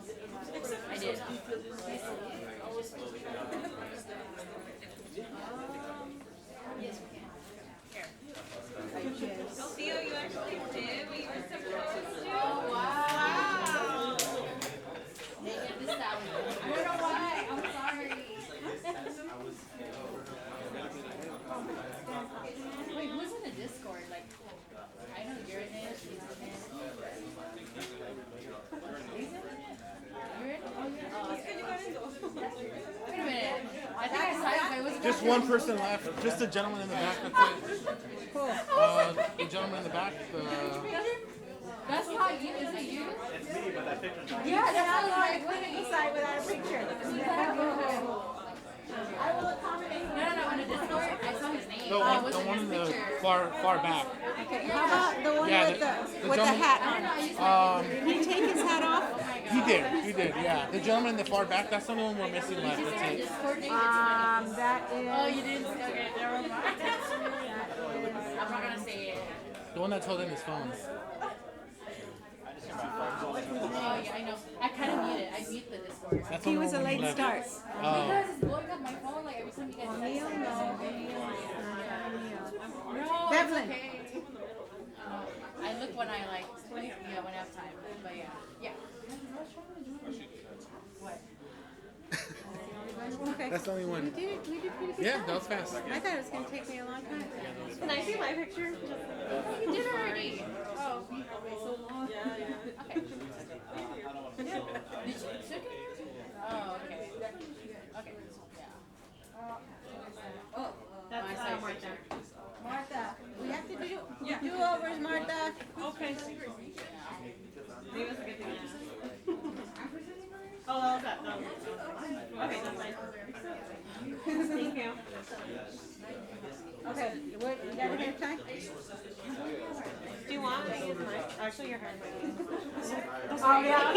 I did. Yes, we can. Theo, you actually did what you were supposed to. Oh, wow. They get this out. I don't know why. I'm sorry. Wait, who's in the Discord? Like, I know you're in it. She's in it. He's in it? You're in it? Oh, yeah. Oh, okay. Wait a minute. I think I saw it, but it was Just one person left. Just the gentleman in the back. That's it. The gentleman in the back. That's how you, is it you? It's me, but that picture's not. Yeah, that's how I you. couldn't decide without a picture. I will accommodate. No, on the Discord, I saw his name. The I one, wasn't the one in his the picture. far back. Okay, how about the one Yeah, with the the gentleman- hat I don't know, I used to on? like Did he take his hat off? He did, yeah. The gentleman in the far back, that's the only one we're missing left. Is there a That's it. Discord name? That is. Oh, you didn't? Okay, never mind. I'm not gonna say it. The one that's holding his phone. Oh, yeah, I know. I kind of mute it. I mute the Discord. That's the He only was a one late left. start. Because it's blowing up my phone like every time you guys Neil, text. no. No, Devlin. it's okay. I look when I like, when I have time. But yeah. Yeah. What? Okay. That's the only one. We did pretty good. Yeah, job. that was fast. I thought it was gonna take me a long time. Can I see my picture? You did already. Oh, okay, so long. Okay. Did you took it? Oh, okay. Okay. Yeah. That's My side Martha. picture. Martha, we have to do overs, Martha. Okay. Maybe that's a good thing. Oh, well, that, no. Okay, that's fine. Thank you. Okay, what, you got enough time? Do you want me to use mine? Actually, your hand might be. Oh, yeah.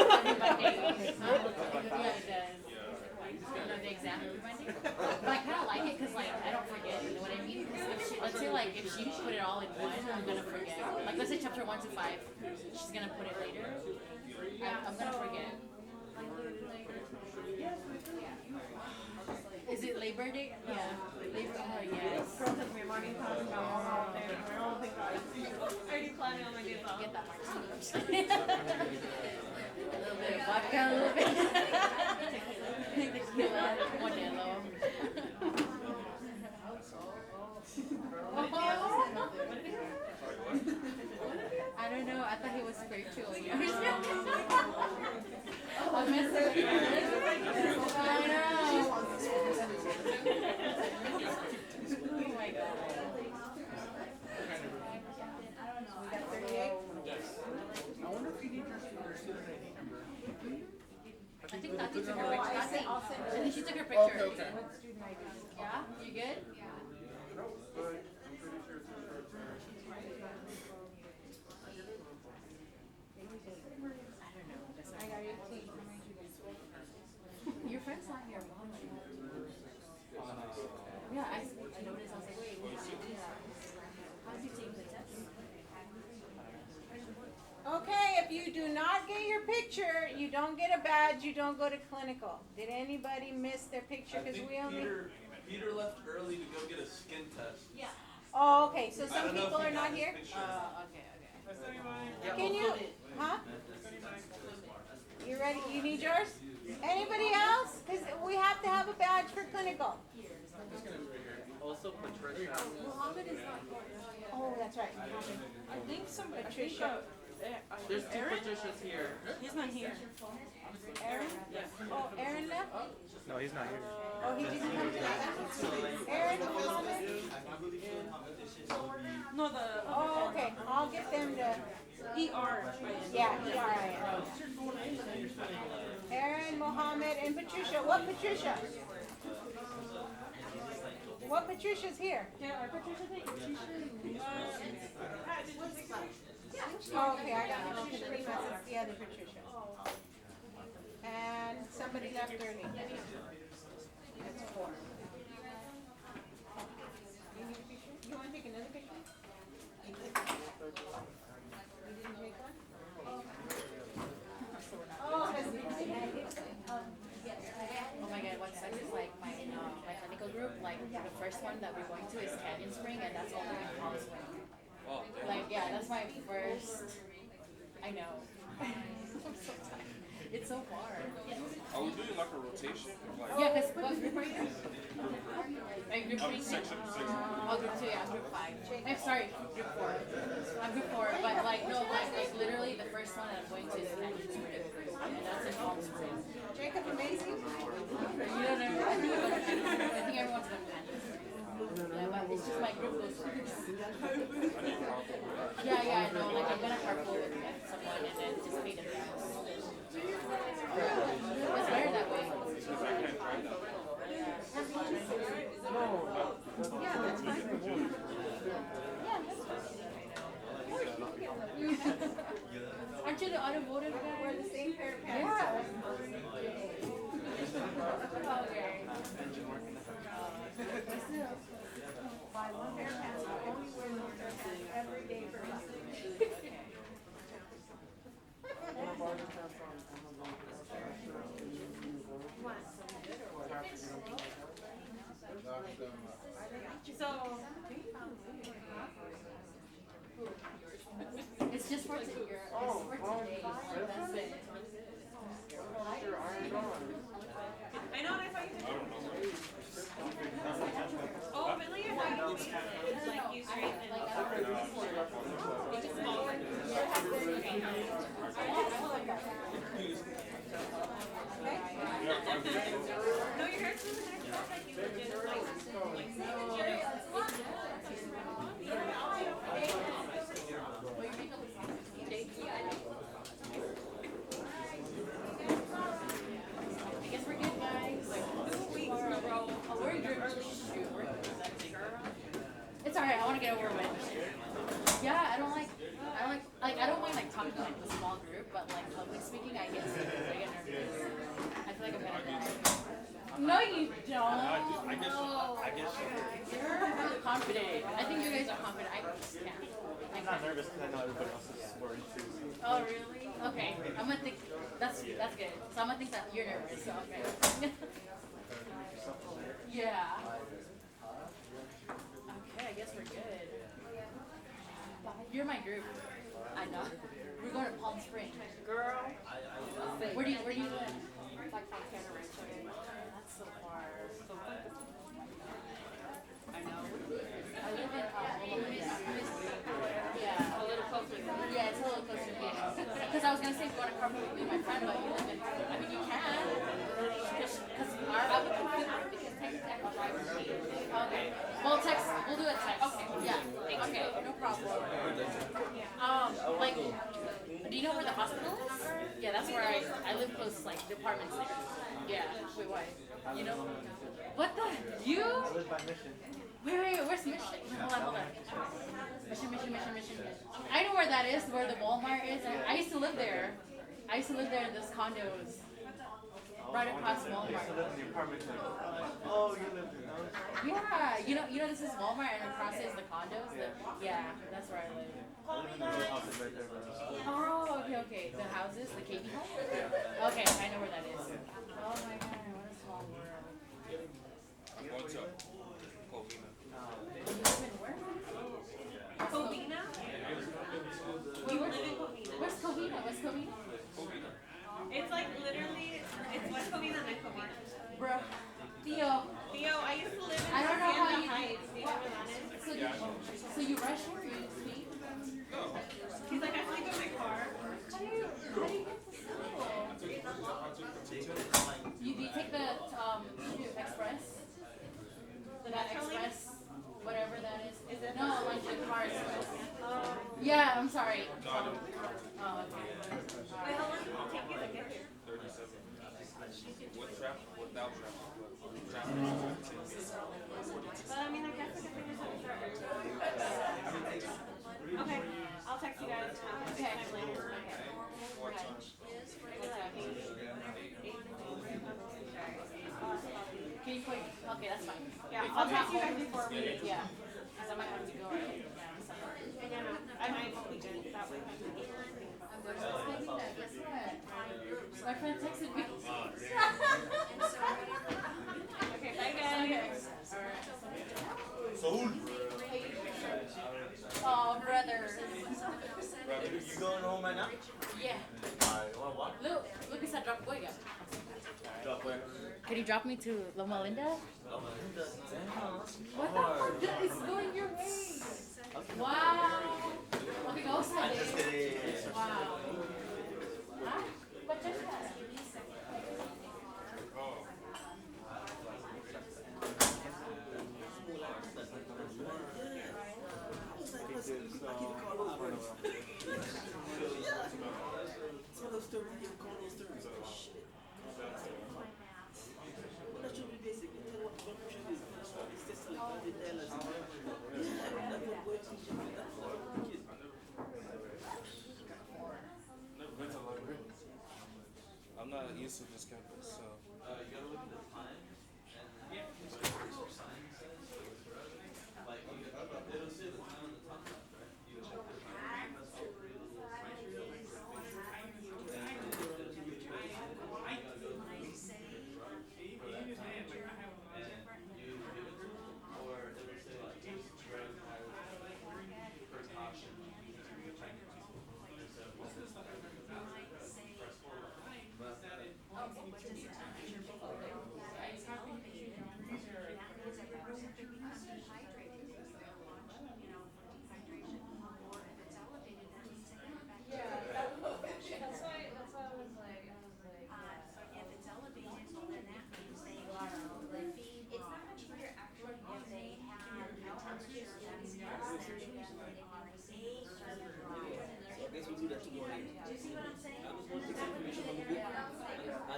The exam reminding. But I kind of like it because like I don't forget. You know what I mean? 'Cause if she, let's say like if she put it all in one, I'm gonna forget. Like let's say chapter 1 to 5, she's gonna put it later. I'm gonna forget. Is it Labor Day? Yeah. Labor. Oh yes. Girl took me a morning class and got all out there. We're all thinking about it. I'm already planning on my days off. Get that martini. A little bit of vodka, a little bit. Tequila, Modelo. I don't know. I thought he was spiritual. You know? I'm messing. I know. Oh my god. We got 38. I wonder if you need your student ID number. I think Tati took her picture. I think she took her picture. Okay. What student ID? Yeah? You good? I got 18. Your friend's not here. Mom. Yeah, I noticed. I was like, wait, what is she? How's he taking the test? Okay, if you do not get your picture, you don't get a badge, you don't go to clinical. Did anybody miss their picture? I Because think we only. Peter left early to go get a skin test. Yeah. Oh, okay, so I some don't know if people he are not got his here? picture. Okay. Can you, huh? You ready? You need yours? Anybody else? Because we have to have a badge for clinical. Also, Patricia. Mohammed is not here. Oh, that's right. I think some Patricia. There's two Patricias here. He's not here. Aaron? Oh, Aaron left? No, he's not here. Oh, he didn't come today? Aaron and Mohammed? No, the. Oh, okay. I'll get them to. ER. Yeah, ERIN. Aaron, Mohammed, and Patricia. What Patricia? What Patricia's here? Yeah, our Patricia take Oh, okay, I got Patricia Rimas. It's the other Patricia. And somebody left early. That's 4. You need a picture? You want to take another picture? You didn't take one? Oh, like the first one that we're going to is Canyon Spring, and that's only in Palm Spring. Oh, Like, yeah, that's my first. I know. I'm so tired. It's so far. are we doing like a rotation? Like, Yeah, because what group are you? Are you group 3? section. Oh, group 2, yeah, I'm group 5. I'm sorry, group 4. I'm group 4, but like, no, like literally the first one that I'm going to is Canyon Spring. And that's in Palm Springs. Jacob, amazing. You don't know, I think everyone's going to Canyon Springs. I think everyone's going to Canyon Springs. Yeah, but it's just my group goes first. Yeah, I know, like I'm gonna carpool with someone and then just pay them gas. It's better that way. Yeah, that's fine. Aren't you the automotive guy? We're the same pair of pants. Buy one pair of pants, I only wear one pair of pants every day for life. It's just for today. That's it. I know, and I thought you did. Oh, really? I thought you like you straight and it just falls. No, your hair's really nice. It looks like you legit I guess we're good, guys. Oh, we're in group early. Shoot, we're it's alright, I want to get over with. Yeah, I don't mind like talking to like a small group, but like public speaking, I get nervous. I feel like I'm gonna cry. No, you don't. I guess You're confident. I think you guys are confident. I just can't. I'm not nervous because I know everybody else is worried too. Oh really? Okay. I'm gonna think that's good. So I'm gonna think that you're nervous. So okay. Yeah. Okay, I guess we're good. You're my group. I know. We're going to Palm Springs. Girl. Where do you live? Like Fontana Rancho. That's so far. I know. I live in yeah. A little closer. Yeah, it's a little closer. Because I was gonna say if you want to carpool with me and my friend, but you live in. I mean, you can. Because I would because technically I can drive with you. Okay. Well, text. We'll do it text. Okay. Yeah. Okay. No problem. Like, do you know where the hospital is? Yeah, that's where I live close. Like, the apartment's there. Yeah. Wait, why? You know? What the? You? I live by Mission. Wait, where's Mission? Hold on. Mission. I know where that is, where the Walmart is. I used to live there. I used to live there in those condos. Right across Walmart. I used to live in the apartment. Oh, you live in those? Yeah, you know this is Walmart and across is the condos. Yeah, that's where I live. I live in the little houses right there, bro. Oh, okay. The houses, the KB home? Okay, I know where that is. Oh my god, what a small world. What's up? Covina. You live in where? Covina? Wait, where's Covina? What's Covina? Covina. It's like literally, it's West Covina and then Covina. Bro, Theo, I used to live in I don't know how Hacienda you. Heights. Do you know where that is? So you rush here or you speak? He's like, I sleep in my car. How do you get to school? You take the express? The express? Whatever that is. Is it? No, like the car express. Yeah, I'm sorry. Oh, okay. Wait, how long did it take you to get here? 37. With traffic, without traffic. But I mean, I guess we can finish up and start early. Okay, I'll text you guys. Okay. Later. What time? Can you put, okay, that's fine. Yeah, I'll text you guys before we. Yeah, because I might have to go. Right? Yeah, no, I might weekend that way. Guess what? My friend texted me. Okay, bye guys. Alright. You going home right now? Yeah. Alright, you wanna walk? Look at that drop boy guy. Drop where? Could you drop me to Loma Linda? Oh my goodness. What the fuck? That is going your way. Wow. Okay, go outside. I'm just kidding. Wow. Huh? What just that? Never been to the library. I'm not used to this campus, so. You gotta look at the time, and then your sign says, like, it'll say the time on the top left, right? You check the time, press all three of the little sign trees, and then it'll give you a choice, and you gotta go to the for that time, and you give it to them, or it'll say like, just red first option, you can check it. So if it says that, press forward.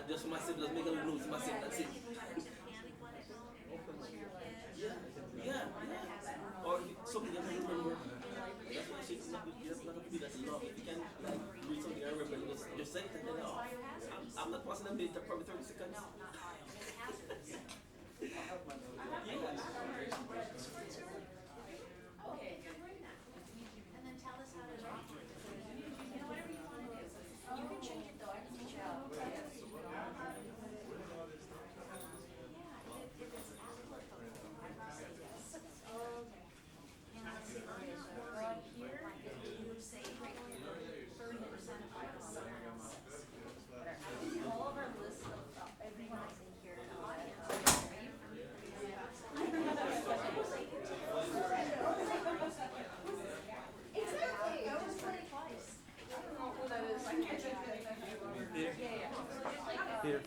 Just for my siblings, make a little notes for my siblings, that's it. Yeah. Or something that you remember. That's why she's not gonna be that's enough. If you can like read something I remember, just say it and then I'm not passing a minute, probably 30 seconds. Okay. And then tell us how to draw. Whatever you wanna do. You can change it though, I can teach you how. Here.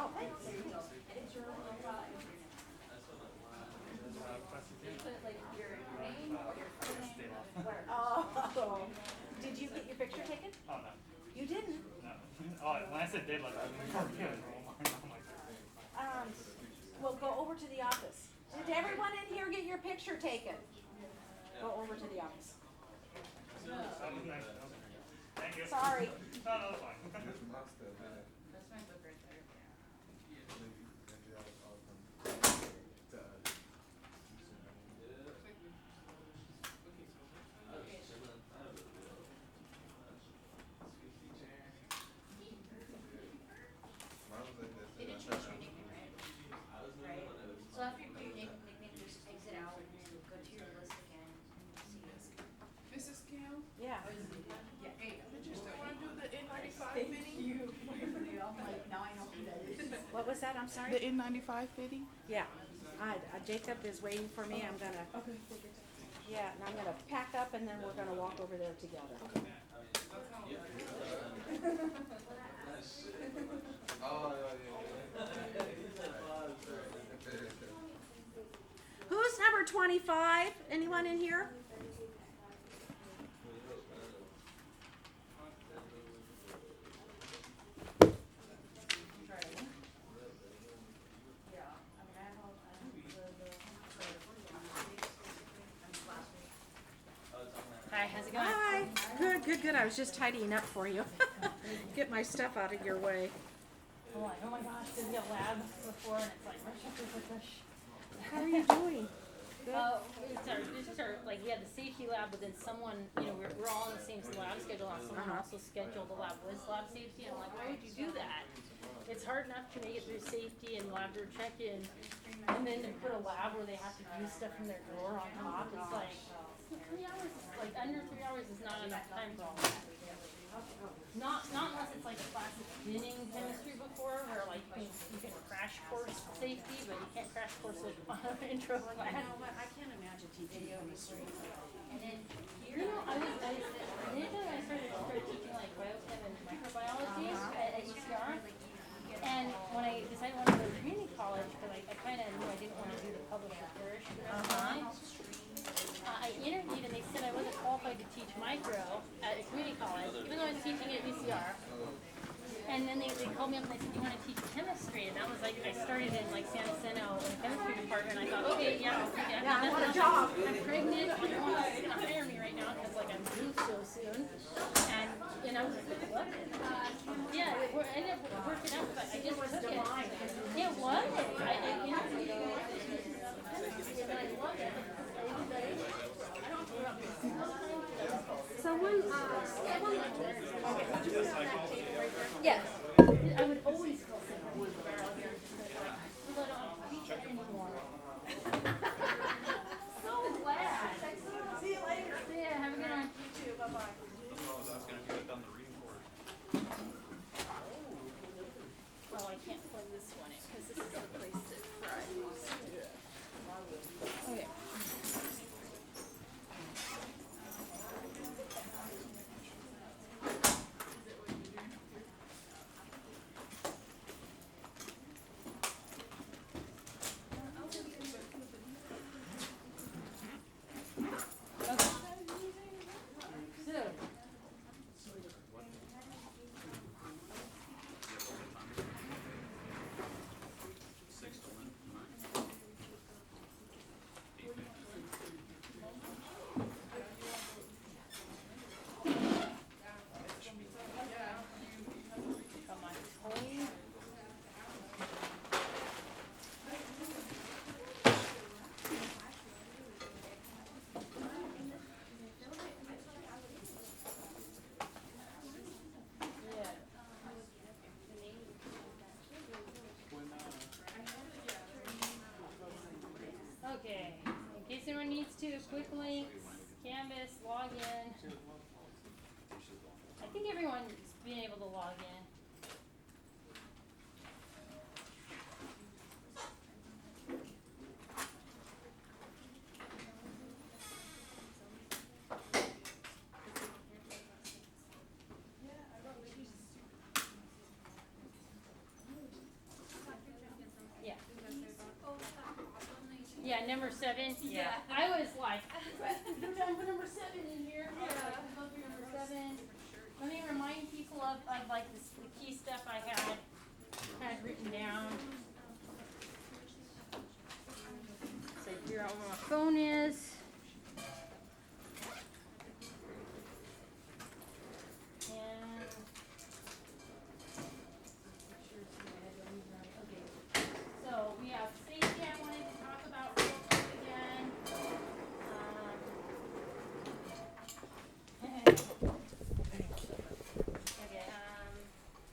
Oh, thanks. Oh, did you get your picture taken? Oh, no. You didn't? No. Oh, when I said did, like, I'm good. Well, go over to the office. Did everyone in here get your picture taken? Go over to the office. Thank you. Sorry. No, no, it's fine. That's my book right there. They did change your nickname, right? So after you put your nickname, just exit out and then go to your list again and see this. Mrs. Kim? Yeah. Yeah, hey, did you still wanna do the N95 Thank fitting? you. I'm like, now I know who that is. What was that? I'm sorry? The N95 fitting? Yeah. Jacob is waiting for me. I'm gonna. Okay. Yeah, and I'm gonna pack up and then we're gonna walk over there together. Who's number 25? Anyone in here? Hi, how's it going? Hi. Good, good, good. I was just tidying up for you. Get my stuff out of your way. Oh my gosh, did we have lab before and it's like rush, rush, rush, rush, rush. How are you doing? This is our, like, yeah, the safety lab, but then someone, you know, we're all on the same lab schedule, and someone also scheduled the lab with lab safety, and I'm like, why would you do that? It's hard enough to make it through safety and lab door check-in, and then to put a lab where they have to use stuff from their drawer on top, it's like, 3 hours, like, under 3 hours is not enough time for all that. Not unless it's like a class that's been in chemistry before, where like you can crash course safety, but you can't crash course it on an intro class. You know what, I can't imagine teaching chemistry. And then You know, initially I started teaching like biochem and microbiology at UCR, and when I decided I wanted to go to community college, because I kind of knew I didn't want to do the public affairs I interviewed and they said I wasn't qualified to teach micro at a community college, even though I was teaching at UCR. And then they called me up and they said, you want to teach chemistry? And that was like, I started in like San Jacinto in the chemistry department, and I thought, okay, yeah, I'll take it. I want a job. I'm pregnant, I don't want to going to hire me right now because like I'm due so soon. And I was like, I love it. Yeah, I ended up working out, but I just took it. It was. I interviewed and I loved it. Someone, Yes. I would always call someone with a barrel here. But I don't teach it anymore. So glad. See you later. Yeah, have a good one. You too, bye-bye. Oh, I can't plug this one in because this is the place that fries. Okay. Okay, in case anyone needs to, quick links, Canvas, log in. I think everyone's been able to log in. Yeah. Yeah, number 7. Yeah. I was like, number 7 in here. Yeah. Number 7. Let me remind people of like the key stuff I had written down. So figure out where my phone is.